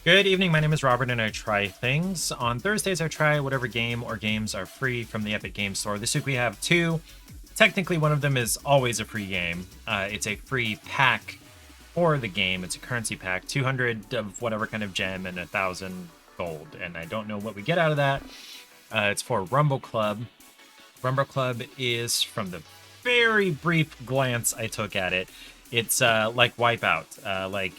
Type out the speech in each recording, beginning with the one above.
Good evening, my name is Robert and I try things. On Thursdays, I try whatever game or games are free from the Epic Game Store. This week we have two. Technically, one of them is always a free game. It's a free pack for the game. It's a currency pack, 200 of whatever kind of gem and 1,000 gold. And I don't know what we get out of that. It's for Rumble Club. Rumble Club is, from the very brief glance I took at it, it's like Wipeout, like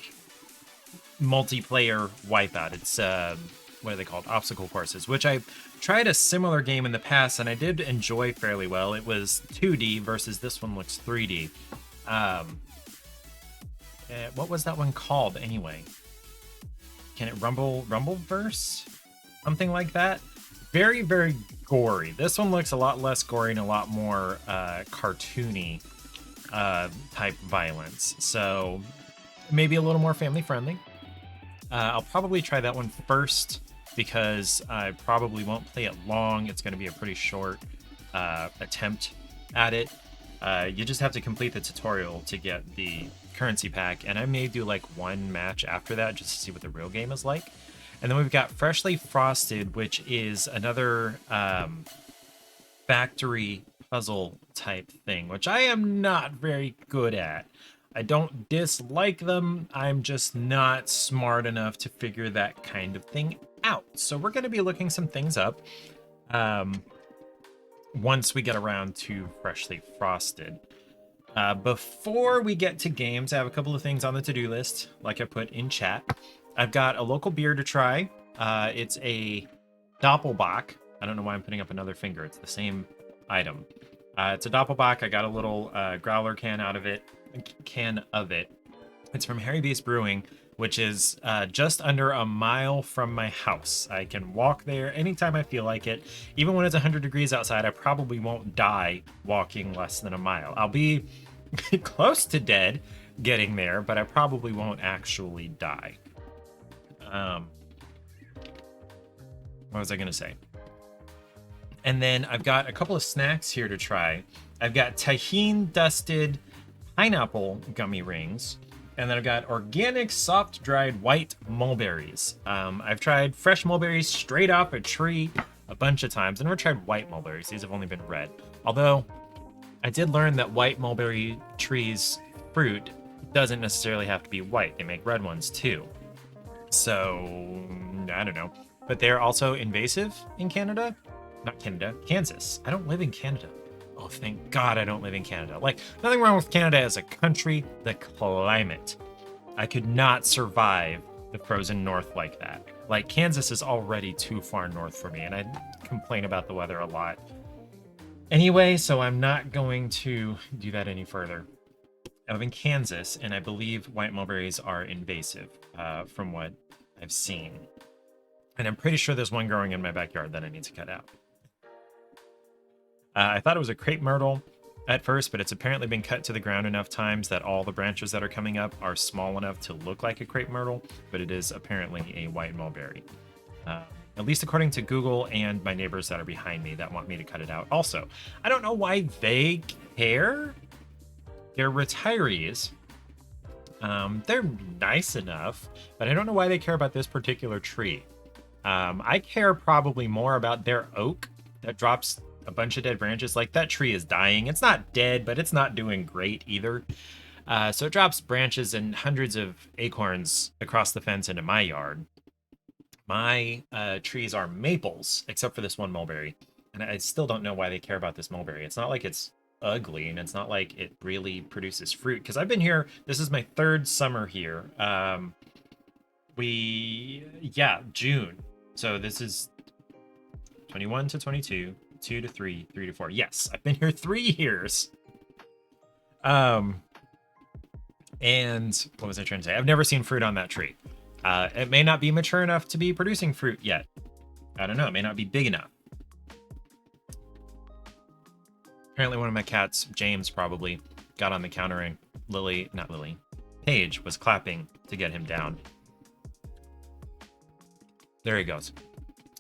multiplayer Wipeout. It's what are they called? Obstacle courses, which I tried a similar game in the past and I did enjoy fairly well. It was 2D versus this one looks 3D. What was that one called anyway? Can it Rumbleverse? Something like that. Very, very gory. This one looks a lot less gory and a lot more cartoony type violence. So maybe a little more family friendly. I'll probably try that one first because I probably won't play it long. It's going to be a pretty short attempt at it. You just have to complete the tutorial to get the currency pack, and I may do like one match after that just to see what the real game is like. And then we've got Freshly Frosted, which is another factory puzzle type thing, which I am not very good at. I don't dislike them. I'm just not smart enough to figure that kind of thing out. So we're going to be looking some things up once we get around to Freshly Frosted. Before we get to games, I have a couple of things on the to-do list, like I put in chat. I've got a local beer to try. It's a Doppelbock. I don't know why I'm putting up another finger. It's the same item. It's a Doppelbock. I got a little growler can of it. It's from Harry Beast Brewing, which is just under a mile from my house. I can walk there anytime I feel like it. Even when it's 100 degrees outside, I probably won't die walking less than a mile. I'll be close to dead getting there, but I probably won't actually die. What was I going to say? And then I've got a couple of snacks here to try. I've got tahine dusted pineapple gummy rings, and then I've got organic soft dried white mulberries. I've tried fresh mulberries straight off a tree a bunch of times. I've never tried white mulberries. These have only been red. Although I did learn that white mulberry trees fruit doesn't necessarily have to be white. They make red ones too. So I don't know. But they're also invasive in Canada. Not Canada, Kansas. I don't live in Canada. Oh, thank God I don't live in Canada. Like, nothing wrong with Canada as a country, the climate. I could not survive the frozen north like that. Like, Kansas is already too far north for me, and I complain about the weather a lot. Anyway, so I'm not going to do that any further. I live in Kansas, and I believe white mulberries are invasive, from what I've seen. And I'm pretty sure there's one growing in my backyard that I need to cut out. I thought it was a crepe myrtle at first, but it's apparently been cut to the ground enough times that all the branches that are coming up are small enough to look like a crepe myrtle, but it is apparently a white mulberry. At least according to Google and my neighbors that are behind me that want me to cut it out. Also, I don't know why they care. They're retirees. They're nice enough, but I don't know why they care about this particular tree. I care probably more about their oak that drops a bunch of dead branches. Like, that tree is dying. It's not dead, but it's not doing great either. So it drops branches and hundreds of acorns across the fence into my yard. My trees are maples, except for this one mulberry. And I still don't know why they care about this mulberry. It's not like it's ugly, and it's not like it really produces fruit. Because I've been here, this is my third summer here. June. So this is 21 to 22. 2 to 3, 3 to 4. Yes, I've been here 3 years. And what was I trying to say? I've never seen fruit on that tree. It may not be mature enough to be producing fruit yet. I don't know. It may not be big enough. Apparently one of my cats, James, probably got on the counter and Paige was clapping to get him down. There he goes.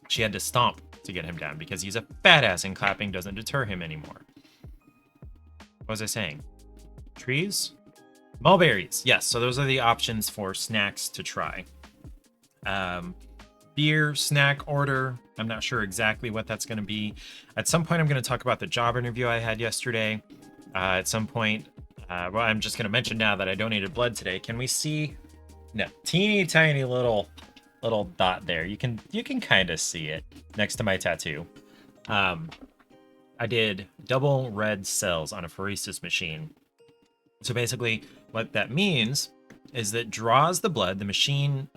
She had to stomp to get him down because he's a fat ass and clapping doesn't deter him anymore. What was I saying? Trees? Mulberries. Yes, so those are the options for snacks to try. Beer, snack order. I'm not sure exactly what that's going to be. At some point, I'm going to talk about the job interview I had yesterday. At some point, well, I'm just going to mention now that I donated blood today. Can we see? No, teeny tiny little dot there. You can kind of see it next to my tattoo. I did double red cells on a pheresis machine. So basically, what that means is that draws the blood. The machine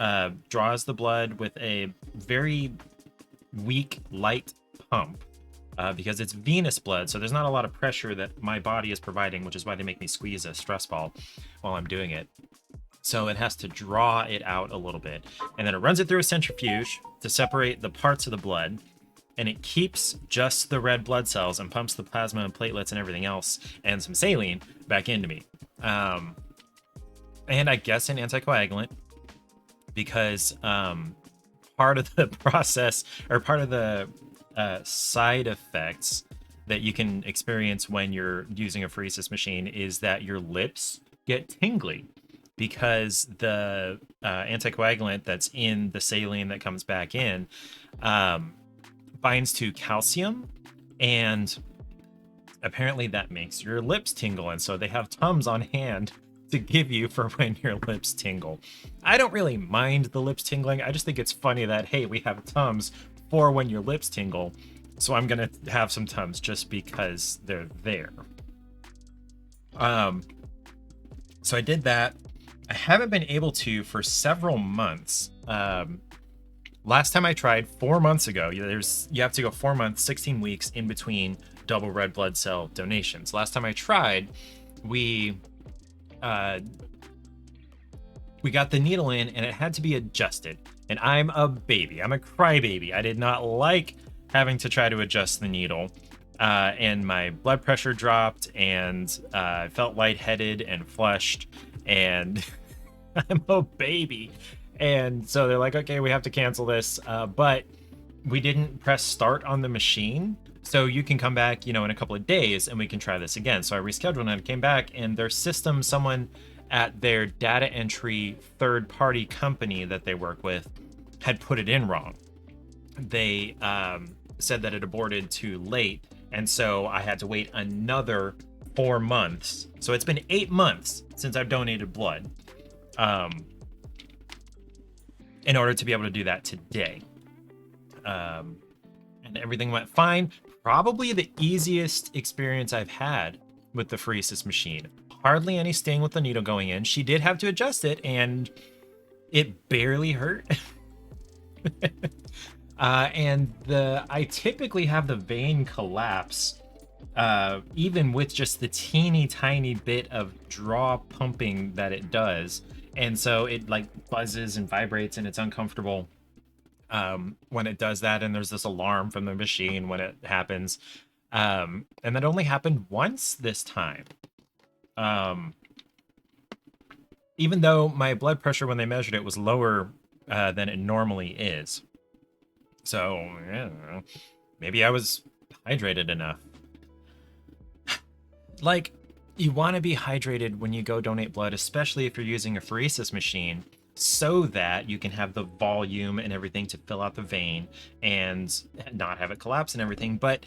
draws the blood with a very weak, light pump because it's venous blood. So there's not a lot of pressure that my body is providing, which is why they make me squeeze a stress ball while I'm doing it. So it has to draw it out a little bit. And then it runs it through a centrifuge to separate the parts of the blood. And it keeps just the red blood cells and pumps the plasma and platelets and everything else and some saline back into me. And I guess an anticoagulant because part of the process or part of the side effects that you can experience when you're using a pheresis machine is that your lips get tingly because the anticoagulant that's in the saline that comes back in binds to calcium, and apparently that makes your lips tingle, and so they have Tums on hand to give you for when your lips tingle. I don't really mind the lips tingling. I just think it's funny that, hey, we have Tums for when your lips tingle, so I'm gonna have some Tums just because they're there. So I did that. I haven't been able to for several months. Last time I tried 4 months ago, you have to go 4 months, 16 weeks in between double red blood cell donations. Last time I tried, we got the needle in and it had to be adjusted. And I'm a baby. I'm a crybaby. I did not like having to try to adjust the needle. And my blood pressure dropped and I felt lightheaded and flushed. And I'm a baby. And so they're like, okay, we have to cancel this. But we didn't press start on the machine. So you can come back, in a couple of days and we can try this again. So I rescheduled and I came back and their system, someone at their data entry third-party company that they work with had put it in wrong. They said that it aborted too late. And so I had to wait another 4 months. So it's been 8 months since I've donated blood. In order to be able to do that today. And everything went fine. Probably the easiest experience I've had with the pheresis machine. Hardly any sting with the needle going in. She did have to adjust it and it barely hurt. And I typically have the vein collapse even with just the teeny tiny bit of draw pumping that it does. And so it like buzzes and vibrates and it's uncomfortable when it does that. And there's this alarm from the machine when it happens. And that only happened once this time. Even though my blood pressure when they measured it was lower than it normally is. So, I don't know. Maybe I was hydrated enough. Like, you want to be hydrated when you go donate blood, especially if you're using a pheresis machine, so that you can have the volume and everything to fill out the vein and not have it collapse and everything. But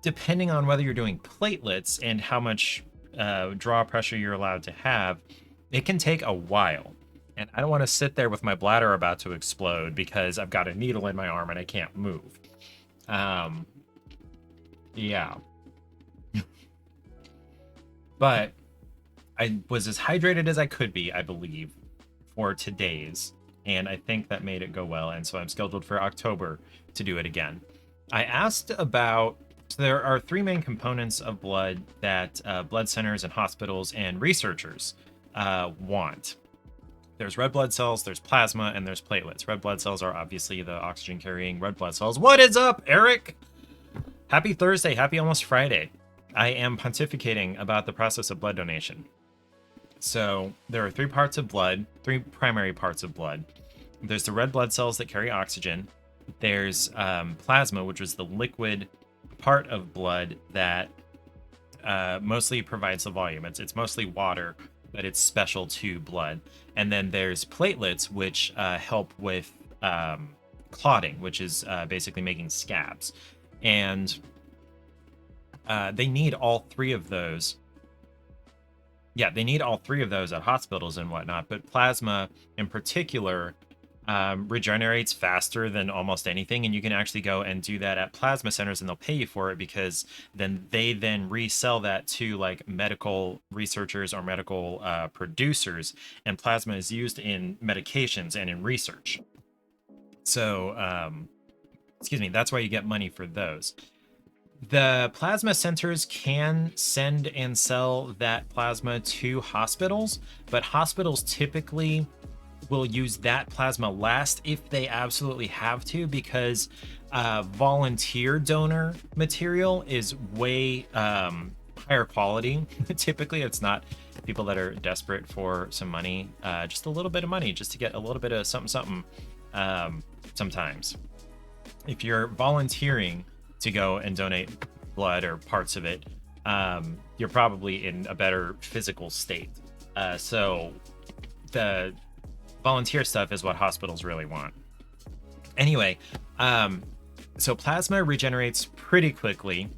depending on whether you're doing platelets and how much draw pressure you're allowed to have, it can take a while. And I don't want to sit there with my bladder about to explode because I've got a needle in my arm and I can't move. Yeah. But I was as hydrated as I could be, I believe, for today's. And I think that made it go well. And so I'm scheduled for October to do it again. I asked about, so there are three main components of blood that blood centers and hospitals and researchers want. There's red blood cells, there's plasma, and there's platelets. Red blood cells are obviously the oxygen-carrying red blood cells. What is up, Eric? Happy Thursday, happy almost Friday. I am pontificating about the process of blood donation. So there are three primary parts of blood. There's the red blood cells that carry oxygen. There's plasma, which is the liquid part of blood that mostly provides the volume. It's mostly water but it's special to blood. And then there's platelets, which help with clotting, which is basically making scabs. And they need all three of those. Yeah, they need all three of those at hospitals and whatnot, but plasma in particular regenerates faster than almost anything, and you can actually go and do that at plasma centers and they'll pay you for it, because then they resell that to like medical researchers or medical producers, and plasma is used in medications and in research. So excuse me, that's why you get money for those. The plasma centers can send and sell that plasma to hospitals, but hospitals typically will use that plasma last if they absolutely have to, because volunteer donor material is way higher quality. Typically, it's not people that are desperate for some money, just a little bit of money, just to get a little bit of something. Sometimes, if you're volunteering to go and donate blood or parts of it, you're probably in a better physical state. So the volunteer stuff is what hospitals really want. Anyway, so plasma regenerates pretty quickly.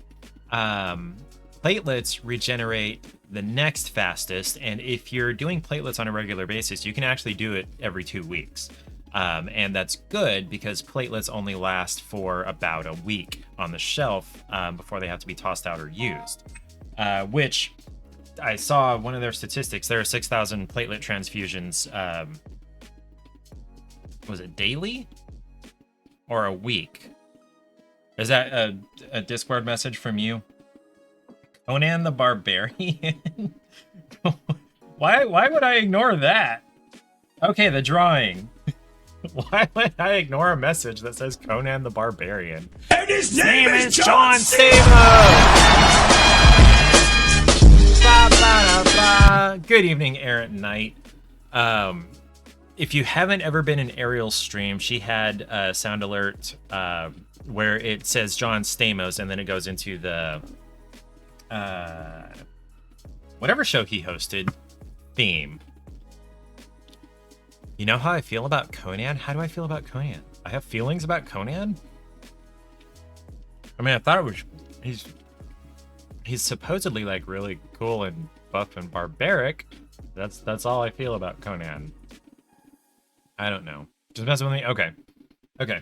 Platelets regenerate the next fastest, and if you're doing platelets on a regular basis, you can actually do it every 2 weeks. And that's good because platelets only last for about a week on the shelf before they have to be tossed out or used. Which I saw one of their statistics. There are 6,000 platelet transfusions. Was it daily or a week? Is that a Discord message from you? Conan the Barbarian? Why would I ignore that? Okay, the drawing. Why would I ignore a message that says Conan the Barbarian? And his name is John Stamos! Good evening, Errant Knight. If you haven't ever been in Ariel's stream, she had a sound alert where it says John Stamos, and then it goes into the whatever show he hosted theme. You know how I feel about Conan? How do I feel about Conan? I have feelings about Conan? I mean, I thought it was... He's supposedly, like, really cool and buff and barbaric. That's all I feel about Conan. I don't know. Just messing with me? Okay. Okay.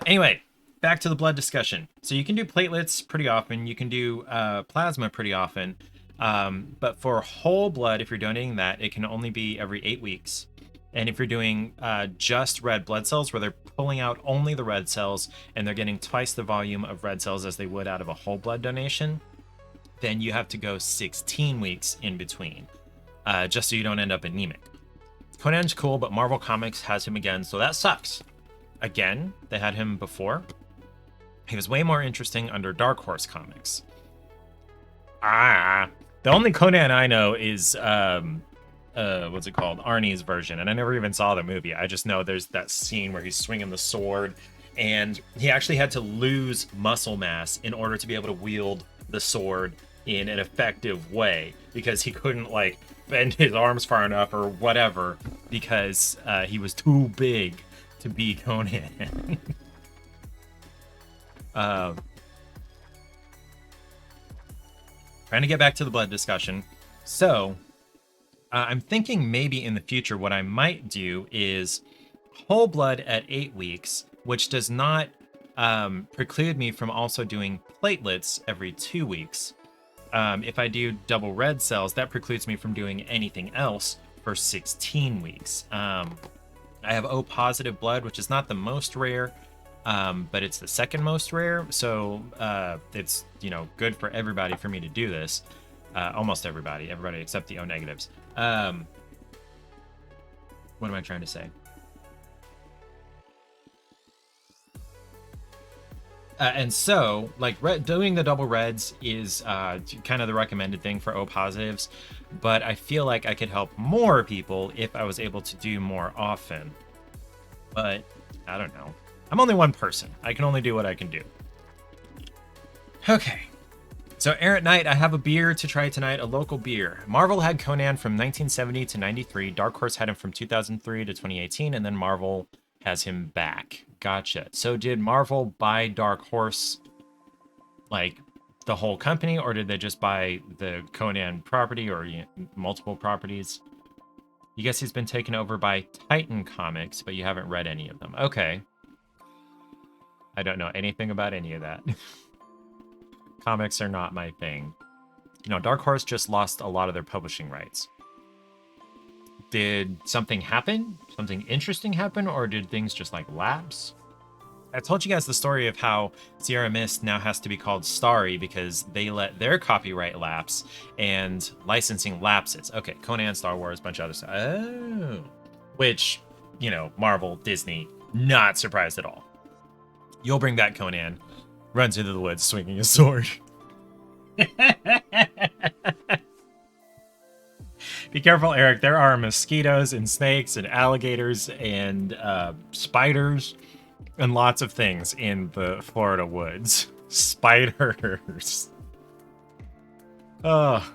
Anyway, back to the blood discussion. So you can do platelets pretty often. You can do plasma pretty often. But for whole blood, if you're donating that, it can only be every 8 weeks. And if you're doing just red blood cells, where they're pulling out only the red cells and they're getting twice the volume of red cells as they would out of a whole blood donation, then you have to go 16 weeks in between, just so you don't end up anemic. Conan's cool, but Marvel Comics has him again, so that sucks. Again, they had him before. He was way more interesting under Dark Horse Comics. The only Conan I know is... what's it called? Arnie's version, and I never even saw the movie. I just know there's that scene where he's swinging the sword, and he actually had to lose muscle mass in order to be able to wield the sword in an effective way, because he couldn't like bend his arms far enough or whatever, because he was too big to be Conan. Trying to get back to the blood discussion. So I'm thinking maybe in the future what I might do is whole blood at 8 weeks, which does not preclude me from also doing platelets every 2 weeks. If I do double red cells, that precludes me from doing anything else for 16 weeks. I have O positive blood, which is not the most rare, but it's the second most rare. So it's, you know, good for everybody for me to do this. Almost everybody except the O negatives. What am I trying to say? And so, like, doing the double reds is kind of the recommended thing for O positives, but I feel like I could help more people if I was able to do more often. But I don't know. I'm only one person. I can only do what I can do. Okay. So, Errant Knight, I have a beer to try tonight, a local beer. Marvel had Conan from 1970 to 93. Dark Horse had him from 2003 to 2018, and then Marvel has him back. Gotcha. So, did Marvel buy Dark Horse, like, the whole company, or did they just buy the Conan property or multiple properties? You guess he's been taken over by Titan Comics, but you haven't read any of them. Okay. I don't know anything about any of that. Comics are not my thing. You know, Dark Horse just lost a lot of their publishing rights. Did something happen? Something interesting happen? Or did things just like lapse? I told you guys the story of how Sierra Mist now has to be called Starry because they let their copyright lapse and licensing lapses. Okay, Conan, Star Wars, bunch of other stuff. Oh. Which, you know, Marvel, Disney, not surprised at all. You'll bring back Conan, runs into the woods swinging a sword. Be careful, Eric. There are mosquitoes and snakes and alligators and spiders and lots of things in the Florida woods. Spiders. Oh.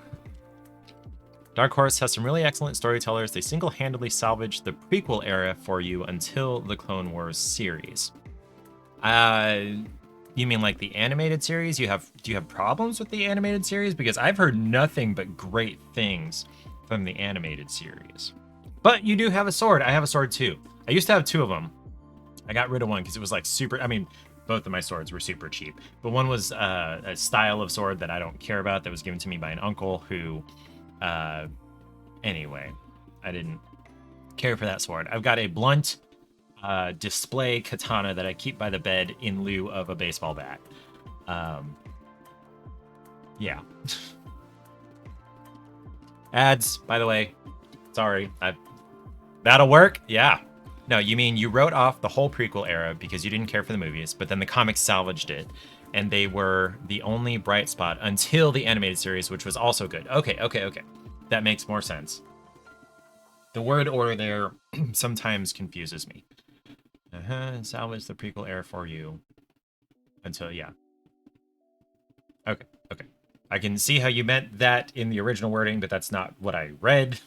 Dark Horse has some really excellent storytellers. They single-handedly salvaged the prequel era for you until the Clone Wars series. You mean like the animated series? Do you have problems with the animated series? Because I've heard nothing but great things from the animated series. But you do have a sword. I have a sword too. I used to have two of them. I got rid of one because it was like super, I mean, both of my swords were super cheap. But one was a style of sword that I don't care about that was given to me by an uncle who, anyway, I didn't care for that sword. I've got a blunt display katana that I keep by the bed in lieu of a baseball bat. Yeah. Ads, by the way. Sorry. That'll work? Yeah. No, you mean you wrote off the whole prequel era because you didn't care for the movies, but then the comics salvaged it, and they were the only bright spot until the animated series, which was also good. Okay. That makes more sense. The word order there sometimes confuses me. Salvage the prequel era for you. Until, yeah. Okay. I can see how you meant that in the original wording, but that's not what I read.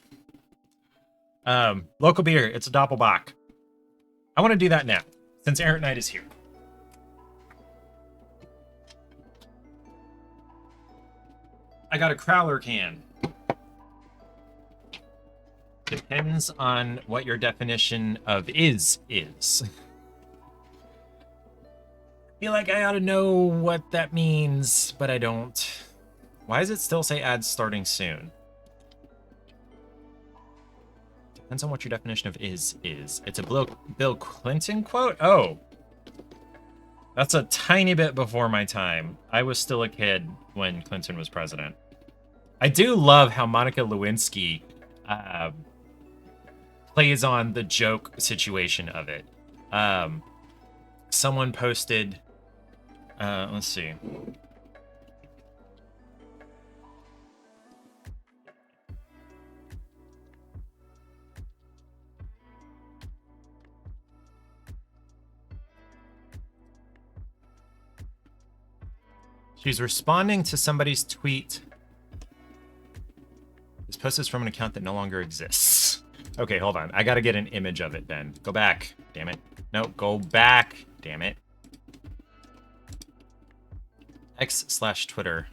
Local beer, it's a Doppelbock. I want to do that now, since Errant Knight is here. I got a Crowler can. Depends on what your definition of is. Feel like I ought to know what that means, but I don't. Why does it still say ads starting soon? Depends on what your definition of is. It's a Bill Clinton quote? Oh. That's a tiny bit before my time. I was still a kid when Clinton was president. I do love how Monica Lewinsky plays on the joke situation of it. Someone posted... let's see. She's responding to somebody's tweet. This post is from an account that no longer exists. Okay, hold on. I gotta get an image of it then. Go back. Damn it. No, go back. Damn it. X/Twitter.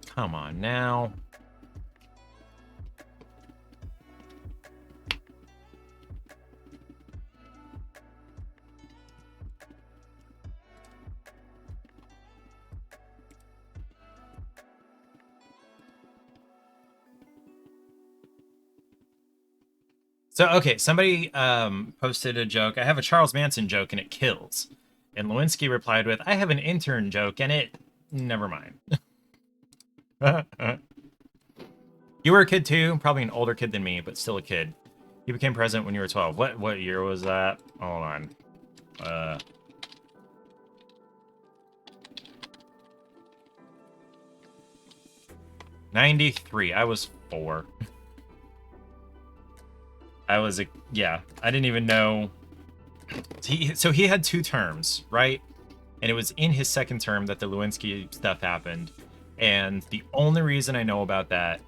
Come on now. So, okay, somebody posted a joke. I have a Charles Manson joke and it kills. And Lewinsky replied with, I have an intern joke and it... Never mind. You were a kid too, probably an older kid than me, but still a kid. You became president when you were 12. What year was that? Hold on. 93. I was 4. Yeah, I didn't even know. So he had 2 terms, right? And it was in his second term that the Lewinsky stuff happened. And the only reason I know about that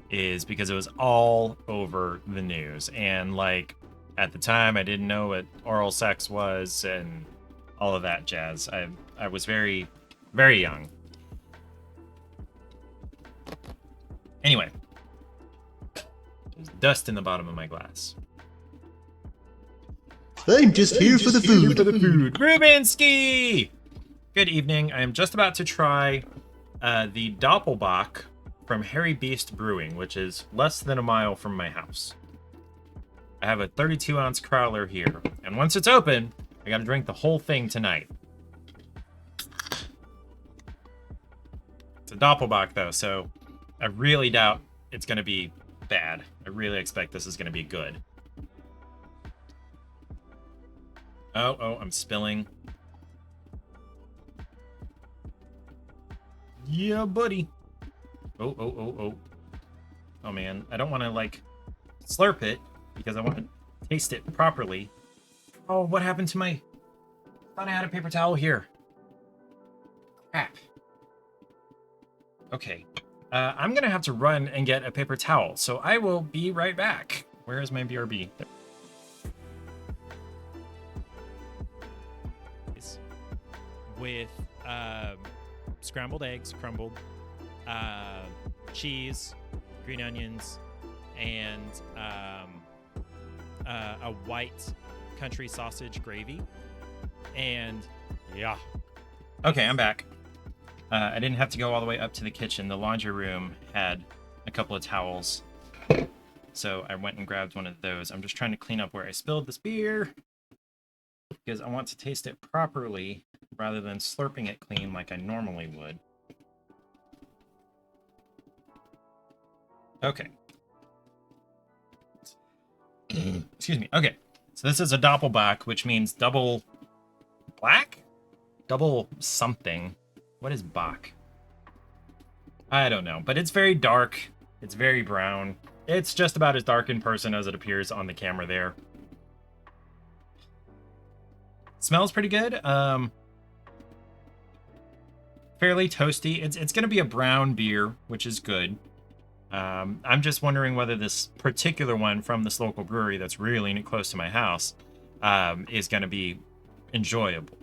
is because it was all over the news. And like at the time, I didn't know what oral sex was and all of that jazz. I was very, very young. Anyway, there's dust in the bottom of my glass. I'm just here for the food. Rubinsky! Good evening. I am just about to try the Doppelbock from Harry Beast Brewing, which is less than a mile from my house. I have a 32-ounce crowler here, and once it's open, I gotta drink the whole thing tonight. It's a Doppelbock, though, so I really doubt it's gonna be bad. I really expect this is gonna be good. Oh, I'm spilling. Yeah, buddy. Oh. Oh, man. I don't want to, like, slurp it because I want to taste it properly. Oh, what happened to my... I thought I had a paper towel here. Crap. Okay. I'm going to have to run and get a paper towel, so I will be right back. Where is my BRB? There. With scrambled eggs, crumbled, cheese, green onions, and a white country sausage gravy. And yeah. Okay, I'm back. I didn't have to go all the way up to the kitchen. The laundry room had a couple of towels. So I went and grabbed one of those. I'm just trying to clean up where I spilled this beer because I want to taste it properly rather than slurping it clean like I normally would. Okay. Excuse me. Okay. So this is a Doppelbock, which means double black? Double something. What is Bach? I don't know, but it's very dark. It's very brown. It's just about as dark in person as it appears on the camera there. Smells pretty good. Fairly toasty. It's going to be a brown beer, which is good. I'm just wondering whether this particular one from this local brewery that's really close to my house is going to be enjoyable.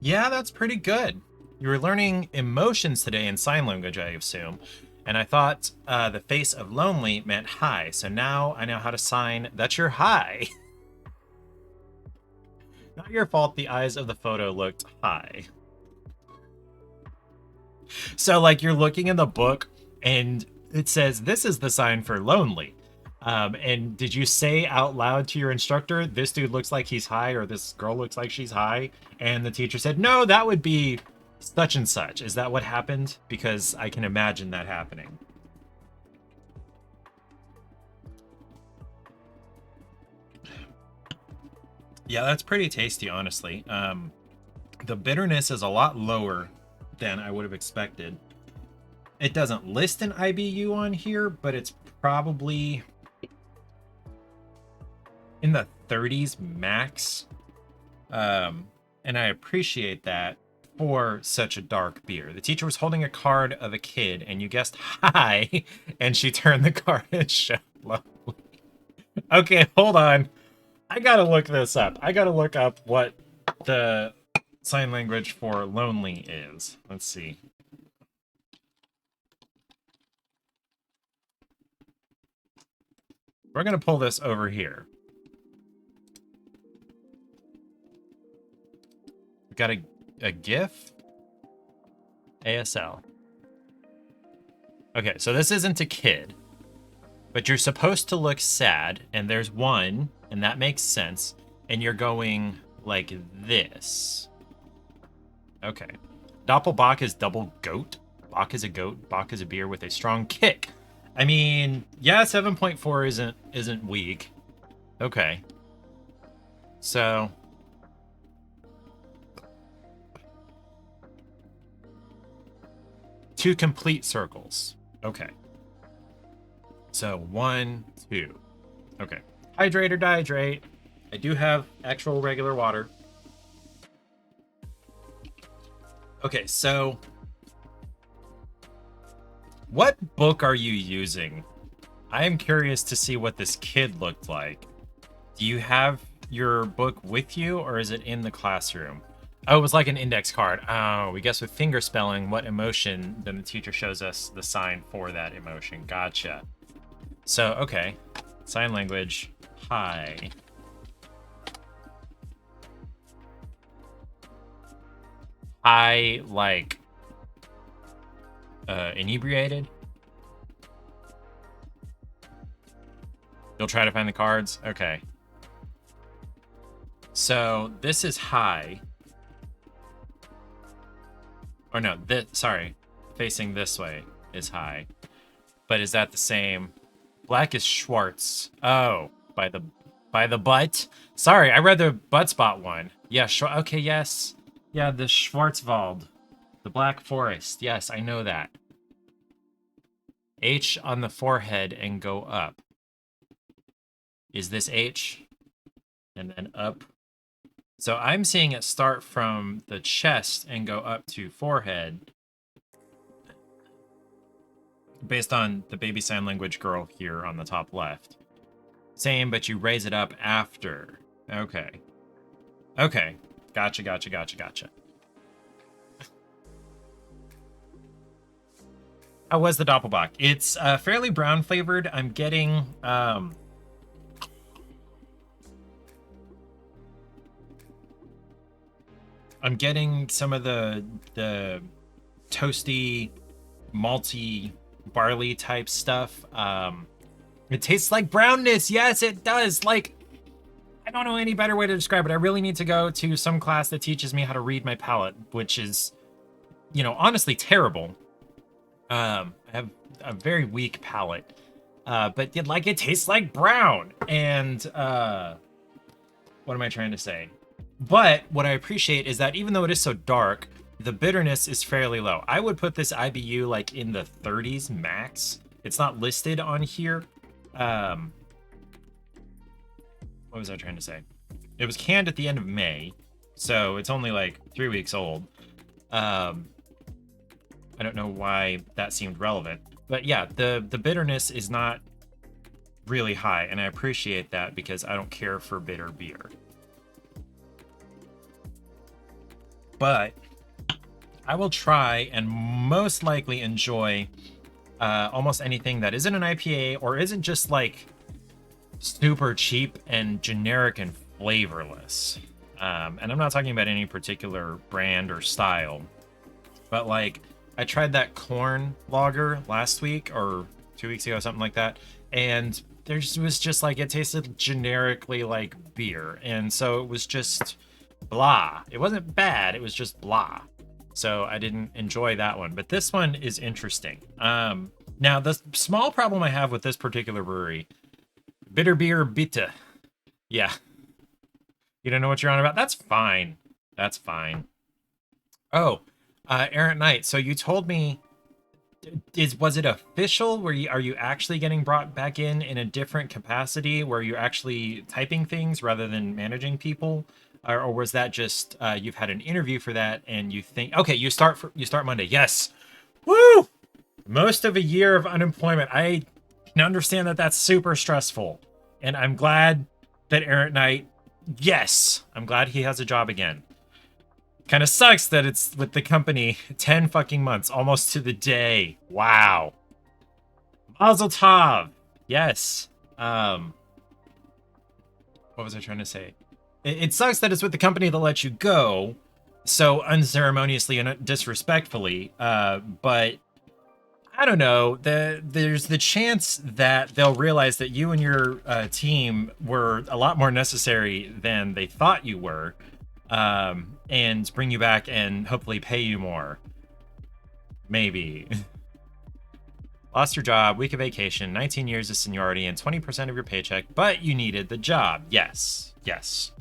Yeah, that's pretty good. You were learning emotions today in sign language, I assume. And I thought the face of lonely meant hi. So now I know how to sign that you're high. Not your fault the eyes of the photo looked high. So like you're looking in the book and it says this is the sign for lonely. And did you say out loud to your instructor, this dude looks like he's high or this girl looks like she's high? And the teacher said, no, that would be such and such. Is that what happened? Because I can imagine that happening. Yeah, that's pretty tasty, honestly. The bitterness is a lot lower than I would have expected. It doesn't list an IBU on here, but it's probably in the 30s max. And I appreciate that for such a dark beer. The teacher was holding a card of a kid, and you guessed hi, and she turned the card and showed lonely. Okay, hold on. I gotta look this up. I gotta look up what the sign language for lonely is. Let's see. We're gonna pull this over here. We got a GIF. ASL. Okay, so this isn't a kid, but you're supposed to look sad, and there's one, and that makes sense, and you're going like this. Okay. Doppelbock is double goat. Bock is a goat. Bock is a beer with a strong kick. I mean, yeah, 7.4 isn't weak. Okay. So 2 complete circles. Okay. So 1, 2. Okay. Hydrate or dehydrate. I do have actual regular water. Okay, so what book are you using? I am curious to see what this kid looked like. Do you have your book with you, or is it in the classroom? Oh, it was like an index card. Oh, we guess with finger spelling what emotion, then the teacher shows us the sign for that emotion. Gotcha. So, okay. Sign language. Hi. I like inebriated. You'll try to find the cards? Okay. So this is high. Or no, this, sorry. Facing this way is high. But is that the same? Black is Schwartz. Oh, by the butt. Sorry, I read the butt spot one. Yeah, okay, yes. Yeah, the Schwarzwald. The Black Forest. Yes, I know that. H on the forehead and go up. Is this H? And then up. So I'm seeing it start from the chest and go up to forehead. Based on the baby sign language girl here on the top left. Same, but you raise it up after. Okay. Okay. Gotcha, gotcha, gotcha, gotcha. How was the Doppelbock? It's fairly brown flavored. I'm getting I'm getting some of the toasty, malty, barley type stuff. It tastes like brownness. Yes, it does. Like, I don't know any better way to describe it. I really need to go to some class that teaches me how to read my palate, which is, you know, honestly terrible. I have a very weak palate, but it tastes like brown. And what am I trying to say? But what I appreciate is that even though it is so dark, the bitterness is fairly low. I would put this IBU like in the 30s max. It's not listed on here. What was I trying to say? It was canned at the end of May, so it's only like 3 weeks old. I don't know why that seemed relevant, but yeah, the bitterness is not really high, and I appreciate that because I don't care for bitter beer. But I will try and most likely enjoy almost anything that isn't an IPA or isn't just like super cheap and generic and flavorless. And I'm not talking about any particular brand or style, but like I tried that corn lager last week or 2 weeks ago, something like that, and there was just like, it tasted generically like beer, and so it was just blah. It wasn't bad, it was just blah. So I didn't enjoy that one, but this one is interesting. Now the small problem I have with this particular brewery, bitter beer bitte. Yeah. You don't know what you're on about? That's fine. That's fine. Oh, Errant Knight. So you told me, was it official? Are you actually getting brought back in a different capacity where you're actually typing things rather than managing people? Or was that just you've had an interview for that and you think, okay, you start Monday? Yes. Woo! Most of a year of unemployment. I can understand that that's super stressful, and I'm glad that Errant Knight. Yes, I'm glad he has a job again. Kind of sucks that it's with the company 10 fucking months, almost to the day. Wow. Mazel tov. Yes. What was I trying to say? It sucks that it's with the company that lets you go so unceremoniously and disrespectfully, but I don't know. There's the chance that they'll realize that you and your team were a lot more necessary than they thought you were, and bring you back and hopefully pay you more. Maybe. Lost your job, week of vacation, 19 years of seniority, and 20% of your paycheck, but you needed the job. Yes. Yes.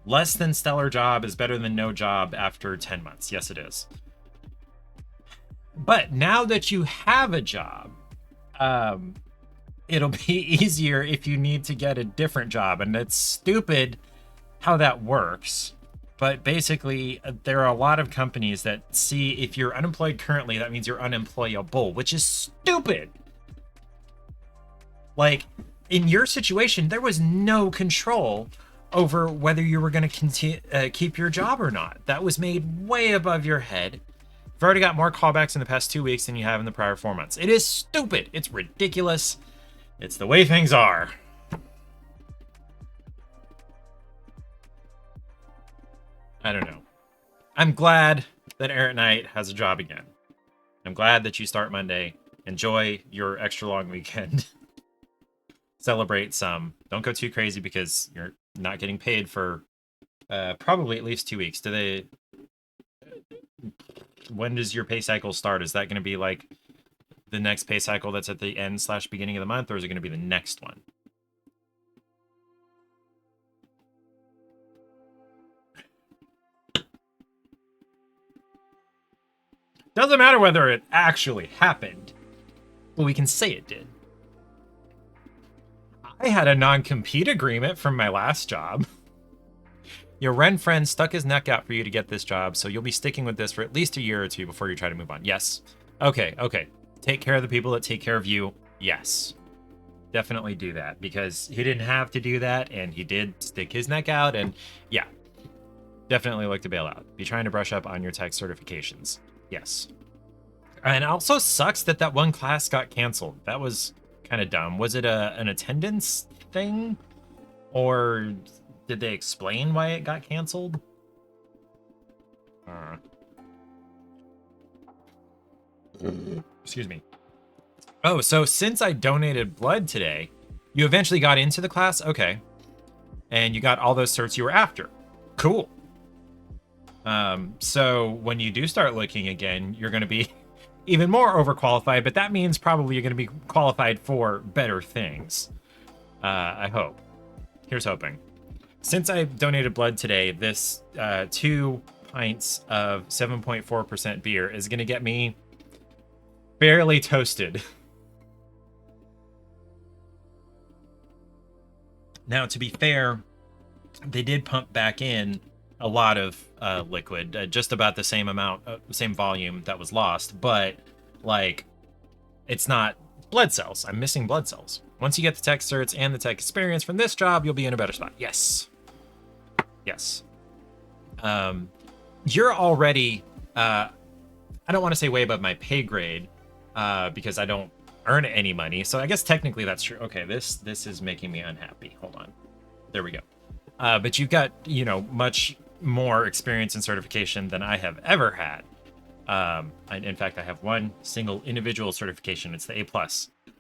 Less than stellar job is better than no job after 10 months. Yes, it is. But now that you have a job, it'll be easier if you need to get a different job. And it's stupid how that works. But basically, there are a lot of companies that see if you're unemployed currently, that means you're unemployable, which is stupid. Like, in your situation, there was no control over whether you were going to keep your job or not. That was made way above your head. You've already got more callbacks in the past 2 weeks than you have in the prior 4 months. It is stupid. It's ridiculous. It's the way things are. I don't know. I'm glad that Errant Knight has a job again. I'm glad that you start Monday. Enjoy your extra long weekend. Celebrate some. Don't go too crazy because you're not getting paid for probably at least 2 weeks. When does your pay cycle start? Is that going to be like the next pay cycle that's at the end / beginning of the month, or is it going to be the next one? Doesn't matter whether it actually happened, but we can say it did. I had a non-compete agreement from my last job. Your Ren friend stuck his neck out for you to get this job, so you'll be sticking with this for at least a year or two before you try to move on. Yes. Okay. Take care of the people that take care of you. Yes. Definitely do that, because he didn't have to do that, and he did stick his neck out, and yeah. Definitely look to bail out. Be trying to brush up on your tech certifications. Yes. And it also sucks that one class got canceled. That was kind of dumb. Was it an attendance thing? Or did they explain why it got canceled? Excuse me. Oh, so since I donated blood today, you eventually got into the class? Okay. And you got all those certs you were after. Cool. So when you do start looking again, you're going to be even more overqualified, but that means probably you're going to be qualified for better things. I hope. Here's hoping. Since I donated blood today, this 2 pints of 7.4% beer is going to get me barely toasted. Now, to be fair, they did pump back in a lot of liquid, just about the same amount, same volume that was lost, but like, it's not blood cells. I'm missing blood cells. Once you get the tech certs and the tech experience from this job, you'll be in a better spot. Yes. Yes. You're already, I don't want to say way above my pay grade, because I don't earn any money. So I guess technically that's true. Okay, this is making me unhappy. Hold on. There we go. But you've got, much more experience and certification than I have ever had. In fact, I have one single individual certification. It's the A+.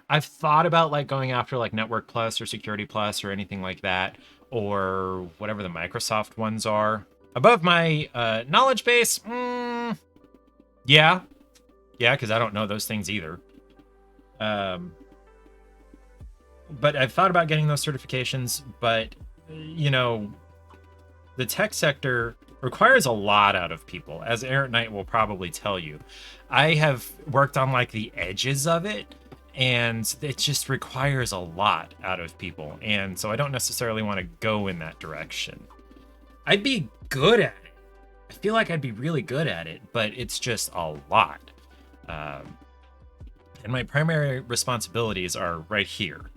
I've thought about like going after like Network Plus or Security Plus or anything like that, or whatever the Microsoft ones are. Above my knowledge base, yeah, because I don't know those things either. But I've thought about getting those certifications, but the tech sector requires a lot out of people, as Errant Knight will probably tell you. I have worked on like the edges of it, and it just requires a lot out of people. And so I don't necessarily want to go in that direction. I'd be good at it. I feel like I'd be really good at it, but it's just a lot. And my primary responsibilities are right here.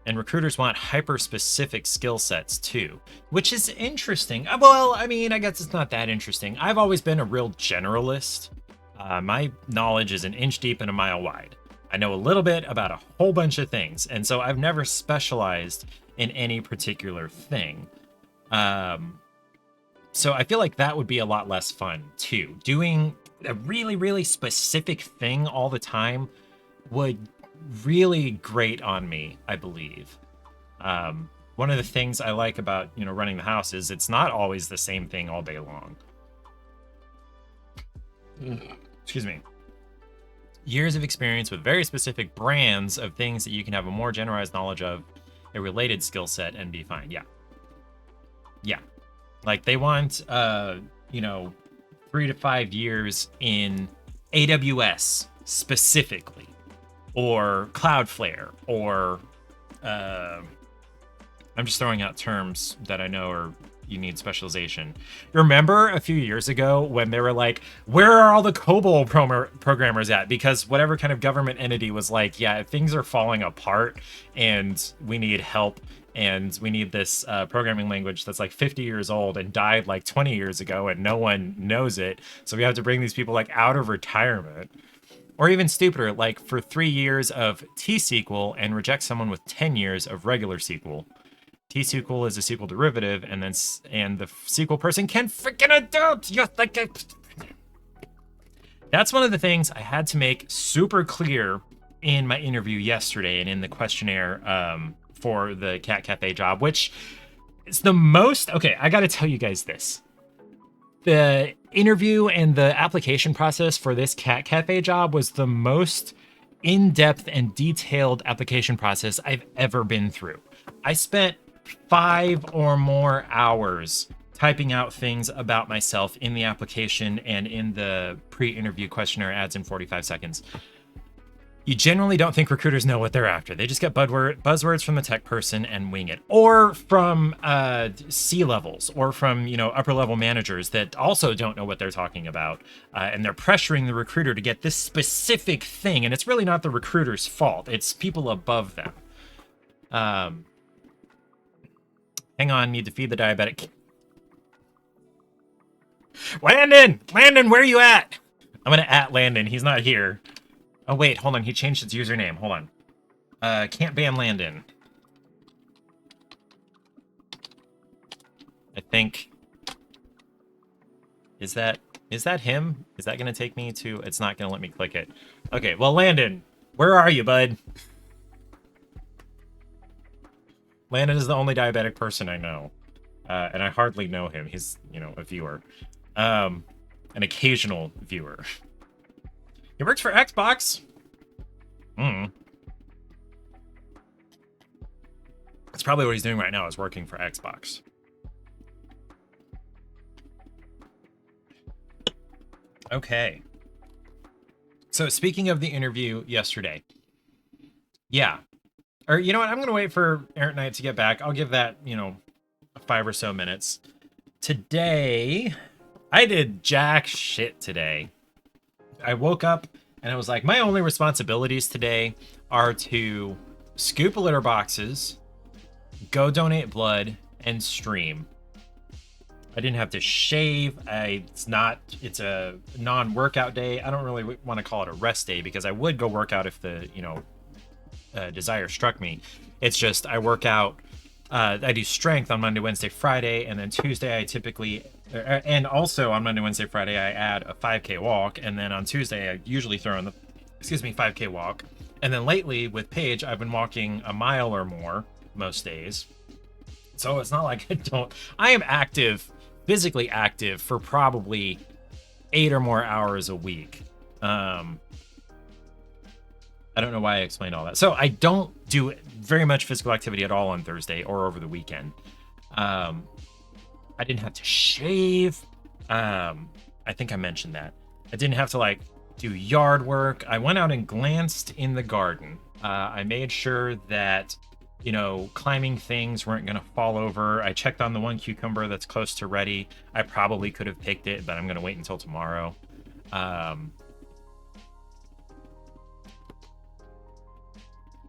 And recruiters want hyper-specific skill sets too, which is interesting. Well, I mean, I guess it's not that interesting. I've always been a real generalist. My knowledge is an inch deep and a mile wide. I know a little bit about a whole bunch of things, and so I've never specialized in any particular thing. So I feel like that would be a lot less fun too. Doing a really, really specific thing all the time would really grate on me, I believe. One of the things I like about, running the house is it's not always the same thing all day long. Excuse me. Years of experience with very specific brands of things that you can have a more generalized knowledge of, a related skill set, and be fine. Yeah. Like they want, 3 to 5 years in AWS specifically, or Cloudflare, or I'm just throwing out terms that I know are you need specialization. Remember a few years ago when they were like, where are all the COBOL programmers at? Because whatever kind of government entity was like, yeah, things are falling apart and we need help. And we need this programming language that's like 50 years old and died like 20 years ago and no one knows it. So we have to bring these people like out of retirement. Or even stupider, like for 3 years of T-SQL and reject someone with 10 years of regular SQL. T-SQL is a SQL derivative, and the SQL person can freaking adopt. You think That's one of the things I had to make super clear in my interview yesterday and in the questionnaire for the Cat Cafe job, which is the most. Okay, I got to tell you guys this. The interview and the application process for this Cat Cafe job was the most in-depth and detailed application process I've ever been through. I spent 5 or more hours typing out things about myself in the application and in the pre-interview questionnaire adds in 45 seconds. You generally don't think recruiters know what they're after. They just get buzzwords from the tech person and wing it. Or from C-levels, or from, upper level managers that also don't know what they're talking about. And they're pressuring the recruiter to get this specific thing. And it's really not the recruiter's fault. It's people above them. Hang on, need to feed the diabetic. Landon, where are you at? I'm gonna at Landon. He's not here. Oh wait, hold on. He changed his username. Hold on. Can't ban Landon. I think. Is that him? Is that gonna take me to? It's not gonna let me click it. Okay, well, Landon, where are you, bud? Landon is the only diabetic person I know. And I hardly know him. He's, a viewer. An occasional viewer. He works for Xbox. That's probably what he's doing right now, is working for Xbox. Okay. So speaking of the interview yesterday. Yeah. Or you know what? I'm going to wait for Errant Knight to get back. I'll give that, 5 or so minutes. Today, I did jack shit today. I woke up and I was like, my only responsibilities today are to scoop litter boxes, go donate blood, and stream. I didn't have to shave. It's a non-workout day. I don't really want to call it a rest day because I would go work out if the, desire struck me. It's just I work out. I do strength on Monday, Wednesday, Friday, and then Tuesday I typically, and also on Monday, Wednesday, Friday I add a 5K walk, and then on Tuesday I usually throw in the 5K walk, and then lately with Paige I've been walking a mile or more most days. So it's not like I am active, physically active for probably 8 or more hours a week. I don't know why I explained all that. So I don't do very much physical activity at all on Thursday or over the weekend. I didn't have to shave. I think I mentioned that. I didn't have to do yard work. I went out and glanced in the garden. I made sure that, climbing things weren't going to fall over. I checked on the one cucumber that's close to ready. I probably could have picked it, but I'm going to wait until tomorrow.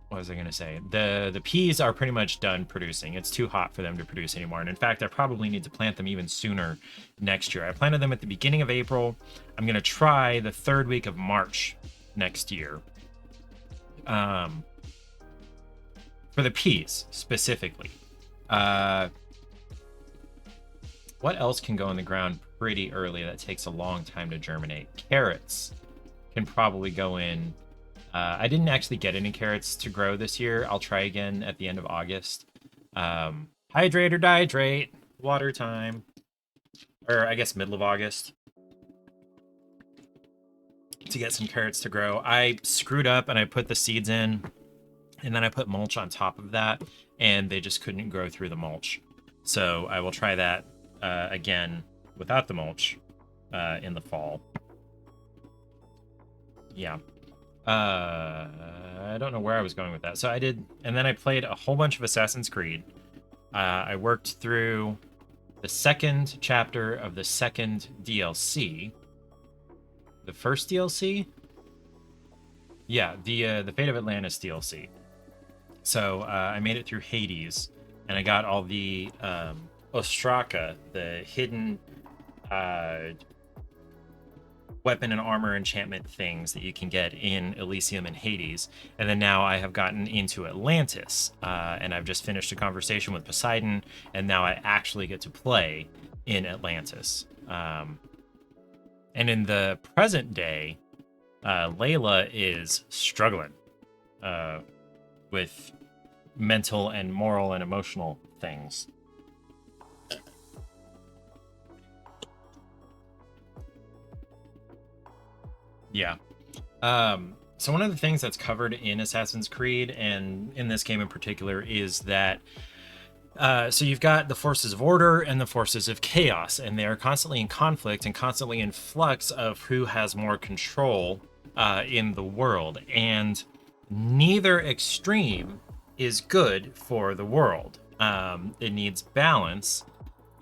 What was I going to say? The peas are pretty much done producing. It's too hot for them to produce anymore. And in fact, I probably need to plant them even sooner next year. I planted them at the beginning of April. I'm going to try the 3rd week of March next year. For the peas, specifically. What else can go in the ground pretty early that takes a long time to germinate? Carrots can probably go in. I didn't actually get any carrots to grow this year. I'll try again at the end of August. Hydrate or dihydrate. Water time. Or I guess middle of August. To get some carrots to grow. I screwed up and I put the seeds in. And then I put mulch on top of that. And they just couldn't grow through the mulch. So I will try that again without the mulch in the fall. yeah. I don't know where I was going with that. So I did, and then I played a whole bunch of Assassin's Creed. I worked through the second chapter of the second DLC. The first DLC? Yeah, the Fate of Atlantis DLC. So I made it through Hades, and I got all the Ostraka, the hidden weapon and armor enchantment things that you can get in Elysium and Hades. And then now I have gotten into Atlantis, and I've just finished a conversation with Poseidon, and now I actually get to play in Atlantis. And in the present day, Layla is struggling with mental and moral and emotional things. Yeah. So one of the things that's covered in Assassin's Creed, and in this game in particular, is that so you've got the forces of order and the forces of chaos, and they are constantly in conflict and constantly in flux of who has more control in the world. And neither extreme is good for the world. It needs balance.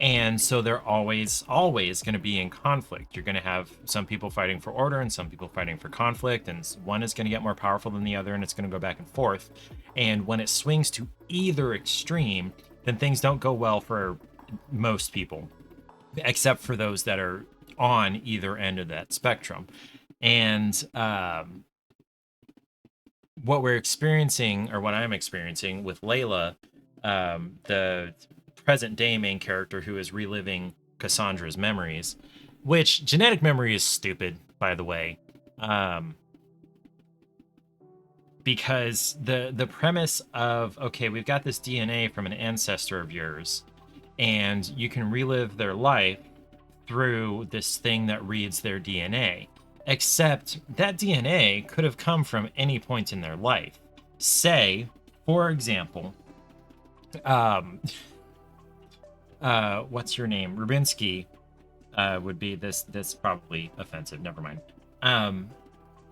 And so they're always going to be in conflict. You're going to have some people fighting for order and some people fighting for conflict, and one is going to get more powerful than the other, and it's going to go back and forth. And when it swings to either extreme, then things don't go well for most people, except for those that are on either end of that spectrum. And what we're experiencing, or what I'm experiencing with Layla, the present day main character who is reliving Cassandra's memories, which genetic memory is stupid, by the way, because the premise of, okay, we've got this DNA from an ancestor of yours, and you can relive their life through this thing that reads their DNA, except that DNA could have come from any point in their life. Say, for example, what's your name? Rubinsky would be this probably offensive. Never mind.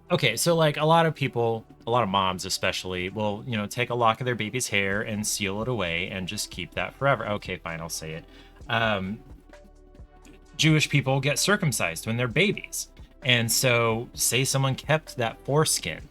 Okay, so like a lot of people, a lot of moms especially, will, take a lock of their baby's hair and seal it away and just keep that forever. Okay, fine, I'll say it. Jewish people get circumcised when they're babies. And so say someone kept that foreskin,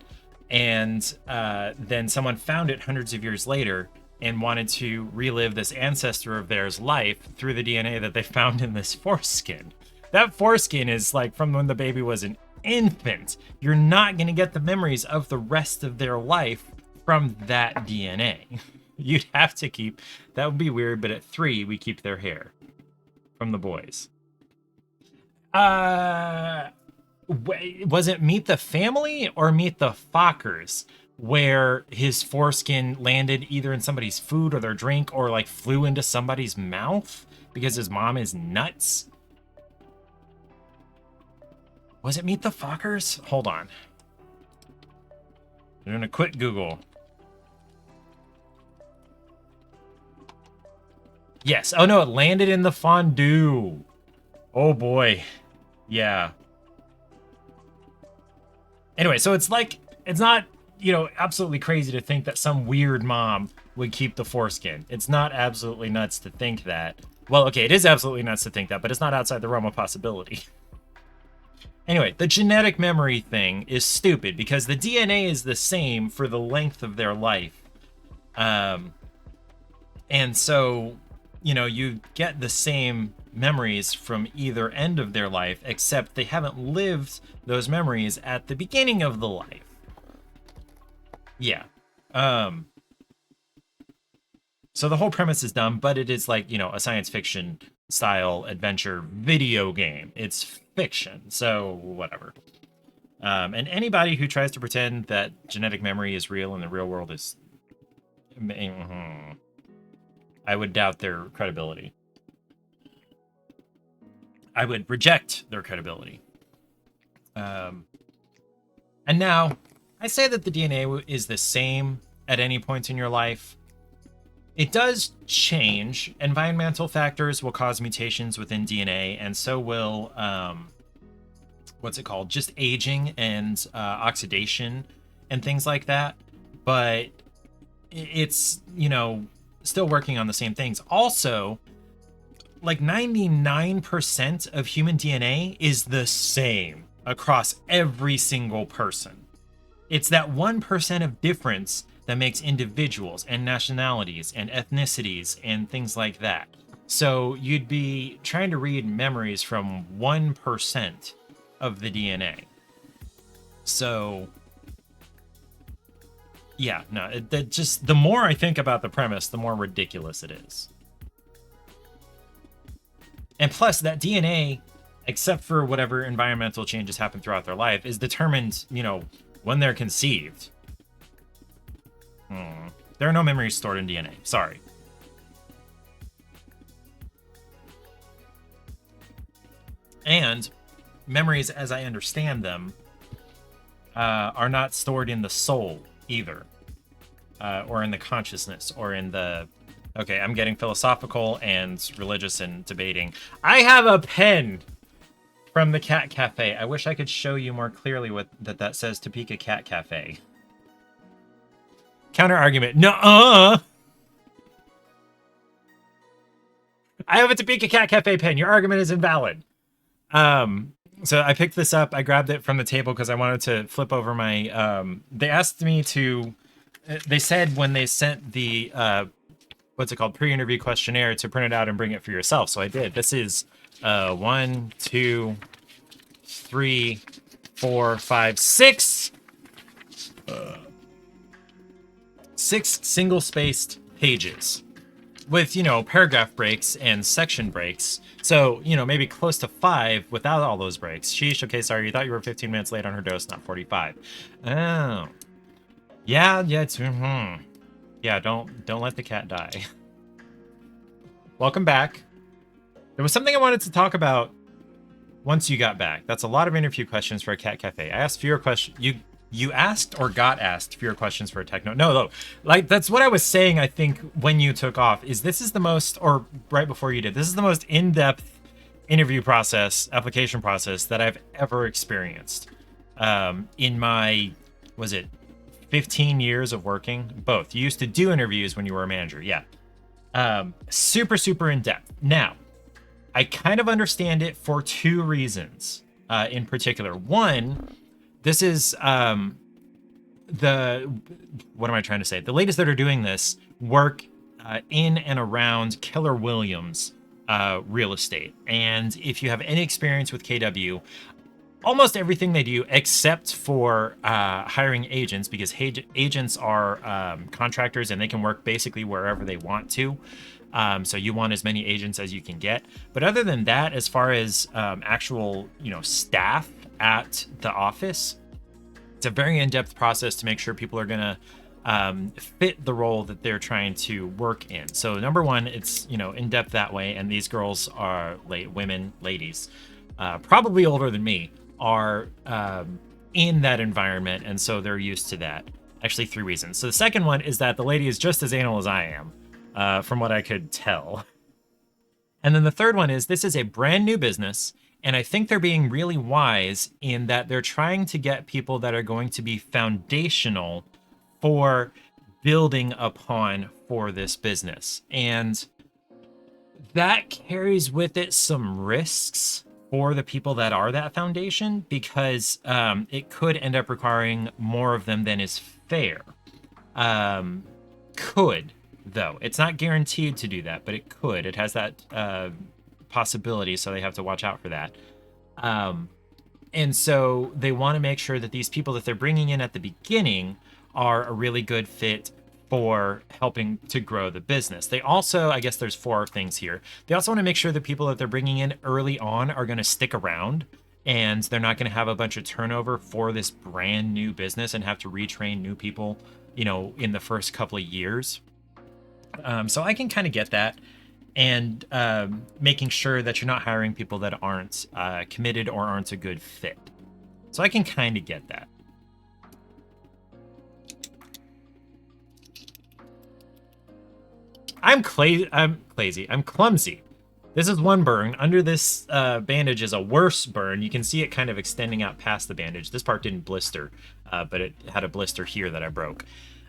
and then someone found it hundreds of years later and wanted to relive this ancestor of theirs life through the DNA that they found in this foreskin. That foreskin is like from when the baby was an infant. You're not going to get the memories of the rest of their life from that DNA. You'd have to keep, that would be weird, but at 3, we keep their hair from the boys. Was it Meet the Family or Meet the Fockers, where his foreskin landed either in somebody's food or their drink, or like flew into somebody's mouth because his mom is nuts? Was it Meet the Fockers? Hold on. I'm doing a quick Google. Yes. Oh no, it landed in the fondue. Oh boy. Yeah. Anyway, so it's like, it's not, absolutely crazy to think that some weird mom would keep the foreskin. It's not absolutely nuts to think that. Well, okay, it is absolutely nuts to think that, but it's not outside the realm of possibility. Anyway, the genetic memory thing is stupid because the DNA is the same for the length of their life. And so, you get the same memories from either end of their life, except they haven't lived those memories at the beginning of the life. Yeah. So the whole premise is dumb, but it is like, a science fiction style adventure video game. It's fiction, so whatever. And anybody who tries to pretend that genetic memory is real and the real world is... I would doubt their credibility. I would reject their credibility. And now, I say that the DNA is the same at any point in your life. It does change. Environmental factors will cause mutations within DNA, and so will what's it called? Just aging and oxidation and things like that. But it's, still working on the same things. Also, like 99% of human DNA is the same across every single person. It's that 1% of difference that makes individuals and nationalities and ethnicities and things like that. So you'd be trying to read memories from 1% of the DNA. So yeah, no, that just, the more I think about the premise, the more ridiculous it is. And plus, that DNA, except for whatever environmental changes happen throughout their life, is determined, when they're conceived. There are no memories stored in DNA. Sorry. And memories, as I understand them, are not stored in the soul either, or in the consciousness, or in the... Okay, I'm getting philosophical and religious and debating. I have a pen from the Cat Cafe. I wish I could show you more clearly what that says, Topeka Cat Cafe. Counter argument. Nuh-uh. I have a Topeka Cat Cafe pen. Your argument is invalid. So I picked this up. I grabbed it from the table because I wanted to flip over my... they asked me to... They said when they sent the... what's it called? Pre-interview questionnaire to print it out and bring it for yourself. So I did. This is 1, 2, 3, 4, 5, 6. 6 single-spaced pages with, paragraph breaks and section breaks. So, maybe close to 5 without all those breaks. Sheesh, okay, sorry, you thought you were 15 minutes late on her dose, not 45. Oh. Yeah, it's... Yeah, don't let the cat die. Welcome back. There was something I wanted to talk about once you got back. That's a lot of interview questions for a Cat Cafe. I asked fewer questions. You asked or got asked fewer questions for a techno. No, like that's what I was saying. I think when you took off, this is the most, or right before you did, this is the most in-depth interview process, application process that I've ever experienced. In my, was it 15 years of working? Both. You used to do interviews when you were a manager. Yeah. Super, super in-depth. Now, I kind of understand it for 2 reasons in particular. One, this is what am I trying to say? The ladies that are doing this work in and around Keller Williams real estate. And if you have any experience with KW, almost everything they do, except for hiring agents, because agents are contractors and they can work basically wherever they want to. So you want as many agents as you can get. But other than that, as far as actual, staff at the office, it's a very in-depth process to make sure people are going to fit the role that they're trying to work in. So number one, it's, in-depth that way. And these girls are ladies, probably older than me, are in that environment, and so they're used to that. Actually, 3 reasons. So the second one is that the lady is just as anal as I am, from what I could tell. And then the third one is this is a brand new business, and I think they're being really wise in that they're trying to get people that are going to be foundational for building upon for this business. And that carries with it some risks for the people that are that foundation, because it could end up requiring more of them than is fair. Could, though. It's not guaranteed to do that, but it could. It has that possibility, so they have to watch out for that. And so they want to make sure that these people that they're bringing in at the beginning are a really good fit for helping to grow the business. They also, I guess there's 4 things here. They also want to make sure the people that they're bringing in early on are going to stick around, and they're not going to have a bunch of turnover for this brand new business and have to retrain new people, in the first couple of years. So I can kind of get that, and making sure that you're not hiring people that aren't committed or aren't a good fit. So I can kind of get that. I'm clumsy. This is one burn. Under this bandage is a worse burn. You can see it kind of extending out past the bandage. This part didn't blister, but it had a blister here that I broke.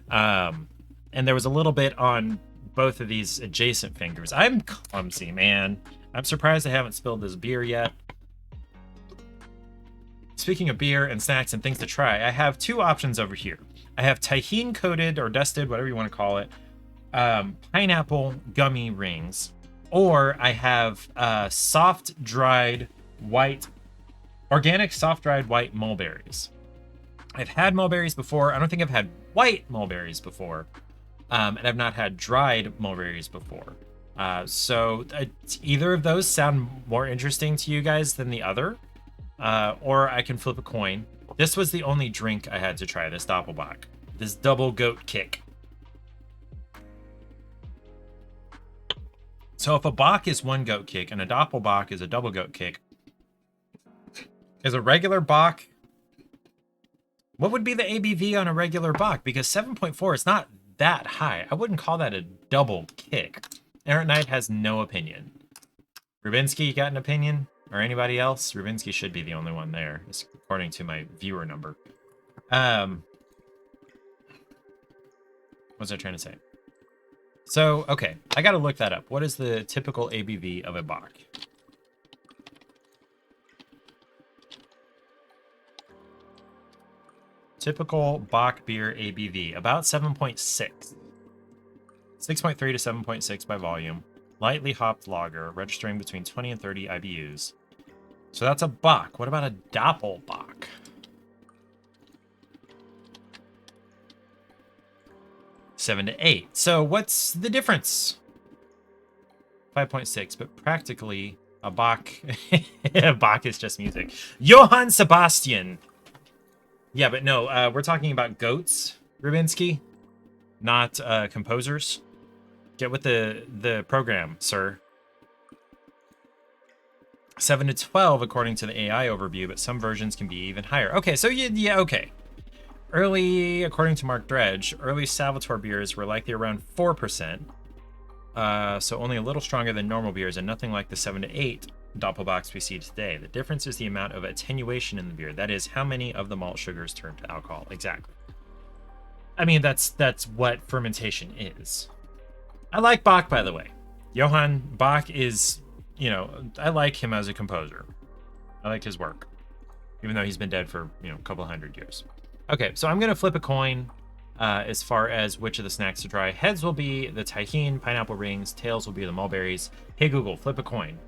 And there was a little bit on both of these adjacent fingers. I'm clumsy, man. I'm surprised I haven't spilled this beer yet. Speaking of beer and snacks and things to try, I have two options over here. I have tahine coated or dusted, whatever you want to call it, pineapple gummy rings, or I have soft dried white, organic soft dried white mulberries. I've had mulberries before. I don't think I've had white mulberries before, and I've not had dried mulberries before. So either of those sound more interesting to you guys than the other, or I can flip a coin. This was the only drink I had to try, this Doppelbock, this double goat kick. So if a Bock is one goat kick and a Doppelbock is a double goat kick, is a regular Bock, what would be the ABV on a regular Bock? Because 7.4 is not that high. I wouldn't call that a double kick. Errant Knight has no opinion. Rubinsky, you got an opinion? Or anybody else? Rubinsky should be the only one there, according to my viewer number. What was I trying to say? So, okay, I gotta look that up. What is the typical ABV of a Bock? Typical Bock beer ABV, about 7.6. 6.3 to 7.6 by volume. Lightly hopped lager, registering between 20 and 30 IBUs. So that's a Bock. What about a Doppelbock? 7 to 8. So what's the difference? 5.6, but practically a Bock. A Bock is just music. Johann Sebastian. Yeah, but no, we're talking about goats, Rubinsky, not composers. Get with the program, sir. 7 to 12 according to the AI overview, but some versions can be even higher. Okay, so yeah, okay. Early, according to Mark Dredge, early Salvatore beers were likely around 4%. So only a little stronger than normal beers and nothing like the 7 to 8 Doppelbocks we see today. The difference is the amount of attenuation in the beer. That is how many of the malt sugars turn to alcohol. Exactly. I mean, that's what fermentation is. I like Bach, by the way. Johann Bach is, you know, I like him as a composer. I like his work, even though he's been dead for, you know, a couple hundred years. Okay, so I'm going to flip a coin as far as which of the snacks to try. Heads will be the tahine, pineapple rings. Tails will be the mulberries. Hey, Google, flip a coin.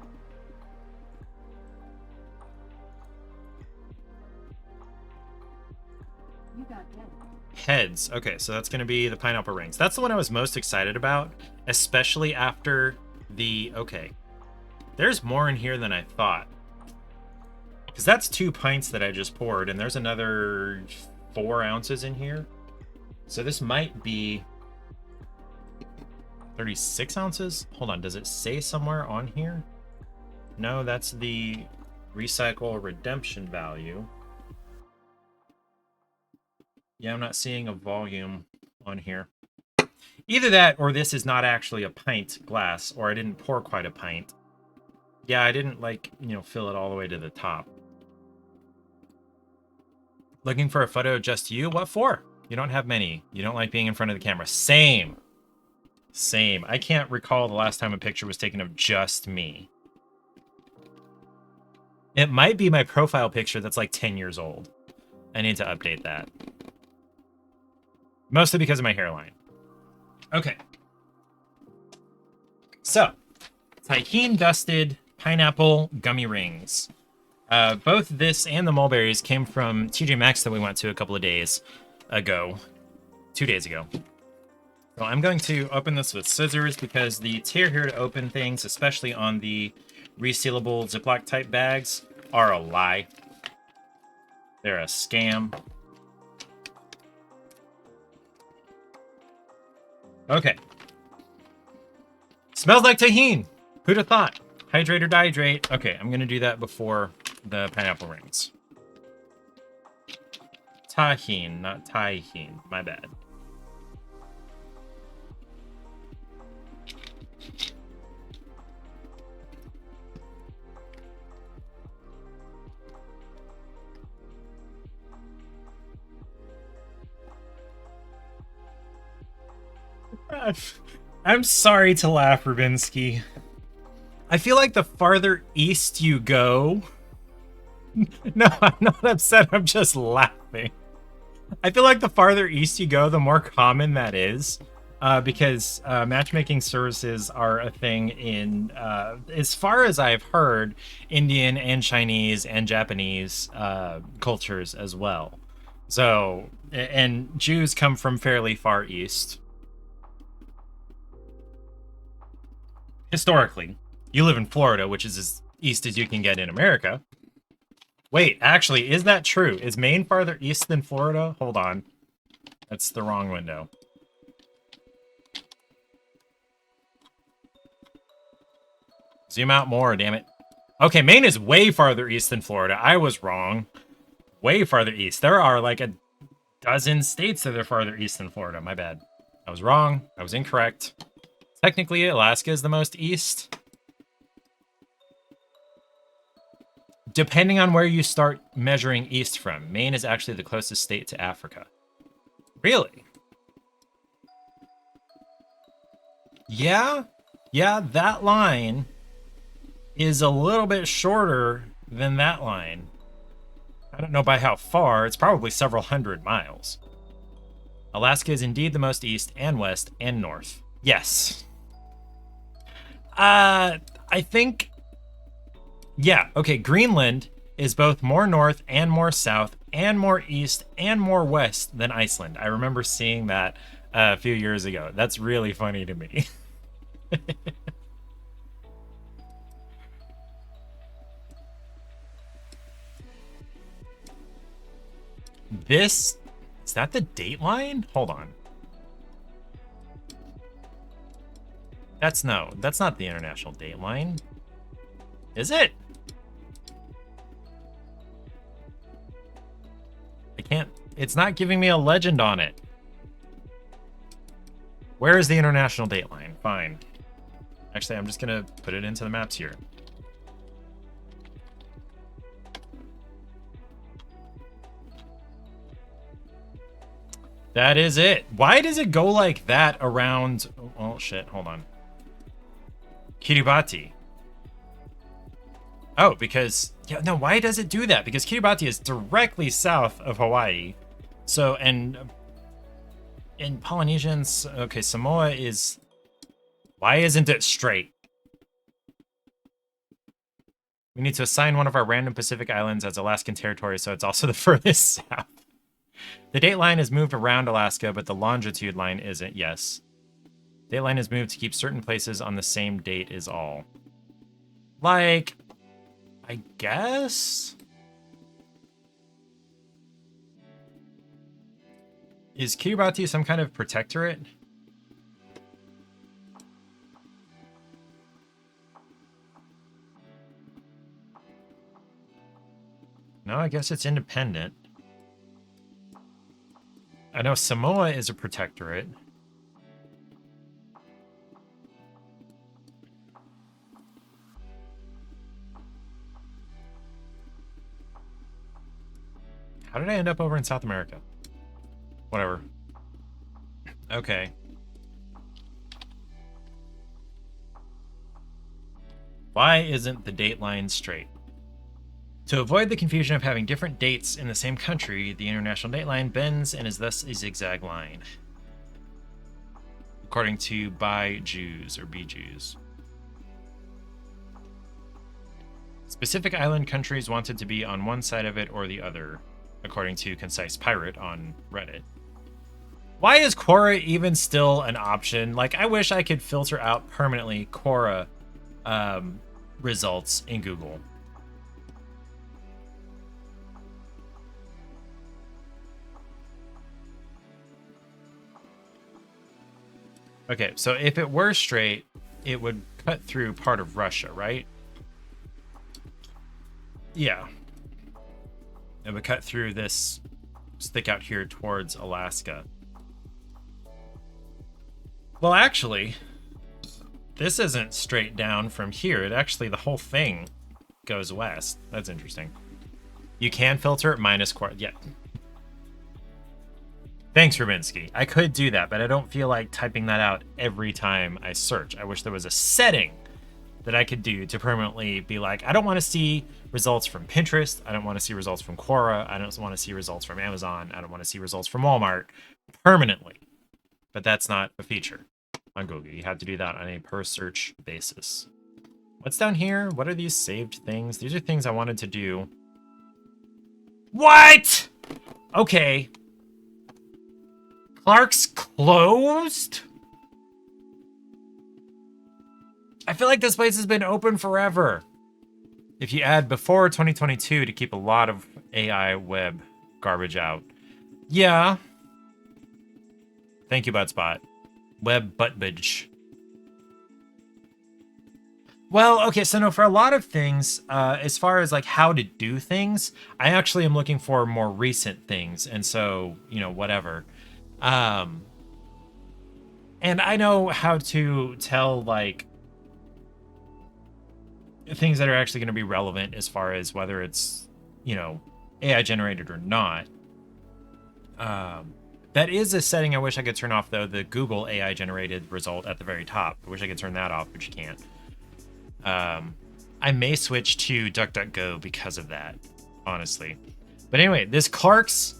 You got Heads. Okay, so that's going to be the pineapple rings. That's the one I was most excited about, especially after the... Okay, there's more in here than I thought. Because that's 2 pints that I just poured, and there's another 4 ounces in here. So this might be 36 ounces? Hold on, does it say somewhere on here? No, that's the recycle redemption value. Yeah, I'm not seeing a volume on here. Either that or this is not actually a pint glass, or I didn't pour quite a pint. Yeah, I didn't, like, you know, fill it all the way to the top. Looking for a photo just you? What for? You don't have many. You don't like being in front of the camera. Same. Same. I can't recall the last time a picture was taken of just me. It might be my profile picture that's like 10 years old. I need to update that. Mostly because of my hairline. Okay. So, tahine dusted pineapple gummy rings. Both this and the mulberries came from TJ Maxx that we went to a couple of days ago. 2 days ago. So I'm going to open this with scissors because the tear here to open things, especially on the resealable Ziploc type bags, are a lie. They're a scam. Okay. Smells like tahine. Who'd have thought? Hydrate or dehydrate. Okay, I'm going to do that before the pineapple rings. Tahine, not tahine. My bad. I'm sorry to laugh, Rubinsky. I feel like the farther east you go... No, I'm not upset, I'm just laughing. I feel like the farther east you go, the more common that is. Because matchmaking services are a thing in, as far as I've heard, Indian and Chinese and Japanese cultures as well. So, and Jews come from fairly far east. Historically. You live in Florida, which is as east as you can get in America. Wait, actually, is that true? Is Maine farther east than Florida? Hold on. That's the wrong window. Zoom out more, damn it. Okay, Maine is way farther east than Florida. I was wrong. Way farther east. There are like a dozen states that are farther east than Florida. My bad. I was wrong. I was incorrect. Technically, Alaska is the most east. Depending on where you start measuring east from, Maine is actually the closest state to Africa. Really? Yeah? Yeah, that line is a little bit shorter than that line. I don't know by how far. It's probably several hundred miles. Alaska is indeed the most east and west and north. Yes. I think... Yeah, okay, Greenland is both more north and more south and more east and more west than Iceland. I remember seeing that a few years ago. That's really funny to me. This... Is that the date line? Hold on. That's not the international date line. Is it? I can't... It's not giving me a legend on it. Where is the international date line? Fine. Actually, I'm just gonna put it into the maps here. That is it. Why does it go like that around... Oh, shit. Hold on. Kiribati. Oh, because... Yeah, no, why does it do that? Because Kiribati is directly south of Hawaii. So, and... In Polynesians... Okay, Samoa is... Why isn't it straight? We need to assign one of our random Pacific islands as Alaskan territory, so it's also the furthest south. The date line is moved around Alaska, but the longitude line isn't. Yes. Date line is moved to keep certain places on the same date is all. Like, I guess? Is Kiribati some kind of protectorate? No, I guess it's independent. I know Samoa is a protectorate. How did I end up over in South America? Whatever. Okay. Why isn't the date line straight? To avoid the confusion of having different dates in the same country, the international date line bends and is thus a zigzag line. According to By Jews or Be Jews. Specific island countries wanted to be on one side of it or the other, according to Concise Pirate on Reddit. Why is Quora even still an option? Like, I wish I could filter out permanently Quora results in Google. Okay, so if it were straight, it would cut through part of Russia, right? Yeah. It would cut through this stick out here towards Alaska. Well, actually, this isn't straight down from here. It actually, the whole thing goes west. That's interesting. You can filter it minus quart. Yeah. Thanks, Rubinsky. I could do that, but I don't feel like typing that out every time I search. I wish there was a setting that I could do to permanently be like, I don't want to see results from Pinterest. I don't want to see results from Quora. I don't want to see results from Amazon. I don't want to see results from Walmart permanently. But that's not a feature on Google. You have to do that on a per search basis. What's down here? What are these saved things? These are things I wanted to do. What? Okay. Clark's closed? I feel like this place has been open forever. If you add before 2022 to keep a lot of AI web garbage out. Yeah. Thank you, Buttspot. Web buttbage. Well, okay, so no, for a lot of things, as far as like how to do things, I actually am looking for more recent things. And so, you know, whatever. And I know how to tell like things that are actually going to be relevant as far as whether it's, you know, AI generated or not. That is a setting I wish I could turn off, though, the Google AI generated result at the very top. I wish I could turn that off, but you can't. I may switch to DuckDuckGo because of that, honestly. But anyway, this Clark's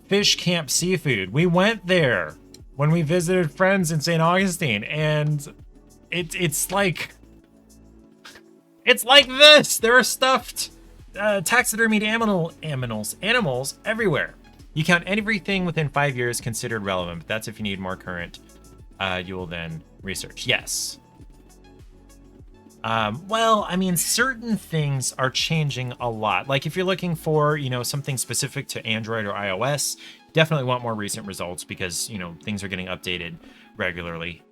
Fish Camp Seafood. We went there when we visited friends in St. Augustine, and it's like this. There are stuffed taxidermied animals everywhere. You count everything within 5 years considered relevant, but that's if you need more current. You will then research. Yes. Well, I mean, certain things are changing a lot. Like if you're looking for, you know, something specific to Android or iOS, definitely want more recent results because, you know, things are getting updated regularly.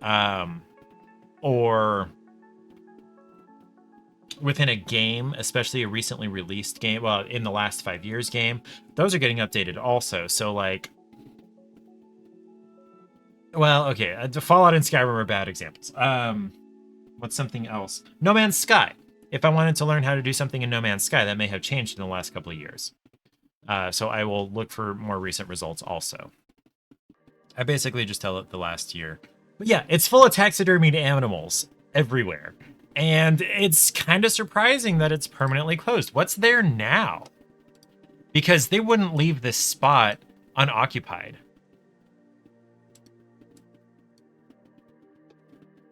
Or within a game, especially a recently released game, well, in the last 5 years game, those are getting updated also. So like, well, okay, Fallout and Skyrim are bad examples. What's something else? No Man's Sky. If I wanted to learn how to do something in No Man's Sky, that may have changed in the last couple of years. So I will look for more recent results also. I basically just tell it the last year. But yeah, it's full of taxidermied animals everywhere. And it's kind of surprising that it's permanently closed. What's there now? Because they wouldn't leave this spot unoccupied.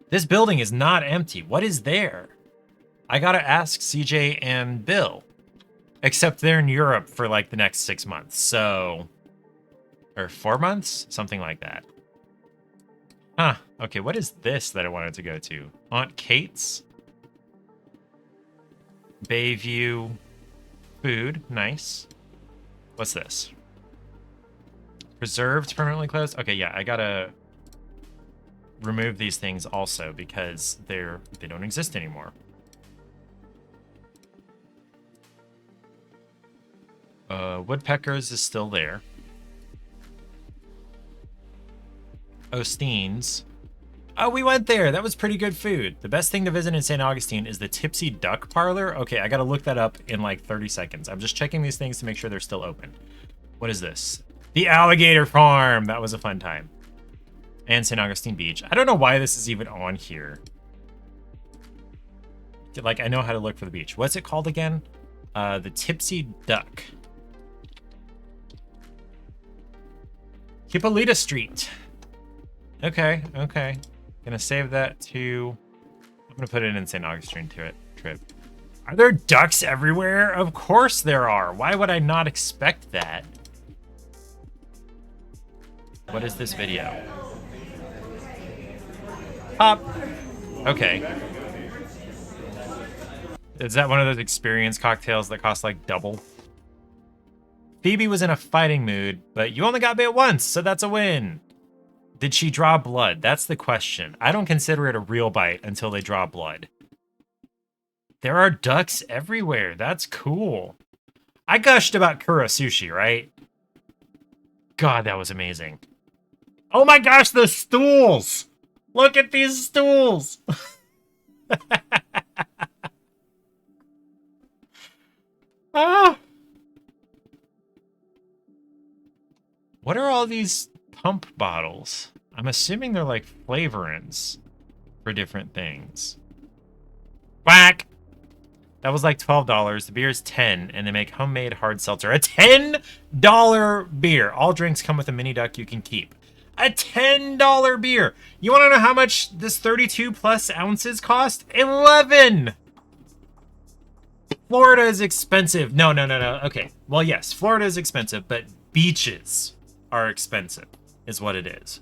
This building is not empty. What is there? I gotta ask CJ and Bill. Except they're in Europe for like the next 6 months, so... Or 4 months? Something like that. Huh. Okay, what is this that I wanted to go to? Aunt Kate's? Bayview food. Nice. What's this? Preserved permanently closed? Okay, yeah, I gotta remove these things also because they don't exist anymore. Woodpeckers is still there. Osteen's. Oh, we went there. That was pretty good food. The best thing to visit in St. Augustine is the Tipsy Duck Parlor. Okay, I gotta look that up in like 30 seconds. I'm just checking these things to make sure they're still open. What is this? The Alligator Farm. That was a fun time. And St. Augustine Beach. I don't know why this is even on here. Like, I know how to look for the beach. What's it called again? The Tipsy Duck. Hippolyta Street. Okay, okay. Gonna save that to... I'm gonna put it in St. Augustine trip. Are there ducks everywhere? Of course there are. Why would I not expect that? What is this video? Pop. Okay. Is that one of those experience cocktails that cost like double? Phoebe was in a fighting mood, but you only got bit once, so that's a win. Did she draw blood? That's the question. I don't consider it a real bite until they draw blood. There are ducks everywhere. That's cool. I gushed about Kura Sushi, right? God, that was amazing. Oh my gosh, the stools! Look at these stools! Ah! What are all these pump bottles. I'm assuming they're like flavorants for different things. Whack! That was like $12. The beer is $10, and they make homemade hard seltzer. A $10 beer. All drinks come with a mini duck you can keep. A $10 beer. You want to know how much this 32 plus ounces cost? 11. Florida is expensive. No. Okay. Well, yes, Florida is expensive, but beaches are expensive, is what it is.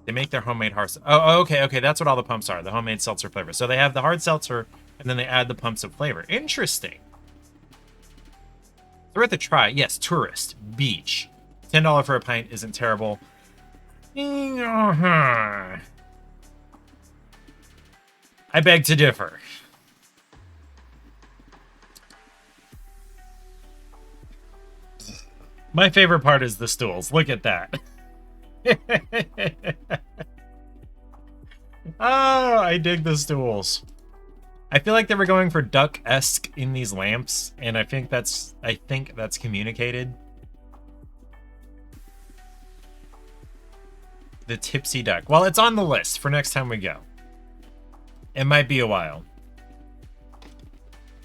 They make their homemade hard. Oh, okay. That's what all the pumps are. The homemade seltzer flavor. So they have the hard seltzer, and then they add the pumps of flavor. Interesting. So worth a try. Yes, tourist, beach. $10 for a pint isn't terrible. I beg to differ. My favorite part is the stools. Look at that. Oh, I dig the stools. I feel like they were going for duck-esque in these lamps, and I think that's communicated. The tipsy duck. Well, it's on the list for next time we go. It might be a while.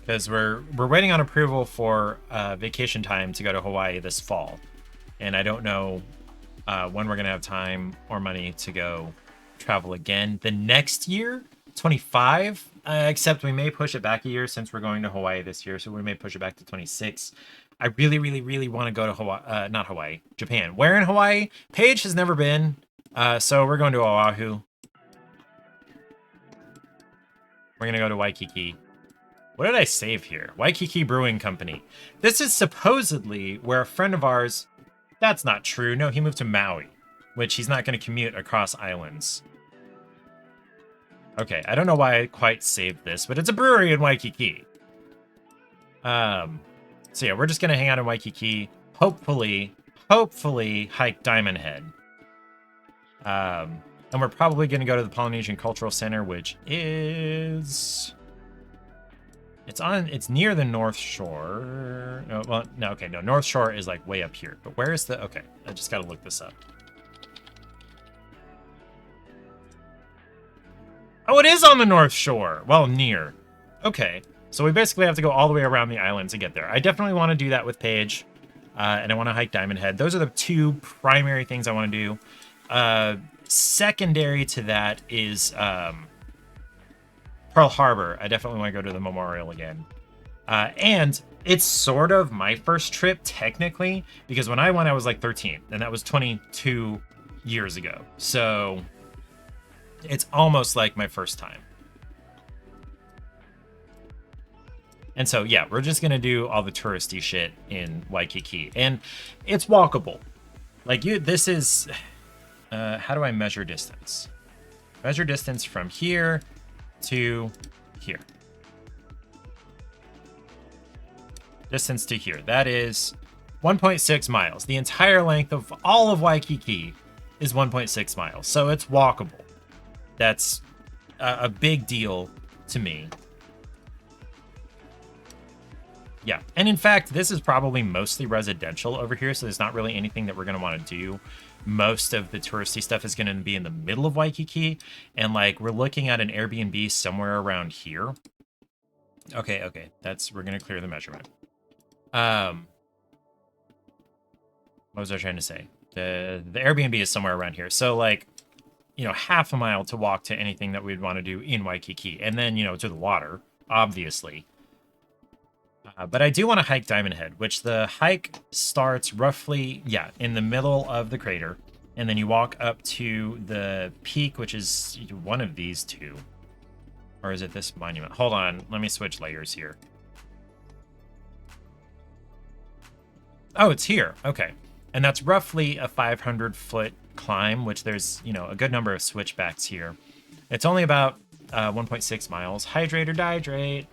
Because we're waiting on approval for vacation time to go to Hawaii this fall. And I don't know when we're going to have time or money to go travel again. The next year, 25, except we may push it back a year since we're going to Hawaii this year. So we may push it back to 26. I really, really, really want to go to Hawaii, not Hawaii, Japan. Where in Hawaii? Paige has never been. So we're going to Oahu. We're going to go to Waikiki. What did I save here? Waikiki Brewing Company. This is supposedly where a friend of ours... That's not true. No, he moved to Maui, which he's not going to commute across islands. Okay, I don't know why I quite saved this, but it's a brewery in Waikiki. So yeah, we're just going to hang out in Waikiki. Hopefully hike Diamond Head. And we're probably going to go to the Polynesian Cultural Center, which is... It's near the North Shore. No, well, no, okay, no, North Shore is like way up here. But where is the... Okay, I just got to look this up. Oh, it is on the North Shore. Well, near. Okay, so we basically have to go all the way around the island to get there. I definitely want to do that with Paige. And I want to hike Diamond Head. Those are the two primary things I want to do. Secondary to that is... Pearl Harbor. I definitely want to go to the memorial again. And it's sort of my first trip, technically, because when I went, I was like 13, and that was 22 years ago. So it's almost like my first time. And so, yeah, we're just going to do all the touristy shit in Waikiki. And it's walkable. Like, this is... how do I measure distance? Measure distance from here to here. Distance to here. That is 1.6 miles. The entire length of all of Waikiki is 1.6 miles. So it's walkable. That's a big deal to me. Yeah. And in fact, this is probably mostly residential over here. So there's not really anything that we're going to want to do. Most of the touristy stuff is going to be in the middle of Waikiki. And like, we're looking at an Airbnb somewhere around here. Okay. We're going to clear the measurement. What was I trying to say? The Airbnb is somewhere around here. So like, half a mile to walk to anything that we'd want to do in Waikiki. And then, to the water, obviously. But I do want to hike Diamond Head, which the hike starts roughly, in the middle of the crater. And then you walk up to the peak, which is one of these two. Or is it this monument? Hold on. Let me switch layers here. Oh, it's here. Okay. And that's roughly a 500-foot climb, which there's, a good number of switchbacks here. It's only about 1.6 miles. Hydrate or dihydrate.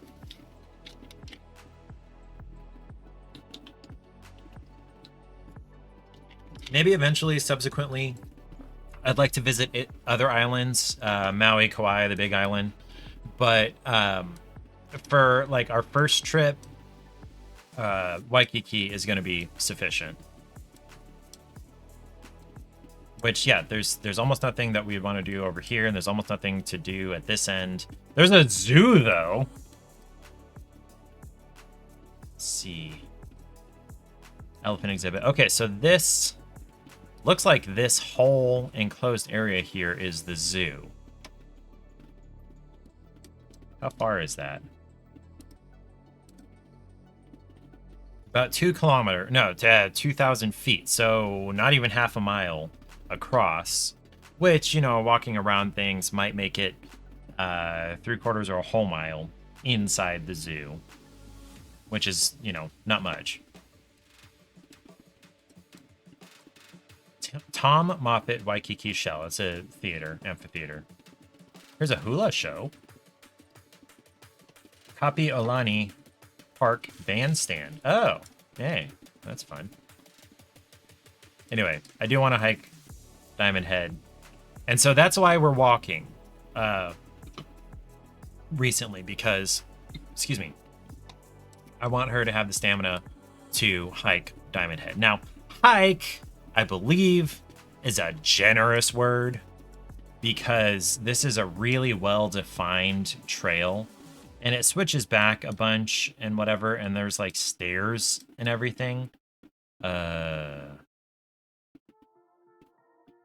Maybe eventually, subsequently, I'd like to visit other islands, Maui, Kauai, the Big Island. But for like our first trip, Waikiki is going to be sufficient. Which, yeah, there's almost nothing that we'd want to do over here, and there's almost nothing to do at this end. There's a zoo, though. Let's see. Elephant exhibit. Okay, so this looks like this whole enclosed area here is the zoo. How far is that? About 2 kilometers. No, 2,000 feet. So not even half a mile across, which, you know, walking around things might make it 3/4 or a whole mile inside the zoo, which is, you know, not much. Tom Moffat Waikiki Shell. It's a theater, amphitheater. Here's a hula show. Kapi'olani Park Bandstand. Oh, hey, that's fun. Anyway, I do want to hike Diamond Head. And so that's why we're walking recently, because, excuse me, I want her to have the stamina to hike Diamond Head. Now, hike, I believe, is a generous word, because this is a really well-defined trail, and it switches back a bunch and whatever, and there's like stairs and everything.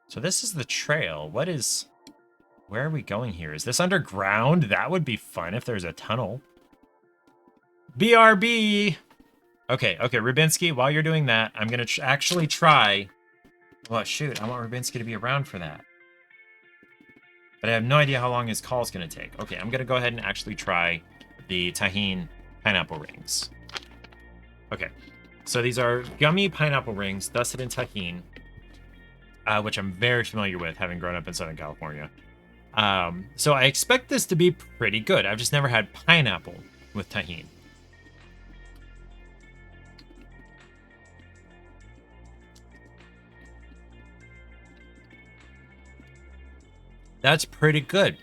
So this is the trail. Where are we going here? Is this underground? That would be fun if there's a tunnel. BRB! Okay, Rubinsky, while you're doing that, I'm going to actually try... Well, shoot, I want Rubinsky to be around for that. But I have no idea how long his call is going to take. Okay, I'm going to go ahead and actually try the Tajin pineapple rings. Okay, so these are gummy pineapple rings, dusted in Tajin. Which I'm very familiar with, having grown up in Southern California. So I expect this to be pretty good. I've just never had pineapple with Tajin. That's pretty good.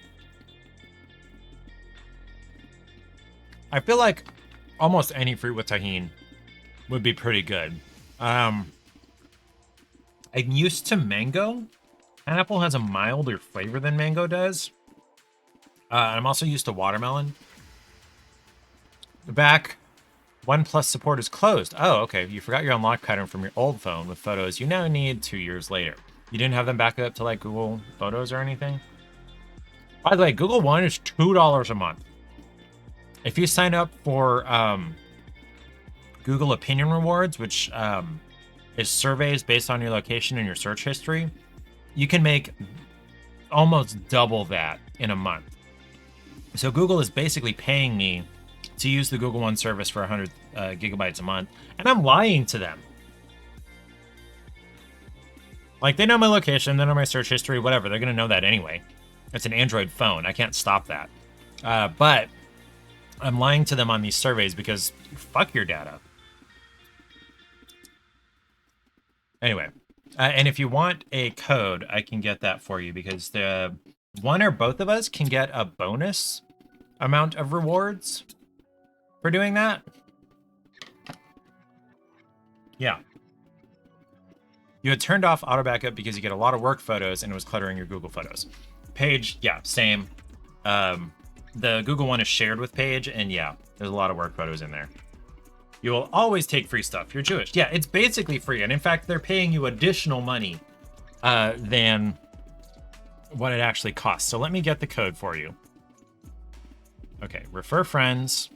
I feel like almost any fruit with Tajin would be pretty good. I'm used to mango. Pineapple has a milder flavor than mango does. I'm also used to watermelon. Back, OnePlus support is closed. Oh, okay. You forgot your unlock pattern from your old phone with photos you now need 2 years later. You didn't have them back up to like Google Photos or anything? By the way, Google One is $2 a month. If you sign up for Google Opinion Rewards, which is surveys based on your location and your search history, you can make almost double that in a month. So Google is basically paying me to use the Google One service for 100 gigabytes a month, and I'm lying to them. Like, they know my location, they know my search history, whatever. They're going to know that anyway. It's an Android phone. I can't stop that. But I'm lying to them on these surveys because fuck your data. Anyway, and if you want a code, I can get that for you, because the one or both of us can get a bonus amount of rewards for doing that. Yeah. You had turned off auto backup because you get a lot of work photos and it was cluttering your Google Photos. Page, yeah, same. The Google One is shared with Page, and yeah, there's a lot of work photos in there. You will always take free stuff. You're Jewish. Yeah, it's basically free. And in fact, they're paying you additional money than what it actually costs. So let me get the code for you. Okay, refer friends.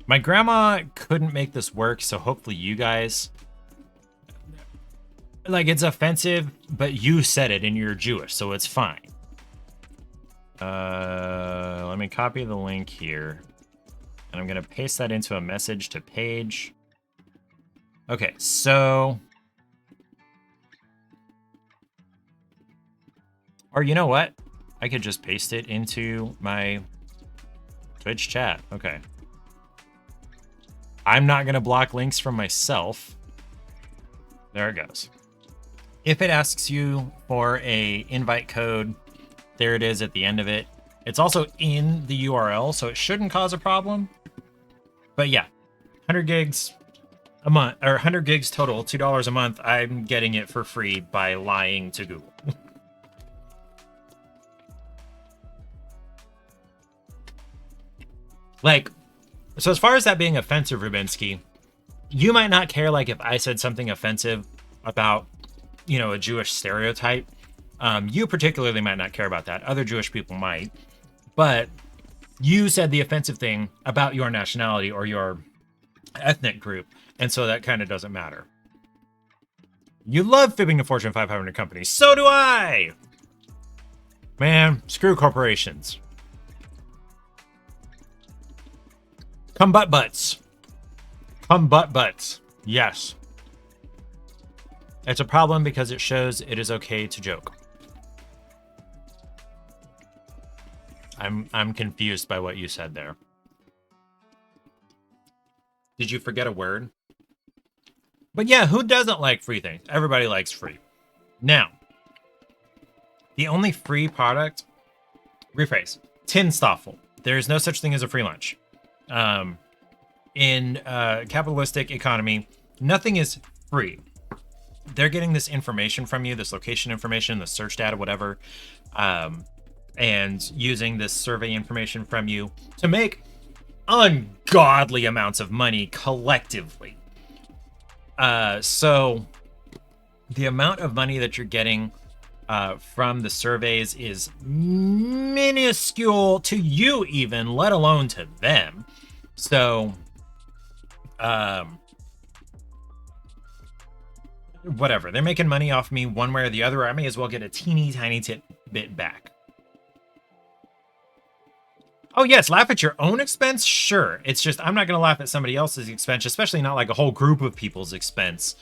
My grandma couldn't make this work, so hopefully you guys... Like, it's offensive, but you said it and you're Jewish, so it's fine. Let me copy the link here. And I'm going to paste that into a message to Paige. Okay, so... Or you know what? I could just paste it into my Twitch chat. Okay. I'm not going to block links from myself. There it goes. If it asks you for a invite code, there it is at the end of it. It's also in the URL, so it shouldn't cause a problem. But yeah, 100 gigs, a month, or 100 gigs total, $2 a month. I'm getting it for free by lying to Google. Like, so as far as that being offensive, Rubinsky, you might not care, like, if I said something offensive about, you know, a Jewish stereotype. You particularly might not care about that. Other Jewish people might. But you said the offensive thing about your nationality or your ethnic group, and so that kind of doesn't matter. You love fibbing to Fortune 500 companies. So do I! Man, screw corporations. Come butts. Come butts. Yes. It's a problem because it shows it is okay to joke. I'm confused by what you said there. Did you forget a word? But yeah, who doesn't like free things? Everybody likes free. Now, the only free product, rephrase, Tinstoffel. There is no such thing as a free lunch. In a capitalistic economy, nothing is free. They're getting this information from you, this location information, the search data, whatever, and using this survey information from you to make ungodly amounts of money collectively. So the amount of money that you're getting from the surveys is minuscule to you even, let alone to them. So, whatever. They're making money off me one way or the other. I may as well get a teeny tiny bit back. Oh, yes, laugh at your own expense? Sure. It's just, I'm not going to laugh at somebody else's expense, especially not like a whole group of people's expense.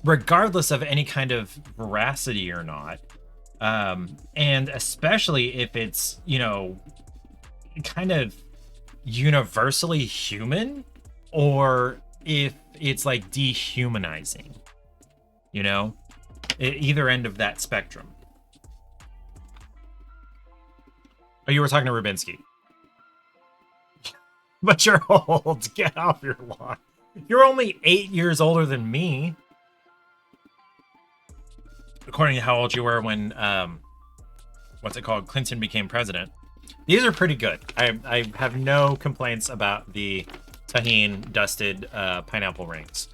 Regardless of any kind of veracity or not. And especially if it's, you know, kind of universally human, or if it's like dehumanizing, you know, either end of that spectrum. Oh, you were talking to Rubinsky. But you're old. Get off your lawn. You're only 8 years older than me. According to how old you were when, what's it called? Clinton became president. These are pretty good. I have no complaints about the tahine dusted pineapple rings.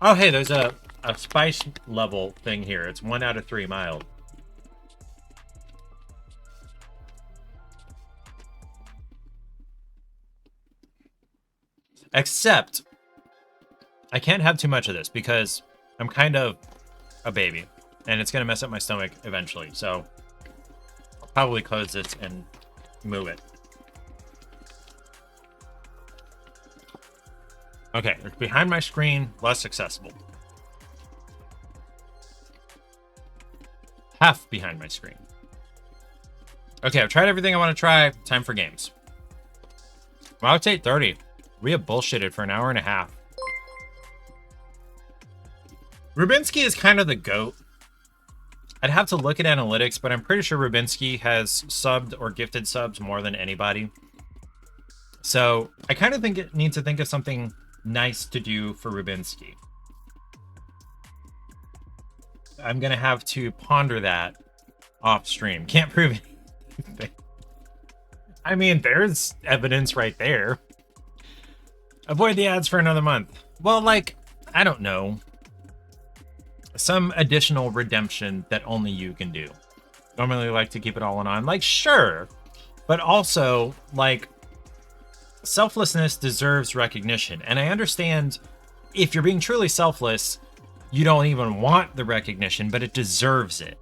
Oh, hey, there's a spice level thing here. It's 1 out of 3 mild. Except, I can't have too much of this because I'm kind of a baby. And it's going to mess up my stomach eventually. So, I'll probably close this and move it. Okay, it's behind my screen, less accessible. Half behind my screen. Okay, I've tried everything I want to try. Time for games. Well, it's 8:30. We have bullshitted for an hour and a half. Rubinsky is kind of the GOAT. I'd have to look at analytics, but I'm pretty sure Rubinsky has subbed or gifted subs more than anybody. So I kind of need to think of something nice to do for Rubinsky. I'm going to have to ponder that off stream. Can't prove anything. I mean, there's evidence right there. Avoid the ads for another month. Well, like, I don't know. Some additional redemption that only you can do. Normally like to keep it all on. Like, sure. But also, like, selflessness deserves recognition. And I understand if you're being truly selfless, you don't even want the recognition, but it deserves it.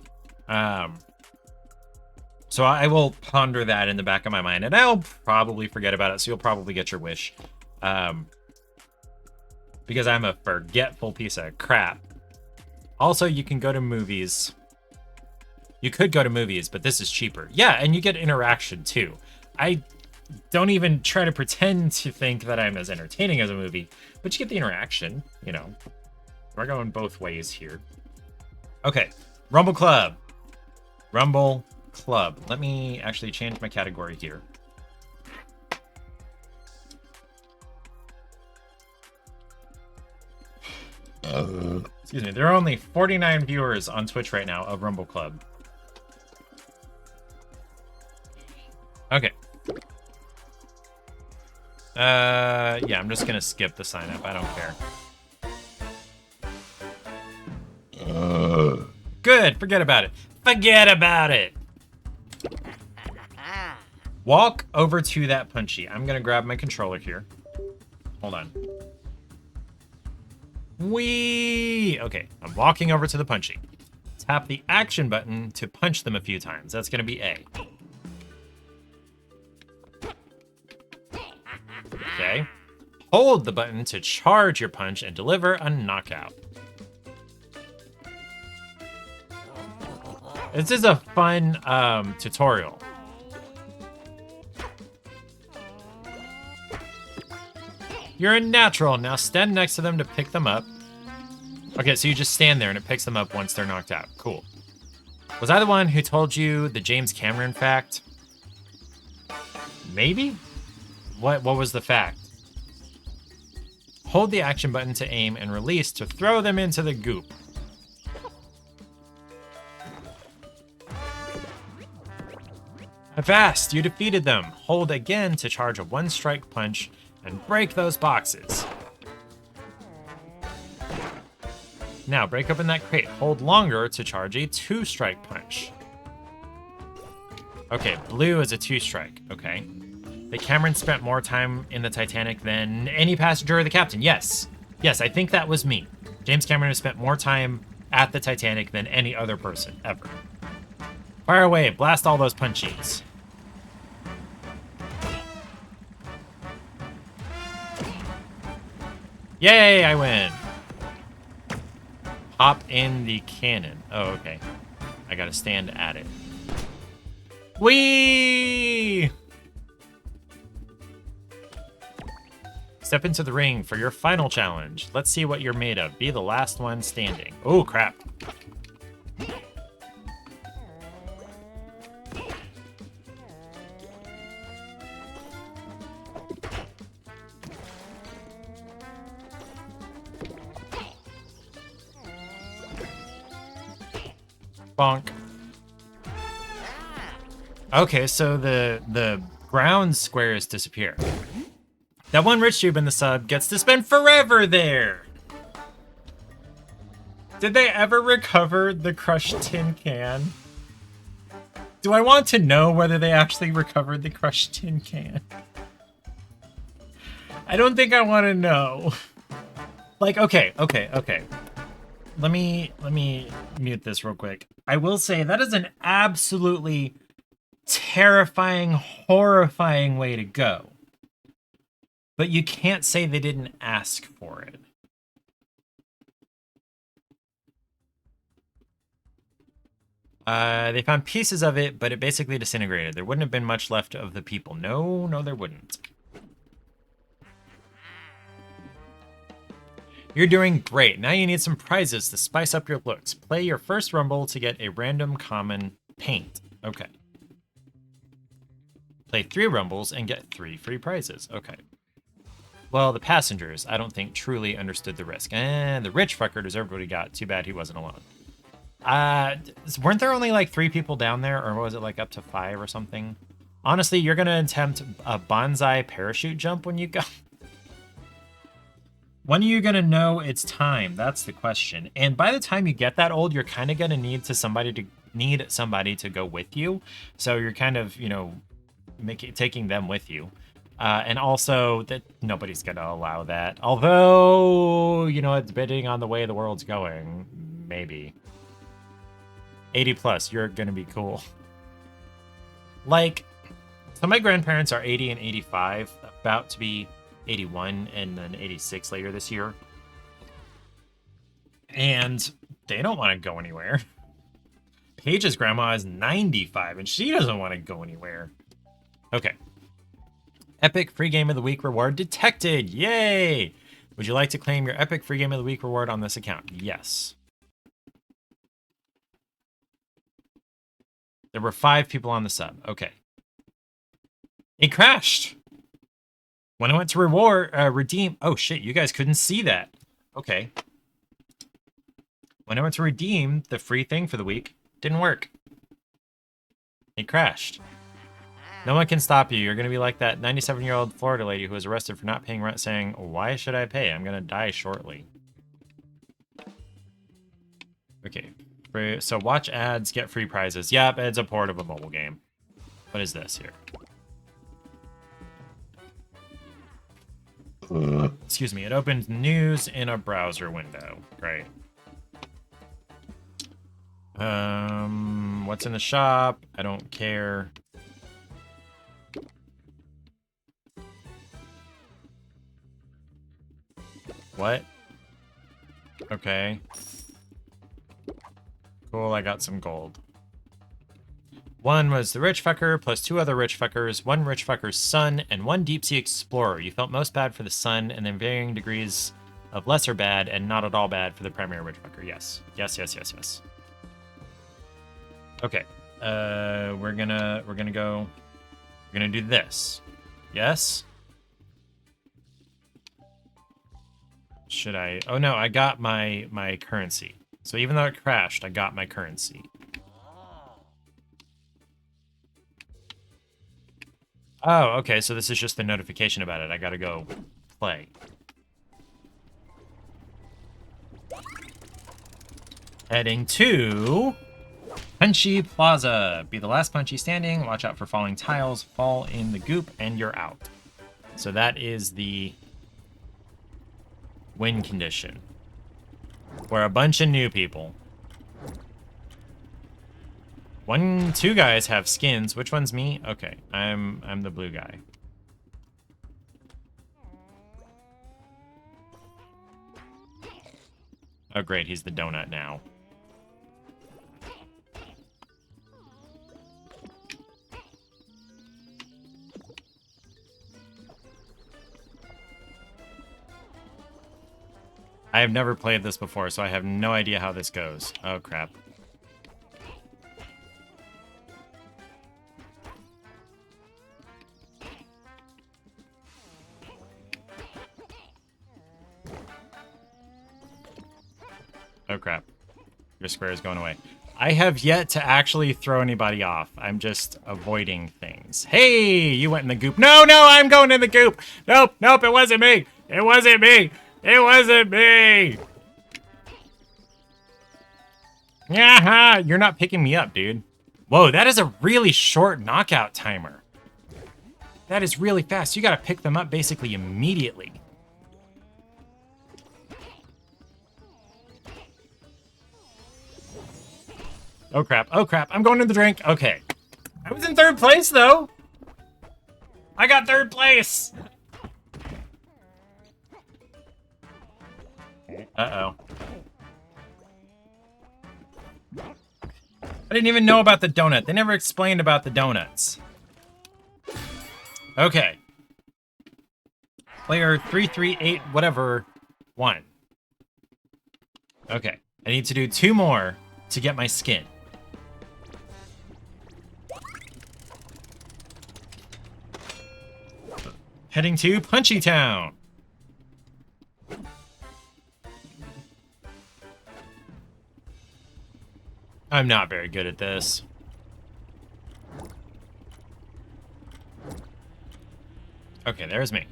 So I will ponder that in the back of my mind, and I'll probably forget about it, so you'll probably get your wish. Because I'm a forgetful piece of crap. Also, you can go to movies. You could go to movies, but this is cheaper. Yeah, and you get interaction too. I don't even try to pretend to think that I'm as entertaining as a movie, but you get the interaction, you know. We're going both ways here. Okay, Rumble Club. Rumble Club. Let me actually change my category here. Excuse me. There are only 49 viewers on Twitch right now of Rumble Club. Okay. Yeah, I'm just gonna skip the sign up. I don't care. Good. Forget about it. Forget about it. Walk over to that punchy. I'm gonna grab my controller here. Hold on. Whee! Okay, I'm walking over to the punchy. Tap the action button to punch them a few times. That's gonna be A. Okay. Hold the button to charge your punch and deliver a knockout. This is a fun tutorial. You're a natural. Now stand next to them to pick them up. Okay, so you just stand there and it picks them up once they're knocked out. Cool. Was I the one who told you the James Cameron fact? Maybe? What was the fact? Hold the action button to aim and release to throw them into the goop. Fast, you defeated them. Hold again to charge a one-strike punch and break those boxes. Now break open that crate. Hold longer to charge a two-strike punch. Okay, blue is a two-strike. Okay. That Cameron spent more time in the Titanic than any passenger or the captain. Yes. Yes, I think that was me. James Cameron has spent more time at the Titanic than any other person ever. Fire away. Blast all those punchies. Yay, I win. Hop in the cannon. Oh, okay. I gotta stand at it. Whee! Step into the ring for your final challenge. Let's see what you're made of. Be the last one standing. Oh, crap. Bonk. Okay, so the ground squares disappear. That one rich tube in the sub gets to spend forever there. Did they ever recover the crushed tin can? Do I want to know whether they actually recovered the crushed tin can? I don't think I want to know. Like, okay. Let me mute this real quick. I will say that is an absolutely terrifying, horrifying way to go. But you can't say they didn't ask for it. They found pieces of it, but it basically disintegrated. There wouldn't have been much left of the people. No, there wouldn't. You're doing great. Now you need some prizes to spice up your looks. Play your first rumble to get a random common paint. Okay. Play 3 rumbles and get 3 free prizes. Okay. Well, the passengers, I don't think, truly understood the risk. And the rich fucker deserved what he got. Too bad he wasn't alone. Weren't there only like 3 people down there? Or was it like up to 5 or something? Honestly, you're going to attempt a bonsai parachute jump when you go. When are you going to know it's time? That's the question. And by the time you get that old, you're kind of going to need somebody to go with you. So you're kind of, taking them with you. And also that nobody's going to allow that. Although, depending on the way the world's going, maybe. 80 plus, you're going to be cool. Like, so my grandparents are 80 and 85, about to be 81 and then 86 later this year. And they don't want to go anywhere. Paige's grandma is 95 and she doesn't want to go anywhere. Okay. Epic Free Game of the Week reward detected. Yay! Would you like to claim your Epic Free Game of the Week reward on this account? Yes. There were 5 people on the sub. Okay. It crashed. When I went to redeem, oh shit, you guys couldn't see that. Okay. When I went to redeem the free thing for the week, didn't work. It crashed. No one can stop you. You're going to be like that 97-year-old Florida lady who was arrested for not paying rent saying, why should I pay? I'm going to die shortly. Okay. So watch ads, get free prizes. Yep, it's a port of a mobile game. What is this here? Excuse me. It opens news in a browser window. Great. What's in the shop? I don't care. What? Okay. Cool, I got some gold. One was the rich fucker, plus 2 other rich fuckers, 1 rich fucker's son, and 1 deep sea explorer. You felt most bad for the son, and then varying degrees of lesser bad, and not at all bad for the primary rich fucker. Yes. Yes, yes, yes, yes. Okay. We're gonna do this. Yes? Should I? Oh no, I got my currency. So even though it crashed, I got my currency. Oh, okay, so this is just the notification about it. I gotta go play. Heading to Punchy Plaza. Be the last Punchy standing. Watch out for falling tiles. Fall in the goop and you're out. So that is the win condition. We're a bunch of new people. 2 guys have skins. Which one's me? Okay, I'm the blue guy. Oh great, he's the donut now. I have never played this before, so I have no idea how this goes. Oh crap. Oh crap. Your square is going away. I have yet to actually throw anybody off. I'm just avoiding things. Hey, you went in the goop. No, no, I'm going in the goop. Nope, nope, it wasn't me. It wasn't me. It wasn't me. Yeah, you're not picking me up, dude. Whoa, that is a really short knockout timer. That is really fast. You gotta pick them up basically immediately. Oh crap, oh crap, I'm going to the drink. Okay. I was in 3rd place though. I got 3rd place. Uh-oh. I didn't even know about the donut. They never explained about the donuts. Okay. Player 338 whatever 1. Okay. I need to do 2 more to get my skin. Heading to Punchy Town. I'm not very good at this. Okay, there's me.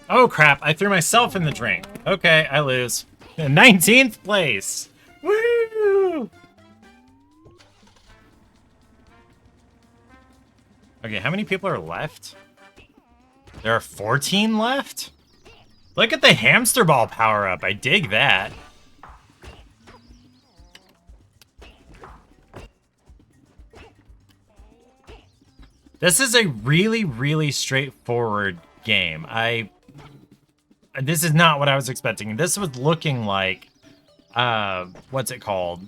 Oh crap, I threw myself in the drink. Okay, I lose. 19th place. Woo! Okay, how many people are left? There are 14 left? Look at the hamster ball power up. I dig that. This is a really, really straightforward game. This is not what I was expecting. This was looking like, what's it called?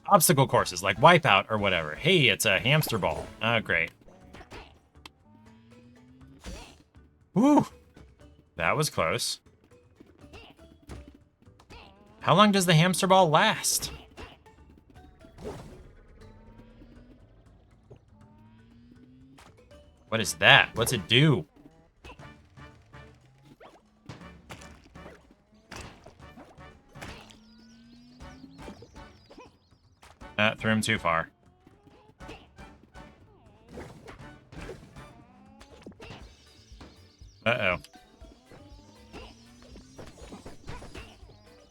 obstacle courses like Wipeout or whatever. Hey, it's a hamster ball. Oh, great. Woo! That was close. How long does the hamster ball last? What is that? What's it do? Threw him too far. Uh-oh.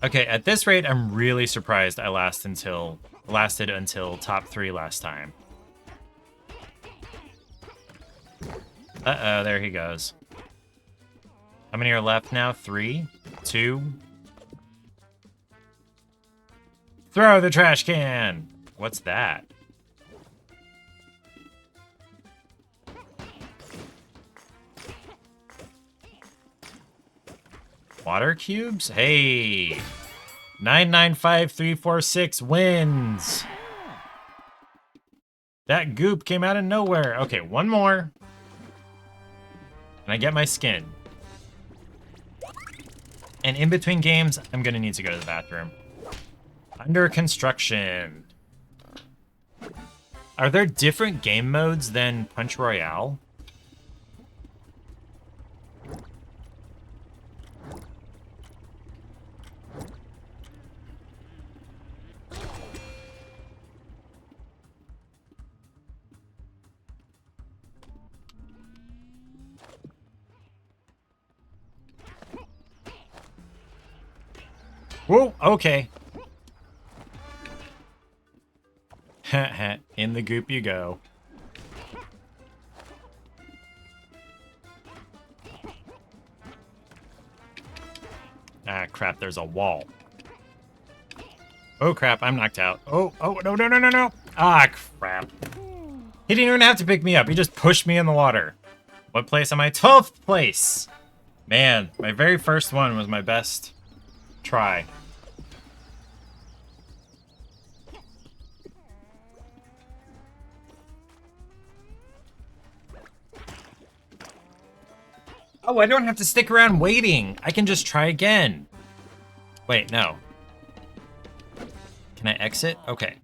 Okay, at this rate, I'm really surprised I lasted until top 3 last time. Uh-oh, there he goes. How many are left now? 3, 2. Throw the trash can! What's that? Water cubes? Hey! 995346 wins! That goop came out of nowhere. Okay, one more. And I get my skin. And in between games, I'm gonna need to go to the bathroom. Under construction. Are there different game modes than Punch Royale? Whoa, okay. In the goop you go. Ah, crap, there's a wall. Oh, crap, I'm knocked out. Oh, no, no, no, no, no. Ah, crap. He didn't even have to pick me up. He just pushed me in the water. What place am I? 12th place. Man, my very first one was my best try. Oh, I don't have to stick around waiting. I can just try again. Wait, no. Can I exit? Okay.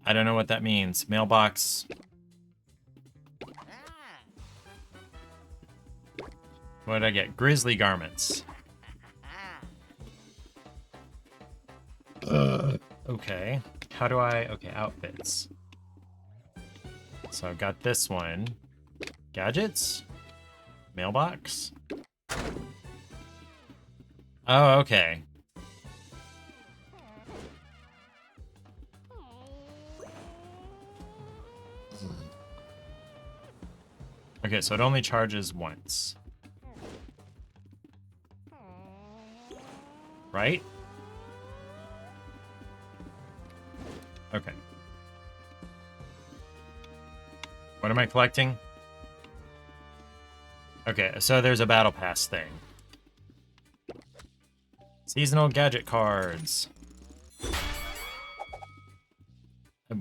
I don't know what that means. Mailbox. What did I get? Grizzly garments. Okay. How do I... Okay, outfits. So I've got this one. Gadgets? Mailbox? Oh, okay. Okay, so it only charges once. Right? Okay. What am I collecting? Okay, so there's a battle pass thing. Seasonal gadget cards.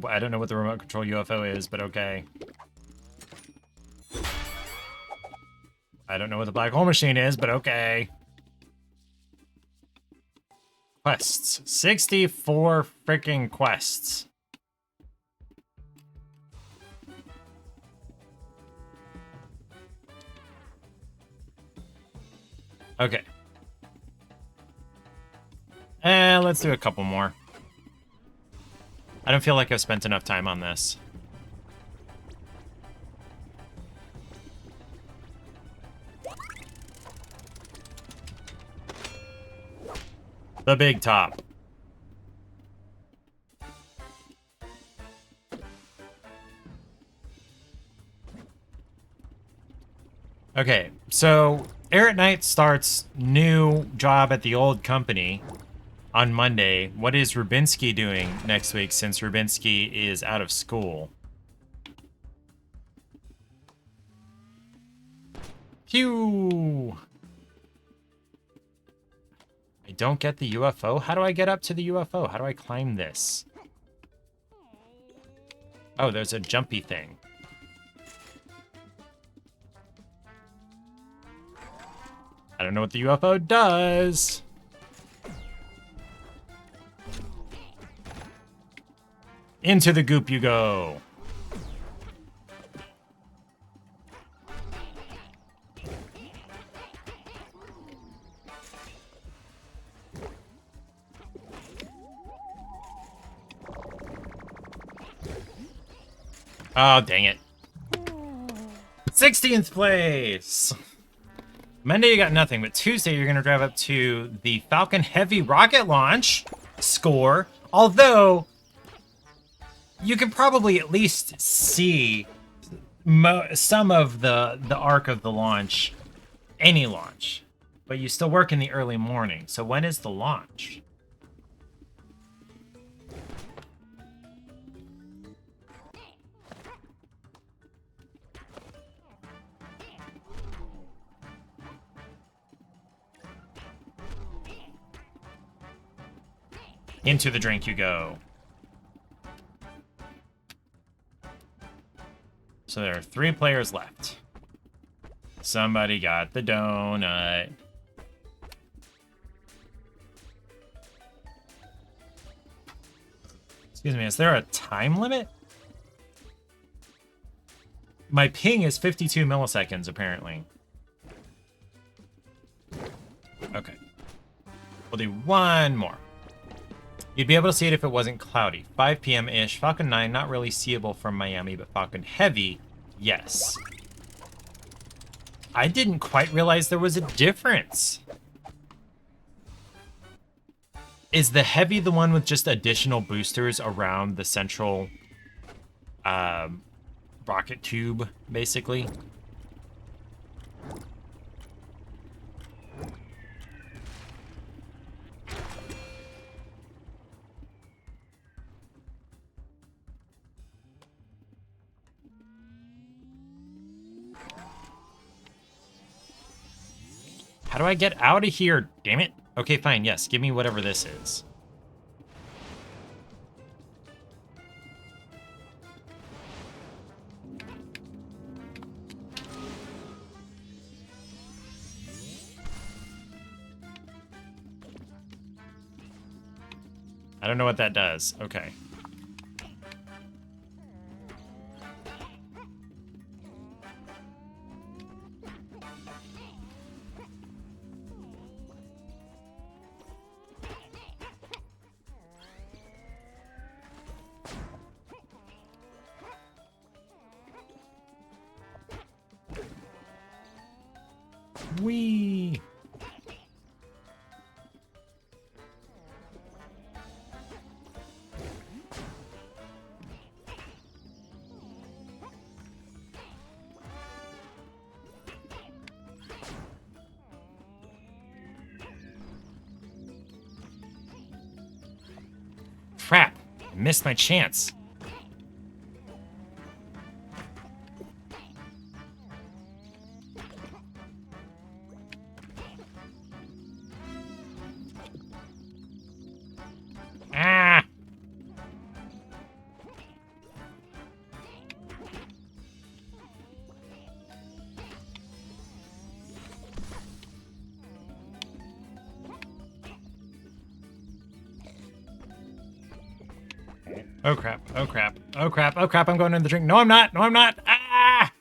I don't know what the remote control UFO is, but okay. I don't know what the black hole machine is, but okay. Quests. 64 freaking quests. Okay. Let's do a couple more. I don't feel like I've spent enough time on this. The big top. Okay, so Air at Night starts new job at the old company on Monday. What is Rubinsky doing next week since Rubinsky is out of school? Phew! don't get the UFO? How do I get up to the UFO? How do I climb this? Oh, there's a jumpy thing. I don't know what the UFO does. Into the goop you go. Oh, dang it. 16th place. Monday, you got nothing, but Tuesday, you're going to drive up to the Falcon Heavy rocket launch score. Although, you can probably at least see some of the arc of the launch, any launch. But you still work in the early morning. So when is the launch? Into the drink you go. So there are 3 players left. Somebody got the donut. Excuse me, is there a time limit? My ping is 52 milliseconds, apparently. Okay. We'll do one more. You'd be able to see it if it wasn't cloudy. 5 p.m.-ish. Falcon 9, not really seeable from Miami, but Falcon Heavy, yes. I didn't quite realize there was a difference. Is the Heavy the one with just additional boosters around the central rocket tube, basically? How do I get out of here? Damn it. Okay, fine. Yes, give me whatever this is. I don't know what that does. Okay. Whee! Crap! I missed my chance. Ah! Oh crap, oh crap, oh crap, oh crap, I'm going in the drink. No, I'm not, no, I'm not. Ah!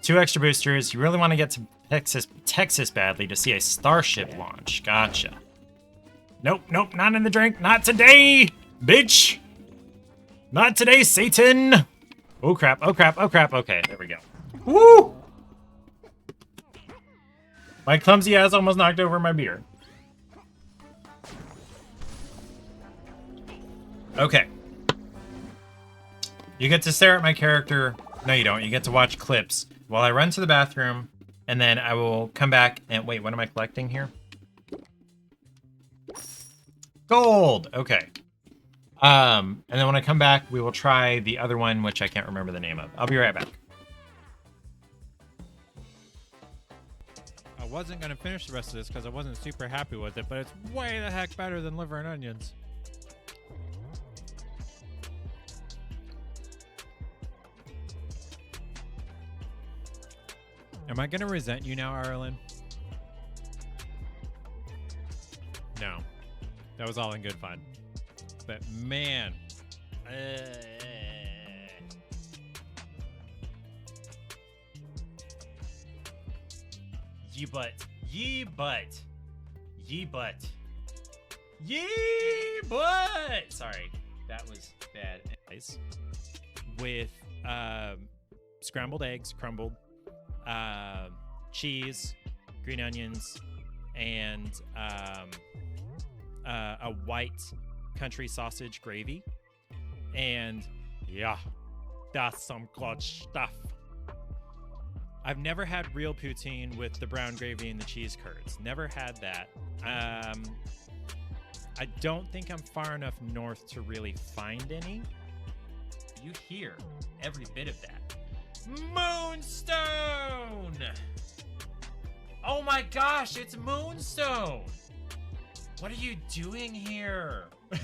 2 extra boosters. You really want to get to Texas badly to see a Starship launch. Gotcha. Nope, nope, not in the drink. Not today, bitch. Not today, Satan. Oh crap, oh crap, oh crap. Okay, there we go. Woo! My clumsy ass almost knocked over my beer. Okay. You get to stare at my character. No, you don't. You get to watch clips while I run to the bathroom, and then I will come back and... Wait, what am I collecting here? Gold! Okay. And then when I come back, we will try the other one, which I can't remember the name of. I'll be right back. wasn't going to finish the rest of this because I wasn't super happy with it, but it's way the heck better than liver and onions. Am I going to resent you now, Ireland? No. That was all in good fun. But man. Ye butt. Ye butt. Ye butt. Ye butt. Sorry. That was bad. With scrambled eggs, crumbled, cheese, green onions, and a white country sausage gravy. And yeah, that's some good stuff. I've never had real poutine with the brown gravy and the cheese curds. Never had that. I don't think I'm far enough north to really find any. You hear every bit of that. Moonstone! Oh my gosh, it's Moonstone! What are you doing here? Okay.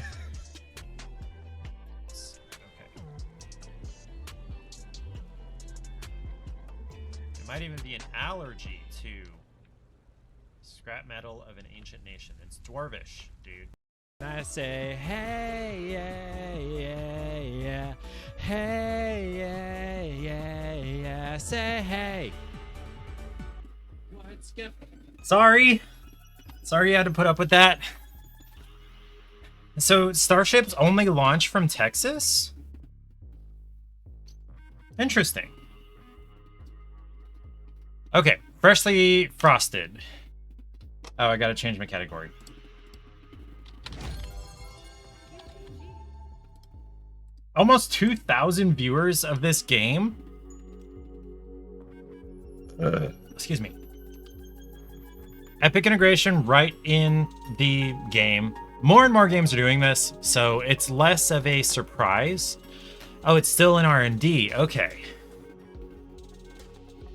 It might even be an allergy to scrap metal of an ancient nation. It's dwarvish, dude. I say, hey, yeah, yeah, yeah. Hey, yeah, yeah, yeah. Say, hey. What, Skip? Sorry you had to put up with that. So starships only launch from Texas? Interesting. Okay, freshly frosted. Oh, I gotta change my category. Almost 2,000 viewers of this game. Excuse me. Epic integration right in the game. More and more games are doing this, so it's less of a surprise. Oh, it's still in R&D. Okay.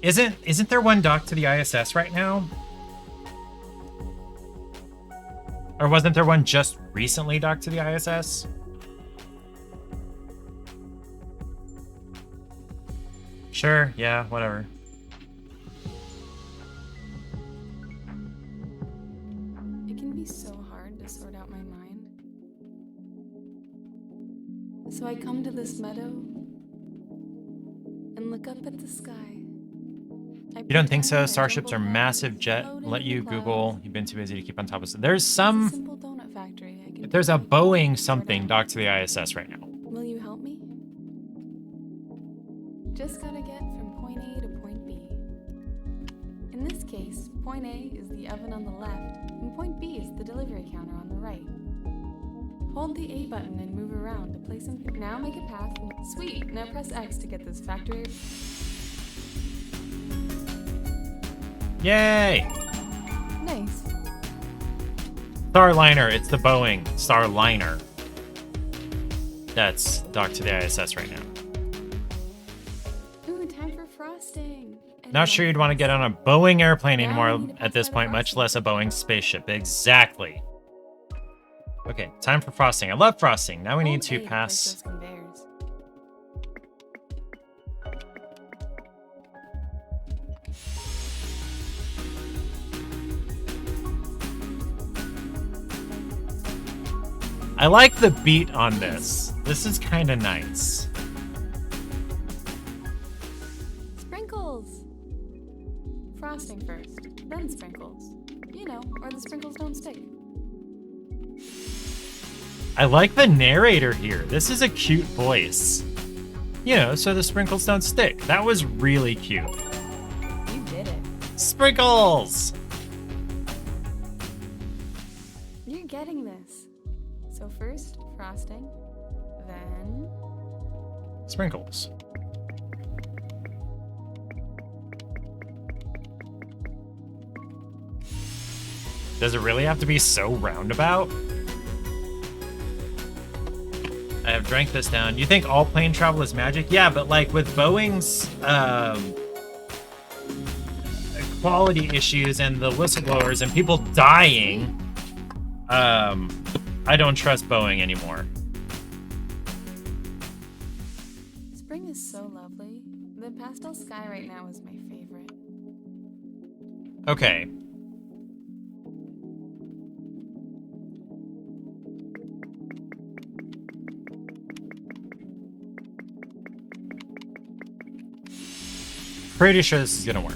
Isn't there one docked to the ISS right now? Or wasn't there one just recently docked to the ISS? Sure, yeah, whatever. It can be so hard to sort out my mind. So I come to this meadow and look up at the sky. You don't think so? Starships are massive jet. Let you Google. You've been too busy to keep on top of it. There's some... There's a Boeing something docked to the ISS right now. Will you help me? Just gotta get from point A to point B. In this case, point A is the oven on the left, and point B is the delivery counter on the right. Hold the A button and move around to place them. Now make a path. Sweet, now press X to get this factory. Yay! Nice. Starliner, it's the Boeing Starliner. That's docked to the ISS right now. Ooh, time for frosting. Not sure you'd want to get on a Boeing airplane anymore at this point, much less a Boeing spaceship. Exactly. Okay, time for frosting. I love frosting. Now we need to pass... I like the beat on this. This is kind of nice. Sprinkles! Frosting first, then sprinkles. You know, or the sprinkles don't stick. I like the narrator here. This is a cute voice. You know, so the sprinkles don't stick. That was really cute. You did it. Sprinkles! You're getting this. So first, frosting, then... Sprinkles. Does it really have to be so roundabout? I have drank this down. You think all plane travel is magic? Yeah, but like with Boeing's quality issues and the whistleblowers and people dying, I don't trust Boeing anymore. Spring is so lovely. The pastel sky right now is my favorite. Okay. Pretty sure this is gonna work.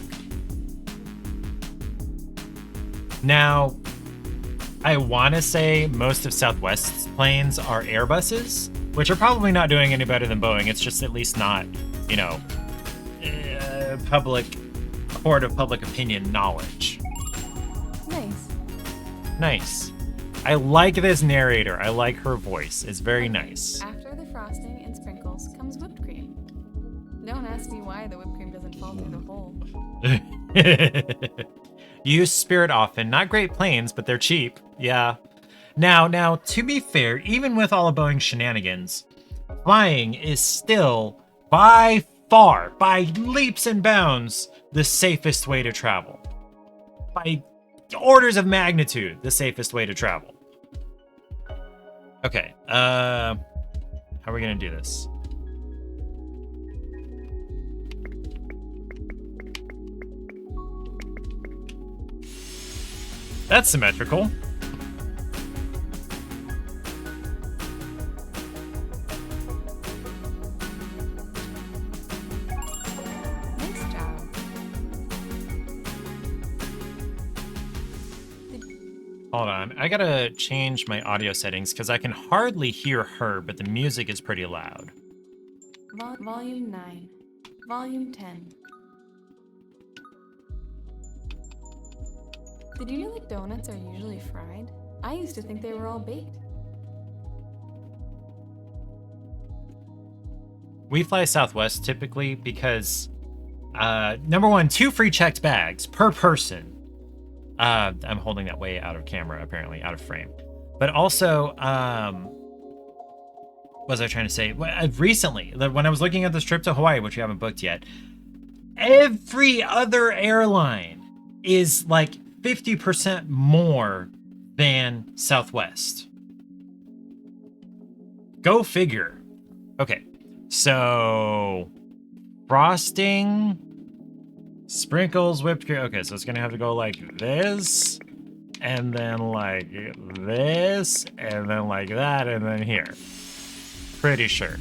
Now, I want to say most of Southwest's planes are Airbuses, which are probably not doing any better than Boeing. It's just at least not, you know, court of public opinion knowledge. Nice. Nice. I like this narrator. I like her voice. It's very nice. After the frosting and sprinkles comes whipped cream. Don't ask me why the whipped cream doesn't fall through the hole. Use Spirit often. Not great planes, but they're cheap. Yeah. Now, to be fair, even with all of Boeing's shenanigans, flying is still, by far, by leaps and bounds, the safest way to travel. By orders of magnitude, the safest way to travel. Okay, how are we gonna do this? That's symmetrical. Nice job. Hold on, I gotta change my audio settings because I can hardly hear her, but the music is pretty loud. Volume 9. Volume 10. Did you know that donuts are usually fried? I used to think they were all baked. We fly Southwest typically because, number one, 2 free checked bags per person. I'm holding that way out of camera, apparently, out of frame. But also, what was I trying to say? Recently, when I was looking at this trip to Hawaii, which we haven't booked yet, every other airline is like 50% more than Southwest. Go figure. Okay, so frosting, sprinkles, whipped cream. Okay, so it's gonna have to go like this, and then like this, and then like that, and then here. Pretty sure.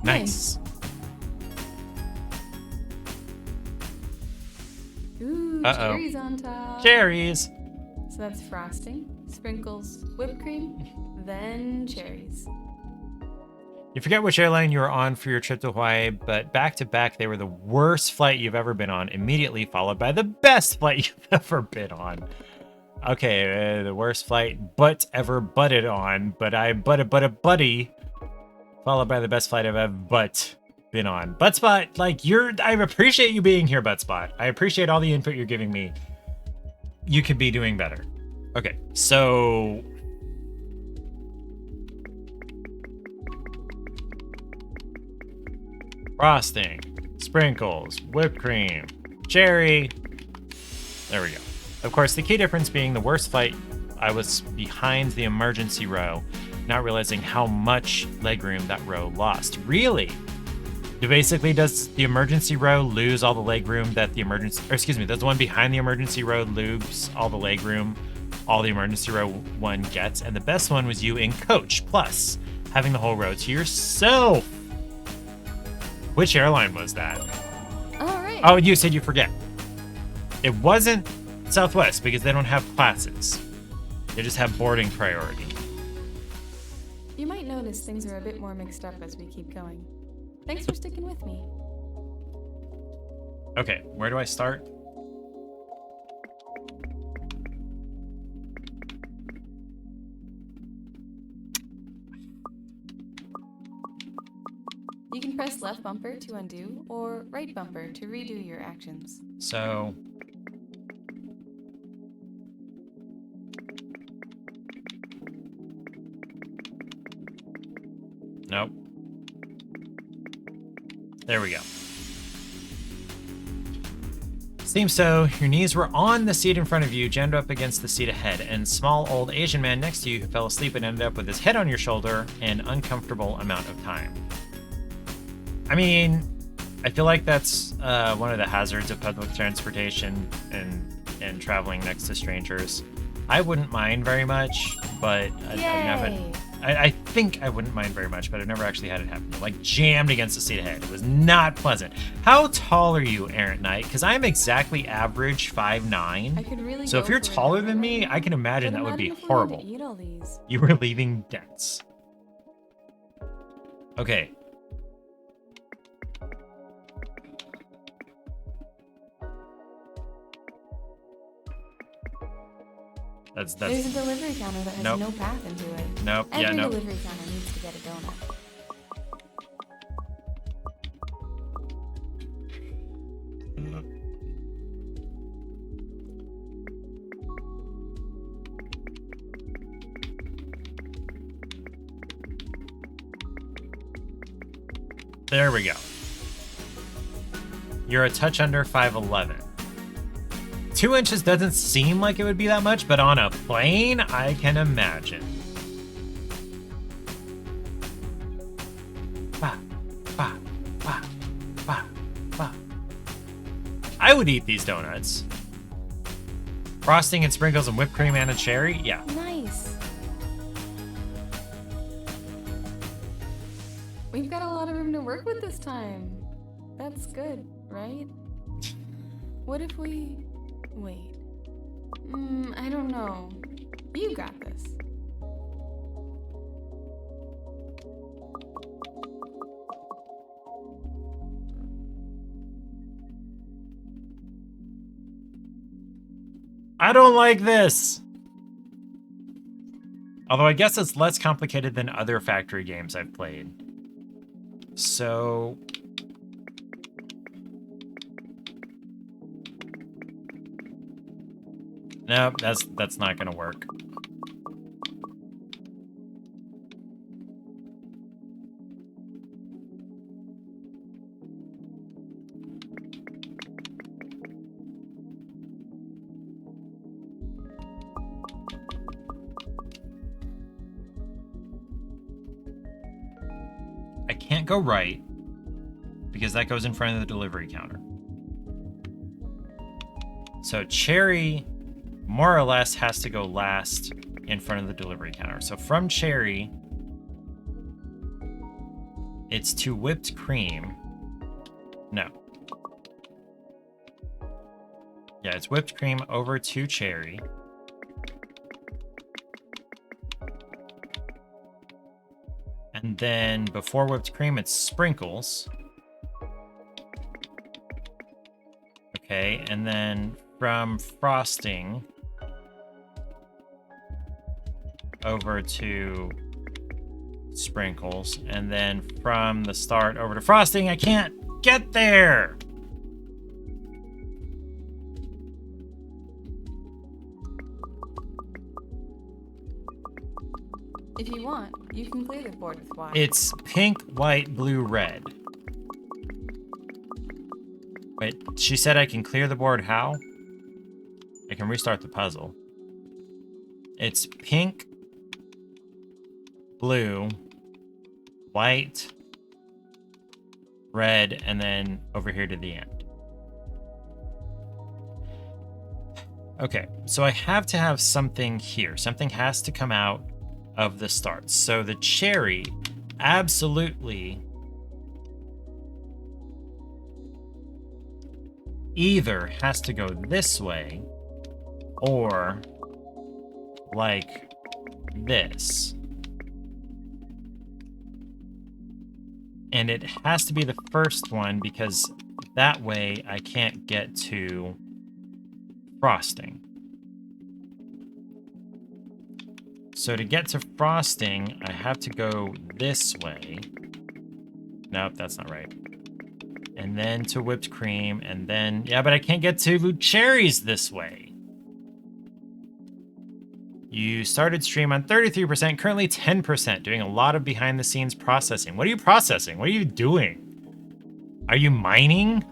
Nice. Ooh, Uh-oh. cherries on top. Cherries. So that's frosting, sprinkles, whipped cream, then cherries. You forget which airline you were on for your trip to Hawaii, but back to back, they were the worst flight you've ever been on, immediately followed by the best flight you've ever been on. Okay, the worst flight but ever butted on, but I butted buddy, followed by the best flight I've ever been on. Buttspot, like I appreciate you being here, Buttspot. I appreciate all the input you're giving me. You could be doing better. Okay, so frosting, sprinkles, whipped cream, cherry. There we go. Of course, the key difference being the worst flight, I was behind the emergency row, not realizing how much legroom that row lost. Really? Basically, does the emergency row lose all the legroom that does the one behind the emergency row lose all the legroom all the emergency row one gets? And the best one was you in coach, plus having the whole row to yourself. Which airline was that? All right. Oh, you said you forget. It wasn't Southwest because they don't have classes. They just have boarding priority. You might notice things are a bit more mixed up as we keep going. Thanks for sticking with me. Okay, where do I start? You can press left bumper to undo or right bumper to redo your actions. So... Nope. There we go. Seems so. Your knees were on the seat in front of you, jammed up against the seat ahead, and small old Asian man next to you who fell asleep and ended up with his head on your shoulder an uncomfortable amount of time. I mean, I feel like that's one of the hazards of public transportation and traveling next to strangers. I wouldn't mind very much, but I think I wouldn't mind very much, but I've never actually had it happen. Like jammed against the seat ahead. It was not pleasant. How tall are you, Errant Knight? Because I'm exactly average 5'9". Really so if you're taller than me, I can imagine that would be horrible. You were leaving dents. Okay. That's There's a delivery counter that has no path into it. Nope. Every delivery counter needs to get a donut. There we go. You're a touch under 5'11". 2 inches doesn't seem like it would be that much, but on a plane, I can imagine. Bah, bah, bah, bah, bah. I would eat these donuts. Frosting and sprinkles and whipped cream and a cherry? Yeah. Nice. We've got a lot of room to work with this time. That's good, right? What if we... Wait. I don't know. You got this. I don't like this. Although I guess it's less complicated than other factory games I've played. So... Nope, that's not gonna work. I can't go right because that goes in front of the delivery counter. So Cherry more or less has to go last in front of the delivery counter. So from Cherry, it's to whipped cream. No. Yeah, it's whipped cream over to Cherry. And then before whipped cream, it's sprinkles. Okay, and then from frosting over to sprinkles, and then from the start over to frosting. I can't get there. If you want, you can clear the board with white. It's pink, white, blue, red. Wait, she said I can clear the board how? I can restart the puzzle. It's pink, blue, white, red, and then over here to the end. Okay, so I have to have something here. Something has to come out of the start. So the cherry absolutely either has to go this way or like this. And it has to be the first one because that way I can't get to frosting. So to get to frosting, I have to go this way. Nope, that's not right. And then to whipped cream, and then... Yeah, but I can't get to cherries this way. You started stream on 33%, currently 10%, doing a lot of behind-the-scenes processing. What are you processing? What are you doing? Are you mining?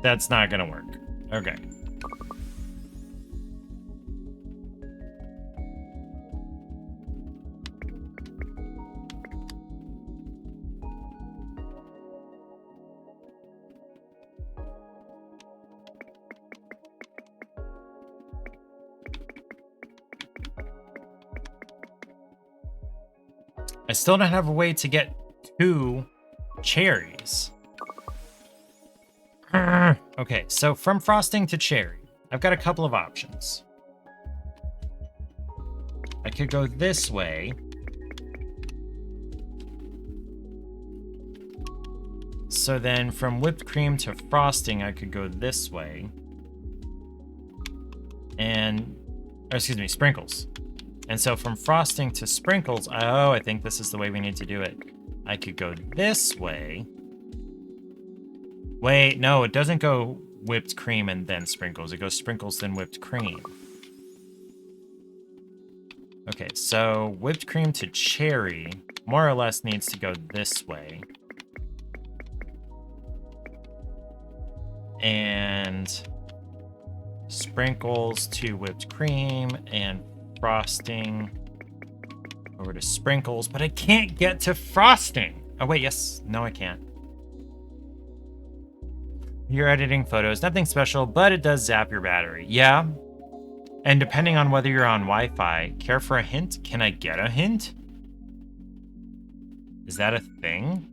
That's not gonna work. Okay. I still don't have a way to get 2 cherries. Okay, so from frosting to cherry, I've got a couple of options. I could go this way. So then from whipped cream to frosting, I could go this way. And, or excuse me, sprinkles. And so from frosting to sprinkles, oh, I think this is the way we need to do it. I could go this way. Wait, no, it doesn't go whipped cream and then sprinkles. It goes sprinkles, then whipped cream. Okay, so whipped cream to cherry more or less needs to go this way. And sprinkles to whipped cream and frosting over to sprinkles, but I can't get to frosting. Oh wait, yes, no I can't. You're editing photos, nothing special, but it does zap your battery. Yeah, and depending on whether you're on Wi-Fi, care for a hint? Can I get a hint? Is that a thing?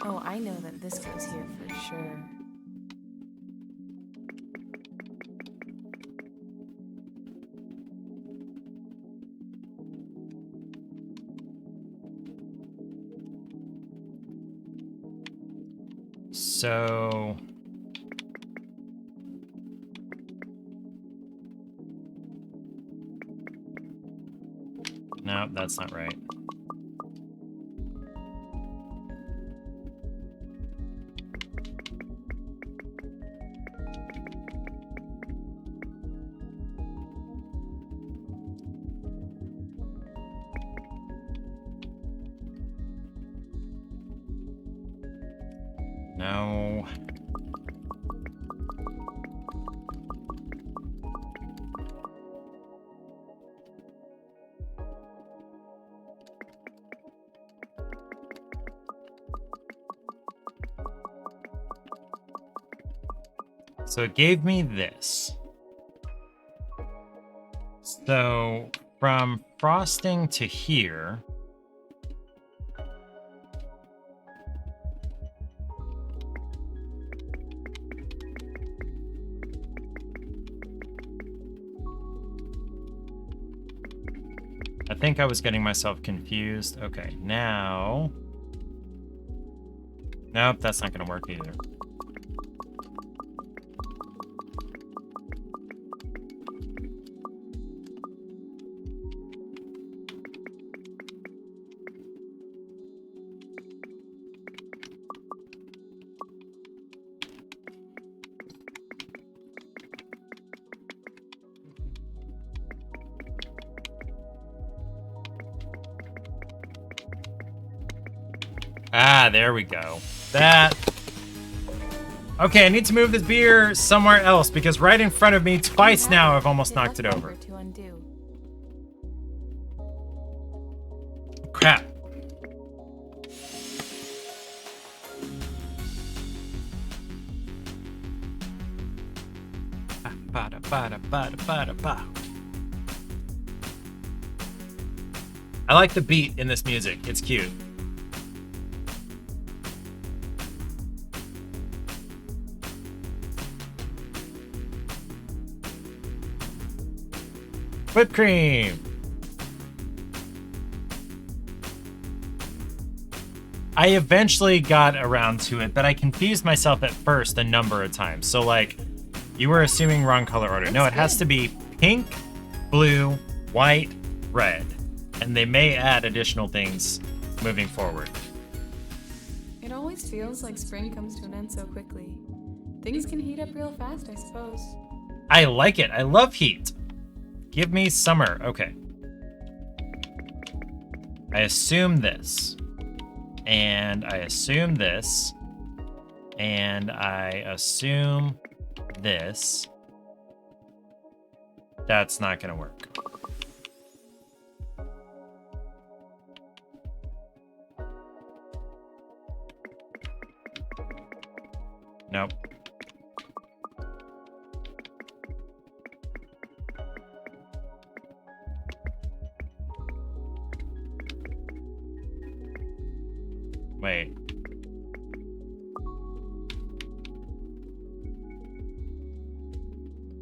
Oh, I know that this goes here for sure. So... No, that's not right. No. So it gave me this. So from frosting to here, I think I was getting myself confused. Okay, now... Nope, that's not going to work either. Ah, there we go. That... Okay, I need to move this beer somewhere else because right in front of me twice now I've almost knocked it over. To undo. Crap. I like the beat in this music. It's cute. Whipped cream. I eventually got around to it, but I confused myself at first a number of times. So, like, you were assuming wrong color order. No, it has to be pink, blue, white, red. And they may add additional things moving forward. It always feels like spring comes to an end so quickly. Things can heat up real fast, I suppose. I like it. I love heat. Give me summer. Okay. I assume this. And I assume this. And I assume this. That's not going to work. Nope. Wait.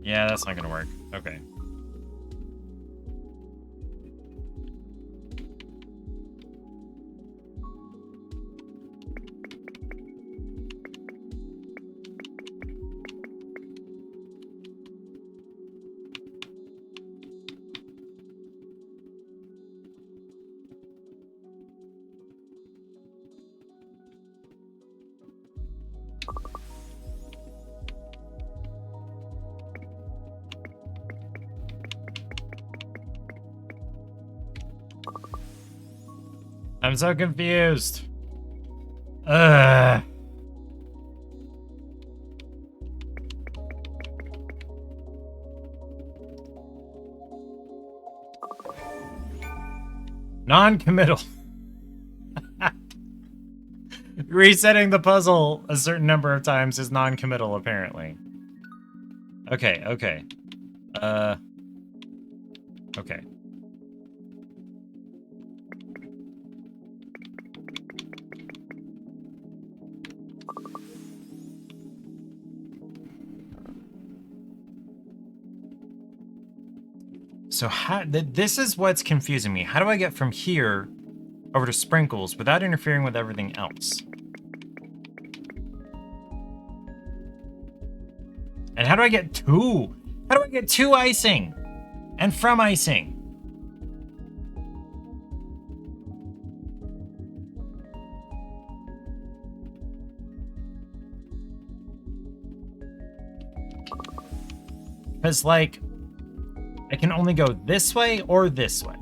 Yeah, that's not gonna work. Okay. I'm so confused. Ugh. Non-committal. Resetting the puzzle a certain number of times is non-committal, apparently. Okay, okay. Okay. So this is what's confusing me. How do I get from here over to sprinkles without interfering with everything else? And how do I get two? How do I get two icing? And from icing? Because, like, I can only go this way or this way.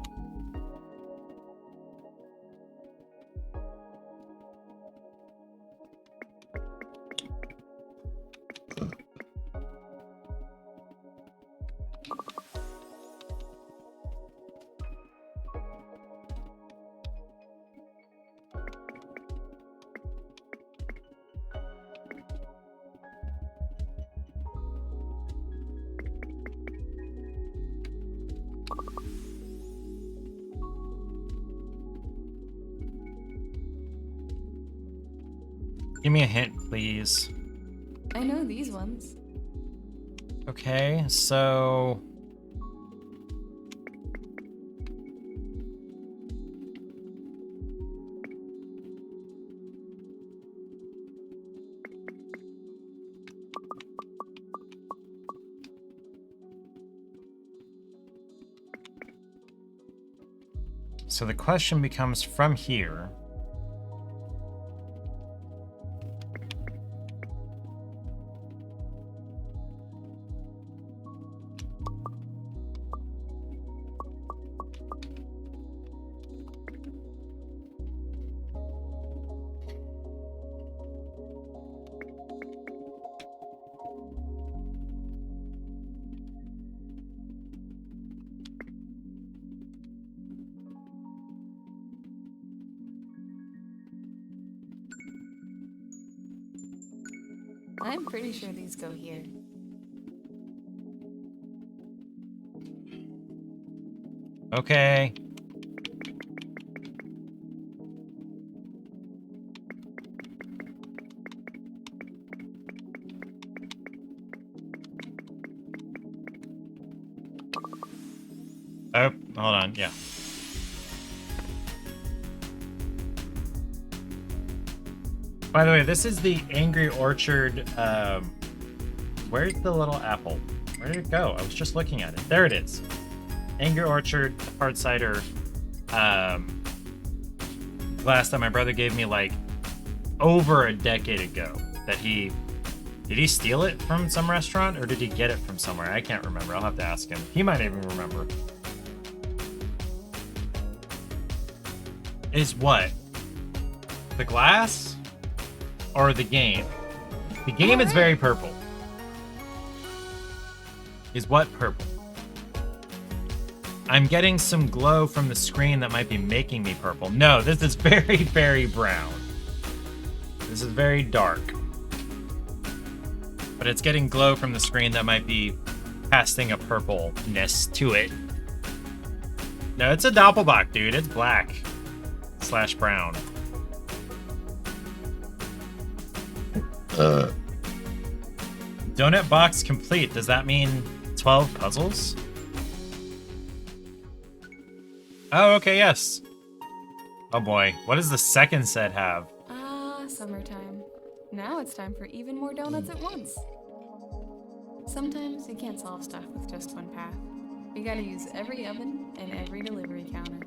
Give me a hint, please. I know these ones. Okay, so... So the question becomes from here. I'm pretty sure these go here. Okay. Oh, hold on, yeah. By the way, this is the Angry Orchard. Where's the little apple? Where did it go? I was just looking at it. There it is. Angry Orchard hard cider glass that my brother gave me like over a decade ago. Did he steal it from some restaurant or did he get it from somewhere? I can't remember. I'll have to ask him. He might even remember. Is what? The glass or the game? The game is very purple. Is what purple? I'm getting some glow from the screen that might be making me purple. No, this is very, very brown. This is very dark. But it's getting glow from the screen that might be casting a purpleness to it. No, it's a Doppelbock, dude. It's black / brown. Donut box complete. Does that mean 12 puzzles? Oh, okay, yes. Oh boy, what does the second set have? Summertime. Now it's time for even more donuts at once. Sometimes you can't solve stuff with just one path. You gotta use every oven and every delivery counter.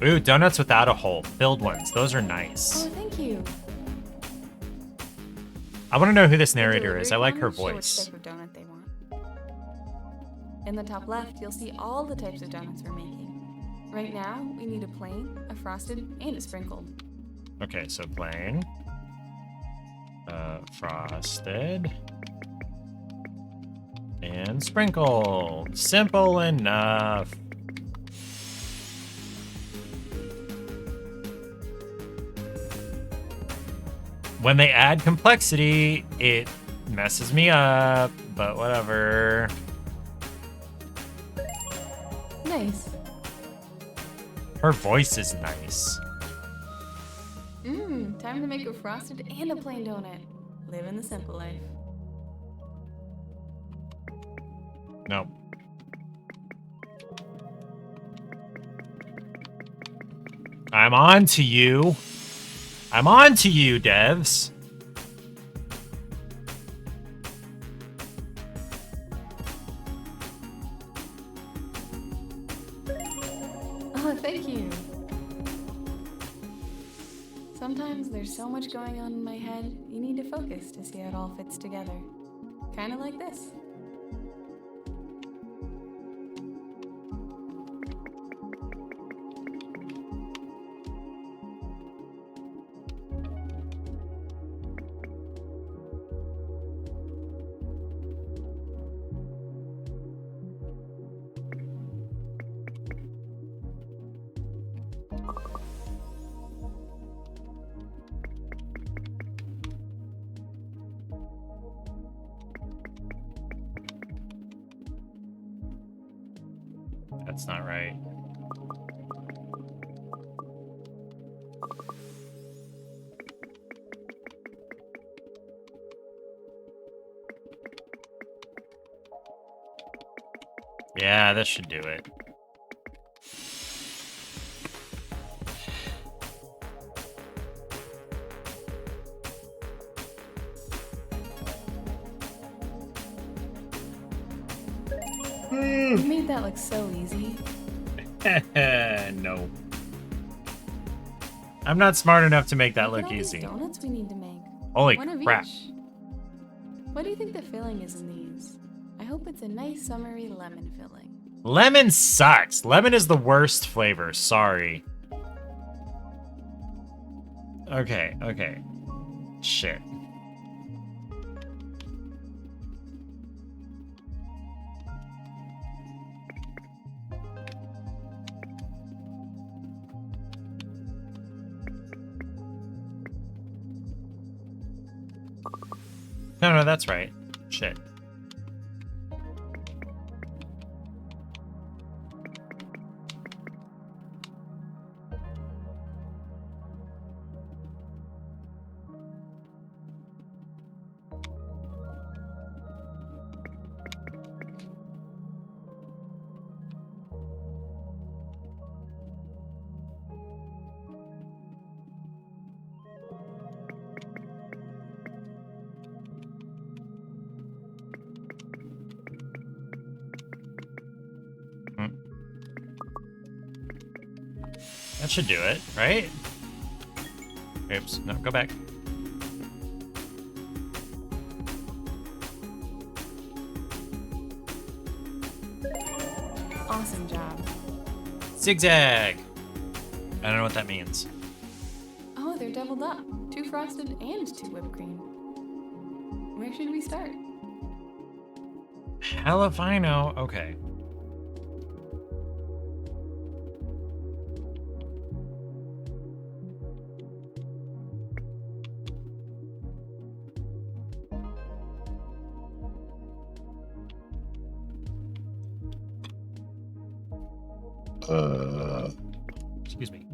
Ooh, donuts without a hole. Filled ones. Those are nice. Oh, thank you. I want to know who this The narrator is. I delivery like her counters show which voice. type of donut they want. In the top left, you'll see all the types of donuts we're making. Right now, we need a plain, a frosted, and a sprinkled. Okay, so plain. Frosted. And sprinkled. Simple enough. When they add complexity, it messes me up, but whatever. Nice. Her voice is nice. Time to make a frosted and a plain donut. Living the simple life. No. I'm on to you. I'm on to you, devs. Oh, thank you. Sometimes there's so much going on in my head, you need to focus to see how it all fits together. Kinda like this. That's not right. Yeah, this should do it. You made that look so easy. No. I'm not smart enough to make that Look at look all these easy. donuts we need to make. Holy One of crap. each. What do you think the filling is in these? I hope it's a nice summery lemon filling. Lemon sucks. Lemon is the worst flavor. Sorry. Okay, okay. Shit. No, that's right. Shit. That should do it, right? Oops, no, go back. Awesome job. Zigzag! I don't know what that means. Oh, they're doubled up. 2 frosted and 2 whipped cream. Where should we start? Hell if I know. Okay. Excuse me.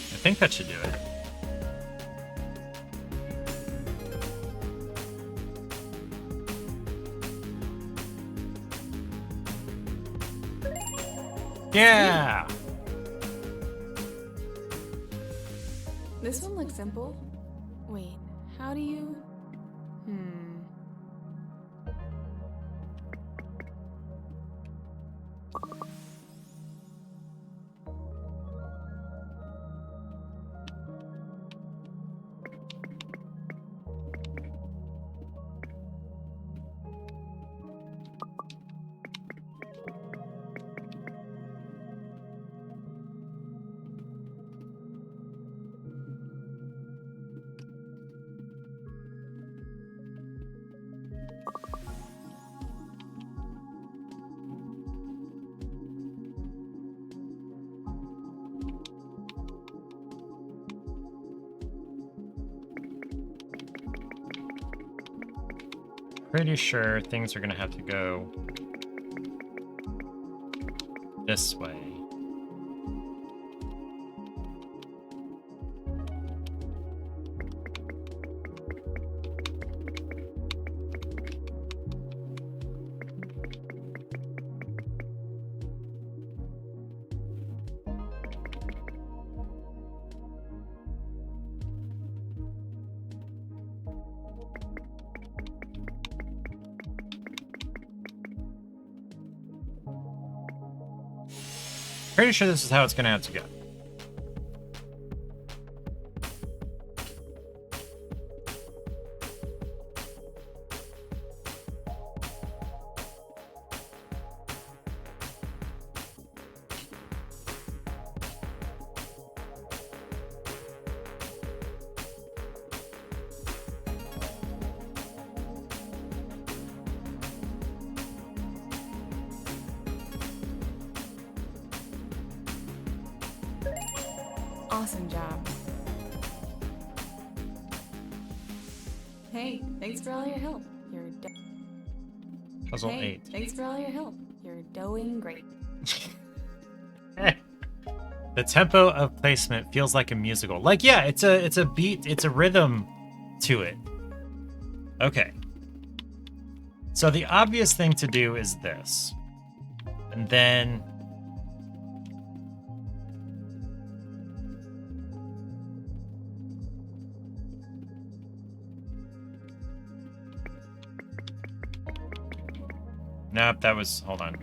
I think that should do it. Yeah! This one looks simple. Wait, how do you... Pretty sure things are gonna have to go this way. Pretty sure this is how it's gonna have to go. Awesome job. Hey, thanks for all your help. You're Puzzle 8. Thanks for all your help. You're doing great. The tempo of placement feels like a musical. Like, yeah, it's a beat, it's a rhythm to it. Okay. So the obvious thing to do is this. And then nope, that was, hold on.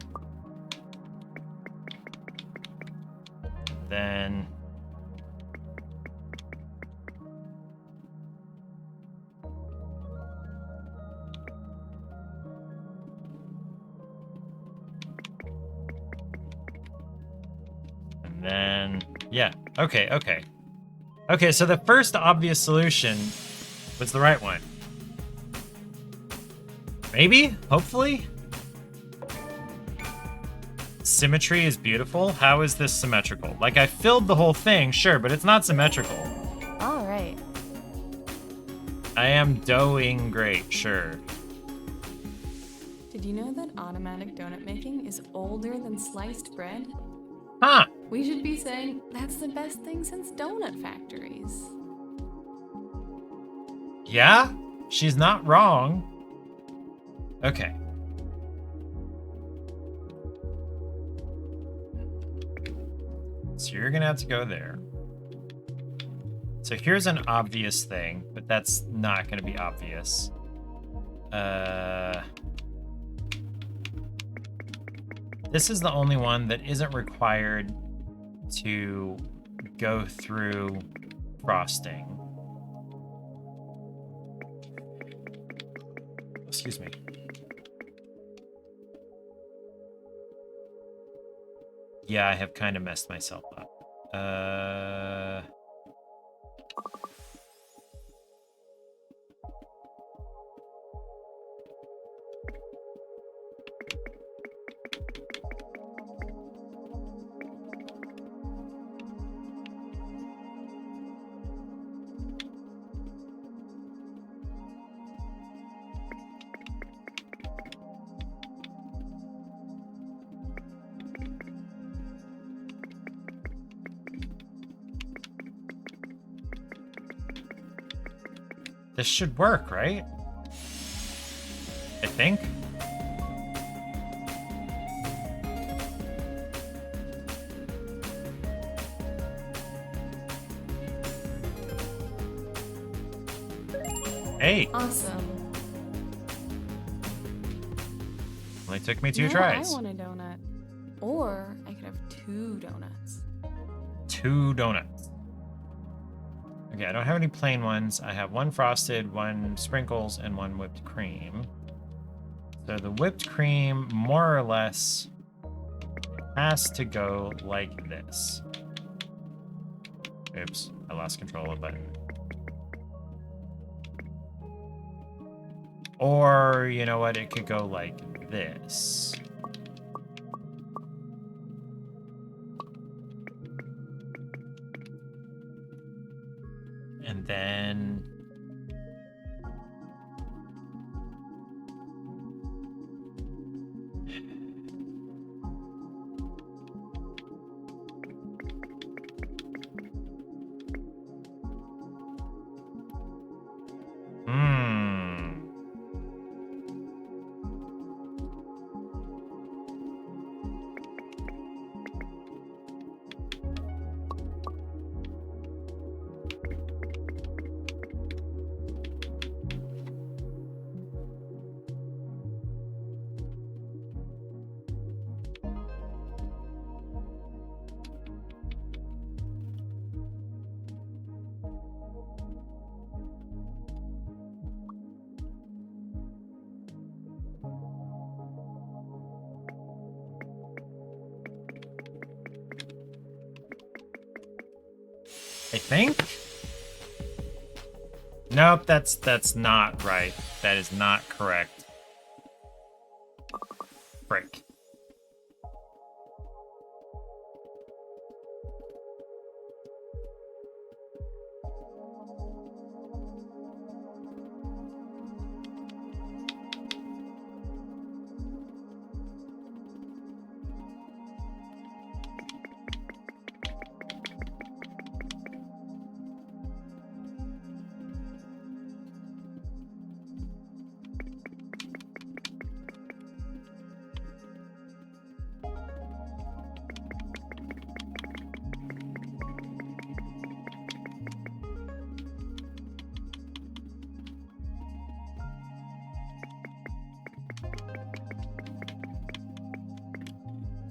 Then yeah, okay. Okay, so the first obvious solution was the right one. Maybe? Hopefully? Symmetry is beautiful? How is this symmetrical? Like, I filled the whole thing, sure, but it's not symmetrical. All right. I am doing great, sure. Did you know that automatic donut making is older than sliced bread? Huh. We should be saying that's the best thing since donut factories. Yeah? She's not wrong. Okay. So you're gonna have to go there. So here's an obvious thing, but that's not gonna be obvious. This is the only one that isn't required to go through frosting. Excuse me. Yeah, I have kind of messed myself up. This should work, right? I think. Hey, Awesome. only took me two Now tries. I want a donut. Or I could have 2 donuts. 2 donuts. Okay, I don't have any plain ones. I have 1 frosted, 1 sprinkles, and 1 whipped cream. So the whipped cream, more or less, has to go like this. Oops, I lost control of the button. Or, you know what, it could go like this. And then... I think? Nope, that's not right. That is not correct. Break.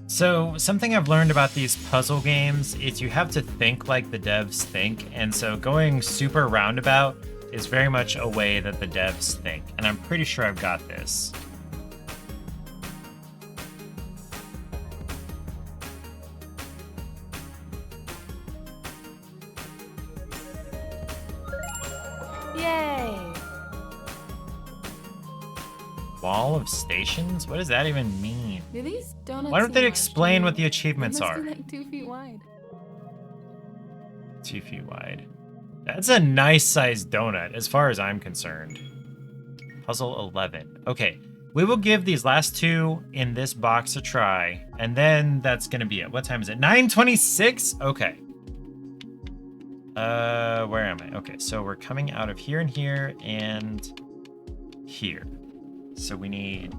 So, something I've learned about these puzzle games is you have to think like the devs think, and so going super roundabout is very much a way that the devs think, and I'm pretty sure I've got this. Yay! Wall of stations? What does that even mean? Do these donuts Why don't seem they large explain to you? what the achievements They must are? be like 2 feet wide. 2 feet wide. That's a nice sized donut as far as I'm concerned. Puzzle 11. Okay, we will give these last two in this box a try, and then that's gonna be it. What time is it? 9:26? Okay. Where am I? Okay, so we're coming out of here and here and here. So we need...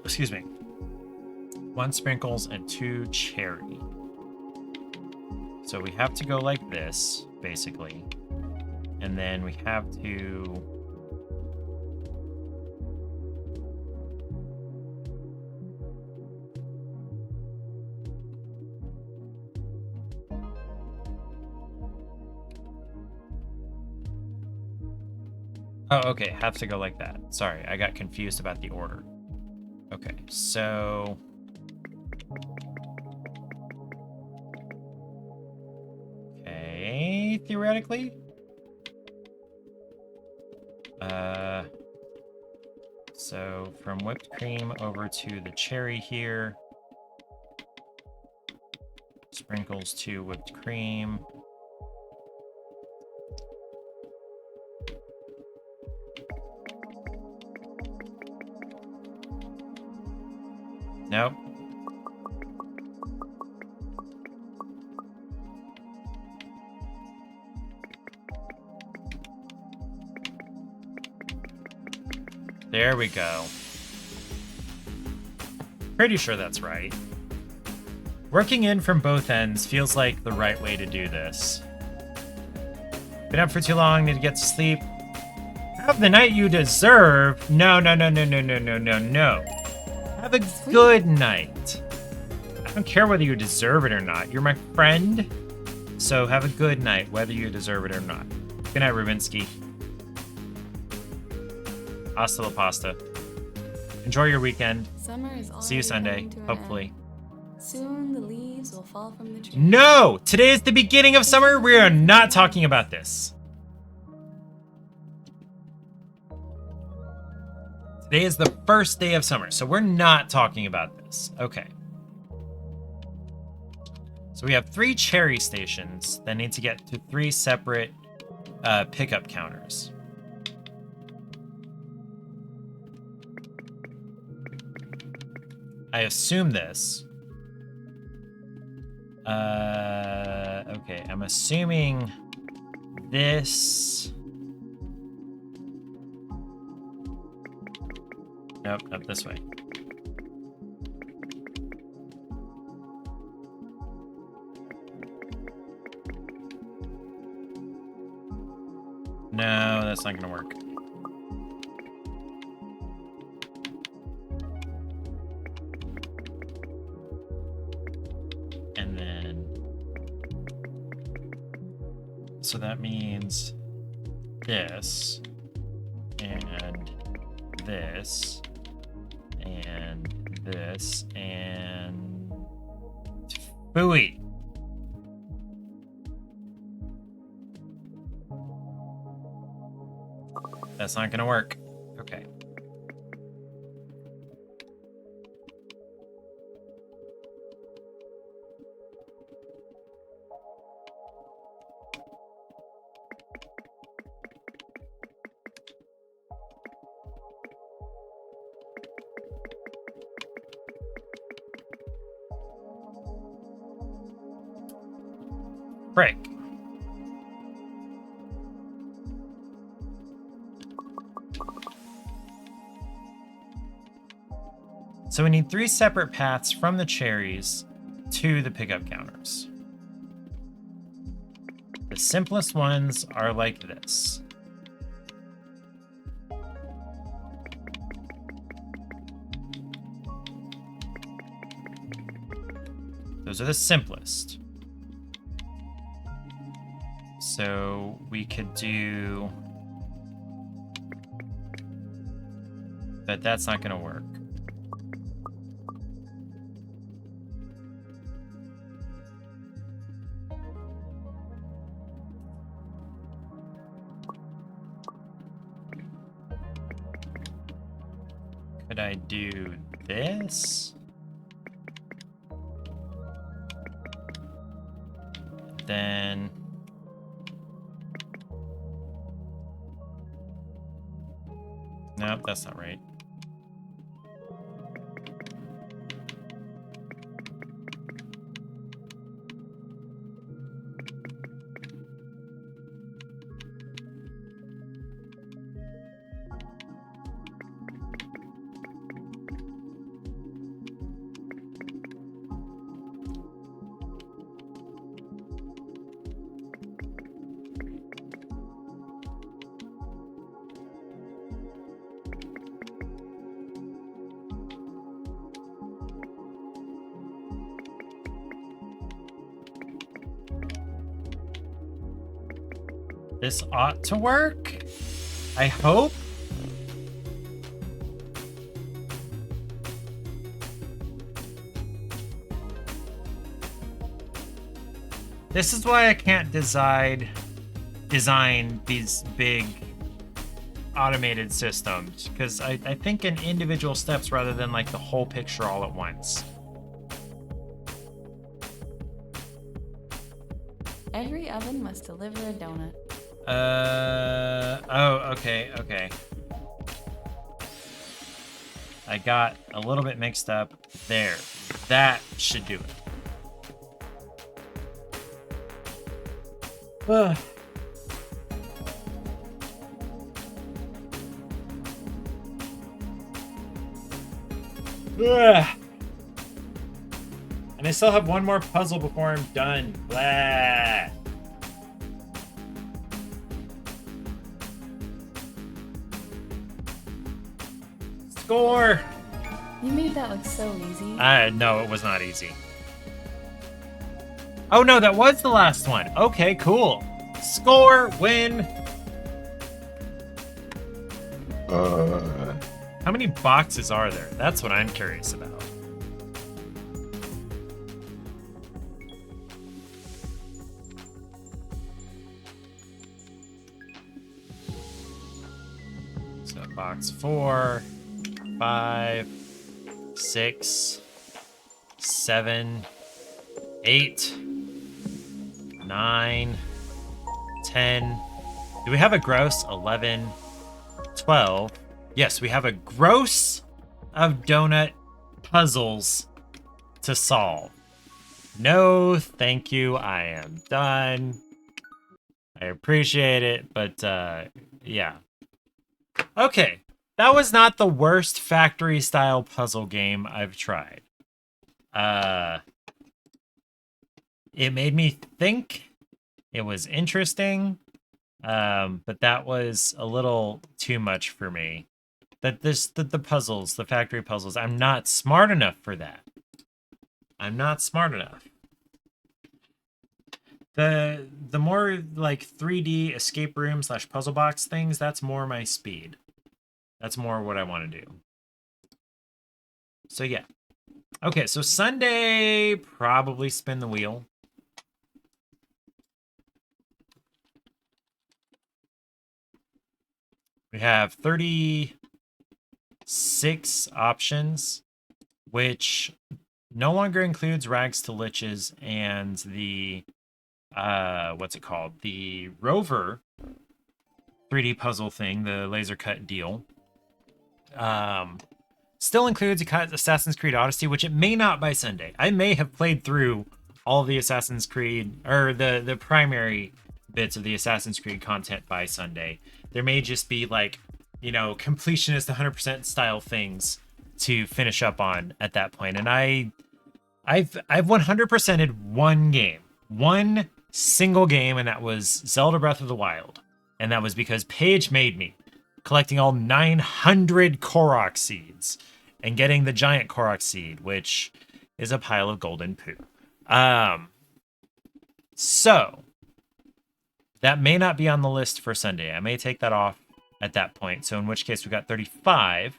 Excuse me. 1 sprinkles and 2 cherry. So we have to go like this, basically. And then we have to... Oh, okay, have to go like that. Sorry, I got confused about the order. Okay, so... Okay, theoretically. So from whipped cream over to the cherry here. Sprinkles to whipped cream. Nope. There we go. Pretty sure that's right. Working in from both ends feels like the right way to do this. Been up for too long, need to get to sleep. Have the night you deserve. No. Have a good night. I don't care whether you deserve it or not. You're my friend. So have a good night, whether you deserve it or not. Good night, Rubinsky. Hasta la pasta. Enjoy your weekend. Summer is See you already Sunday, coming to an hopefully. end. Soon the leaves will fall from the tree. No! Today is the beginning of summer. We are not talking about this. Today is the first day of summer, so we're not talking about this. Okay. So we have 3 cherry stations that need to get to 3 separate pickup counters. I assume this. Okay, I'm assuming this. Nope, not this way. No, that's not gonna work. And then, so that means this, and this, and this, and Fooey. That's not gonna work. Okay. Frick. So we need 3 separate paths from the cherries to the pickup counters. The simplest ones are like this. Those are the simplest. So we could do... But that's not going to work. I do this? Then... Nope, that's not right. This ought to work. I hope. This is why I can't design these big automated systems, because I think in individual steps rather than like the whole picture all at once. Every oven must deliver a donut. Oh, okay. I got a little bit mixed up there. That should do it. Ugh. Ugh. And I still have one more puzzle before I'm done. Blah. Score! You made that look so easy. No, it was not easy. Oh no, that was the last one. Okay, cool. Score, win. How many boxes are there? That's what I'm curious about. So box 4, 5, 6, 7, 8, 9, 10. Do we have a gross? 11, 12. Yes, we have a gross of donut puzzles to solve. No, thank you. I am done. I appreciate it, but yeah. Okay, that was not the worst factory-style puzzle game I've tried. It made me think. It was interesting, but that was a little too much for me. The puzzles, the factory puzzles, I'm not smart enough for that. I'm not smart enough. The more like 3D escape room / puzzle box things, that's more my speed. That's more what I want to do. So yeah. Okay, so Sunday, probably spin the wheel. We have 36 options, which no longer includes Rags to Liches and the, what's it called? The Rover 3D puzzle thing, the laser cut deal. Still includes Assassin's Creed Odyssey, which it may not by Sunday. I may have played through all the Assassin's Creed, or the primary bits of the Assassin's Creed content by Sunday. There may just be like, you know, completionist 100% style things to finish up on at that point. And I've 100%ed one game, one single game, and that was Zelda Breath of the Wild. And that was because Paige made me, collecting all 900 Korok seeds and getting the giant Korok seed, which is a pile of golden poo. So that may not be on the list for Sunday. I may take that off at that point. So in which case we got 35,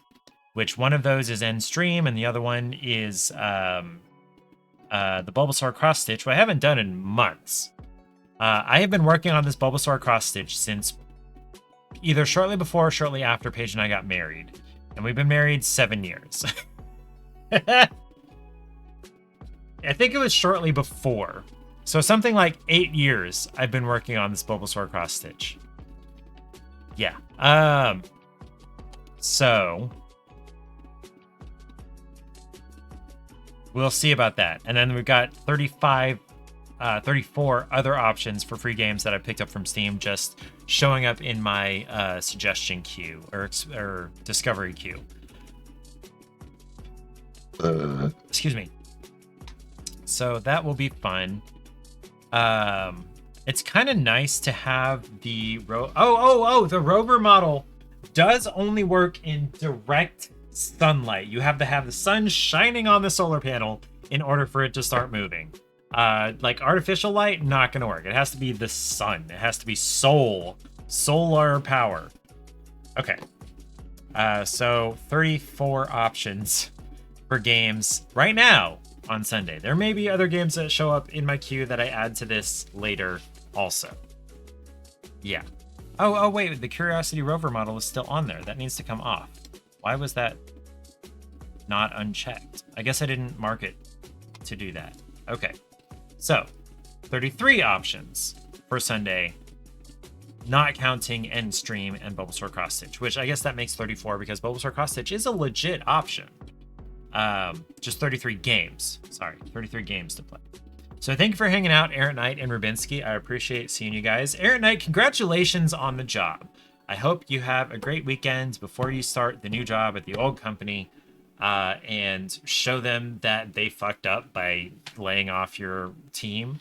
which one of those is end stream and the other one is the Bulbasaur cross stitch, which I haven't done in months. I have been working on this Bulbasaur cross stitch since either shortly before or shortly after Paige and I got married. And we've been married 7 years. I think it was shortly before. So something like 8 years I've been working on this Bulbasaur cross stitch. Yeah. So we'll see about that. And then we've got 34 other options for free games that I picked up from Steam, just showing up in my suggestion queue or discovery queue. Excuse me. So that will be fun. It's kind of nice to have the the rover model does only work in direct sunlight. You have to have the sun shining on the solar panel in order for it to start moving. Like artificial light, not gonna work. It has to be the sun. It has to be solar power. Okay. So 34 options for games right now on Sunday. There may be other games that show up in my queue that I add to this later also. Yeah. Oh, wait, the Curiosity Rover model is still on there. That needs to come off. Why was that not unchecked? I guess I didn't mark it to do that. Okay. So, 33 options for Sunday, not counting Endstream and Bulbasaur Cross Stitch, which I guess that makes 34 because Bulbasaur Cross Stitch is a legit option. Just 33 games. Sorry, 33 games to play. So thank you for hanging out, Errant Knight and Rubinsky. I appreciate seeing you guys. Errant Knight, congratulations on the job. I hope you have a great weekend before you start the new job at the old company, and show them that they fucked up by laying off your team.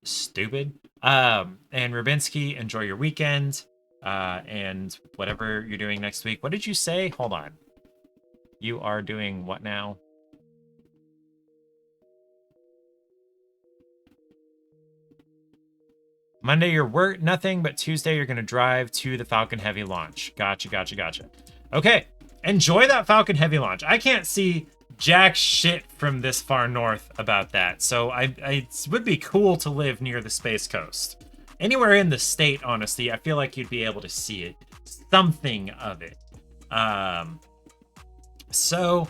Stupid. And Rubinsky, enjoy your weekend, and whatever you're doing next week. What did you say? Hold on. You are doing what now? Monday, you're work nothing, but Tuesday, you're going to drive to the Falcon Heavy launch. Gotcha. Okay, enjoy that Falcon Heavy launch. I can't see jack shit from this far north about that, so it would be cool to live near the Space Coast. Anywhere in the state, honestly, I feel like you'd be able to see it. Something of it. So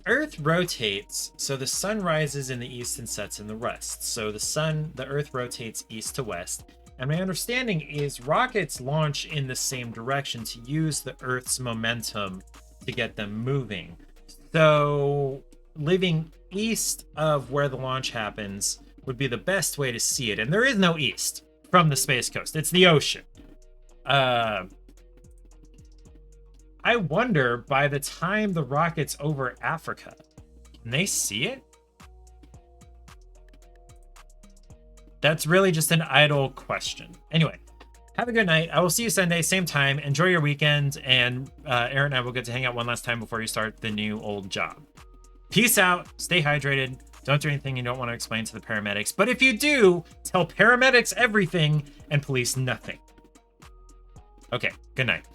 Earth rotates, so the sun rises in the east and sets in the west. So the Earth rotates east to west. And my understanding is rockets launch in the same direction to use the Earth's momentum to get them moving. So living east of where the launch happens would be the best way to see it. And there is no east from the Space Coast. It's the ocean. I wonder, by the time the rocket's over Africa, can they see it? That's really just an idle question. Anyway, have a good night. I will see you Sunday, same time. Enjoy your weekend, and Aaron and I will get to hang out one last time before you start the new old job. Peace out. Stay hydrated. Don't do anything you don't want to explain to the paramedics. But if you do, tell paramedics everything and police nothing. Okay, good night.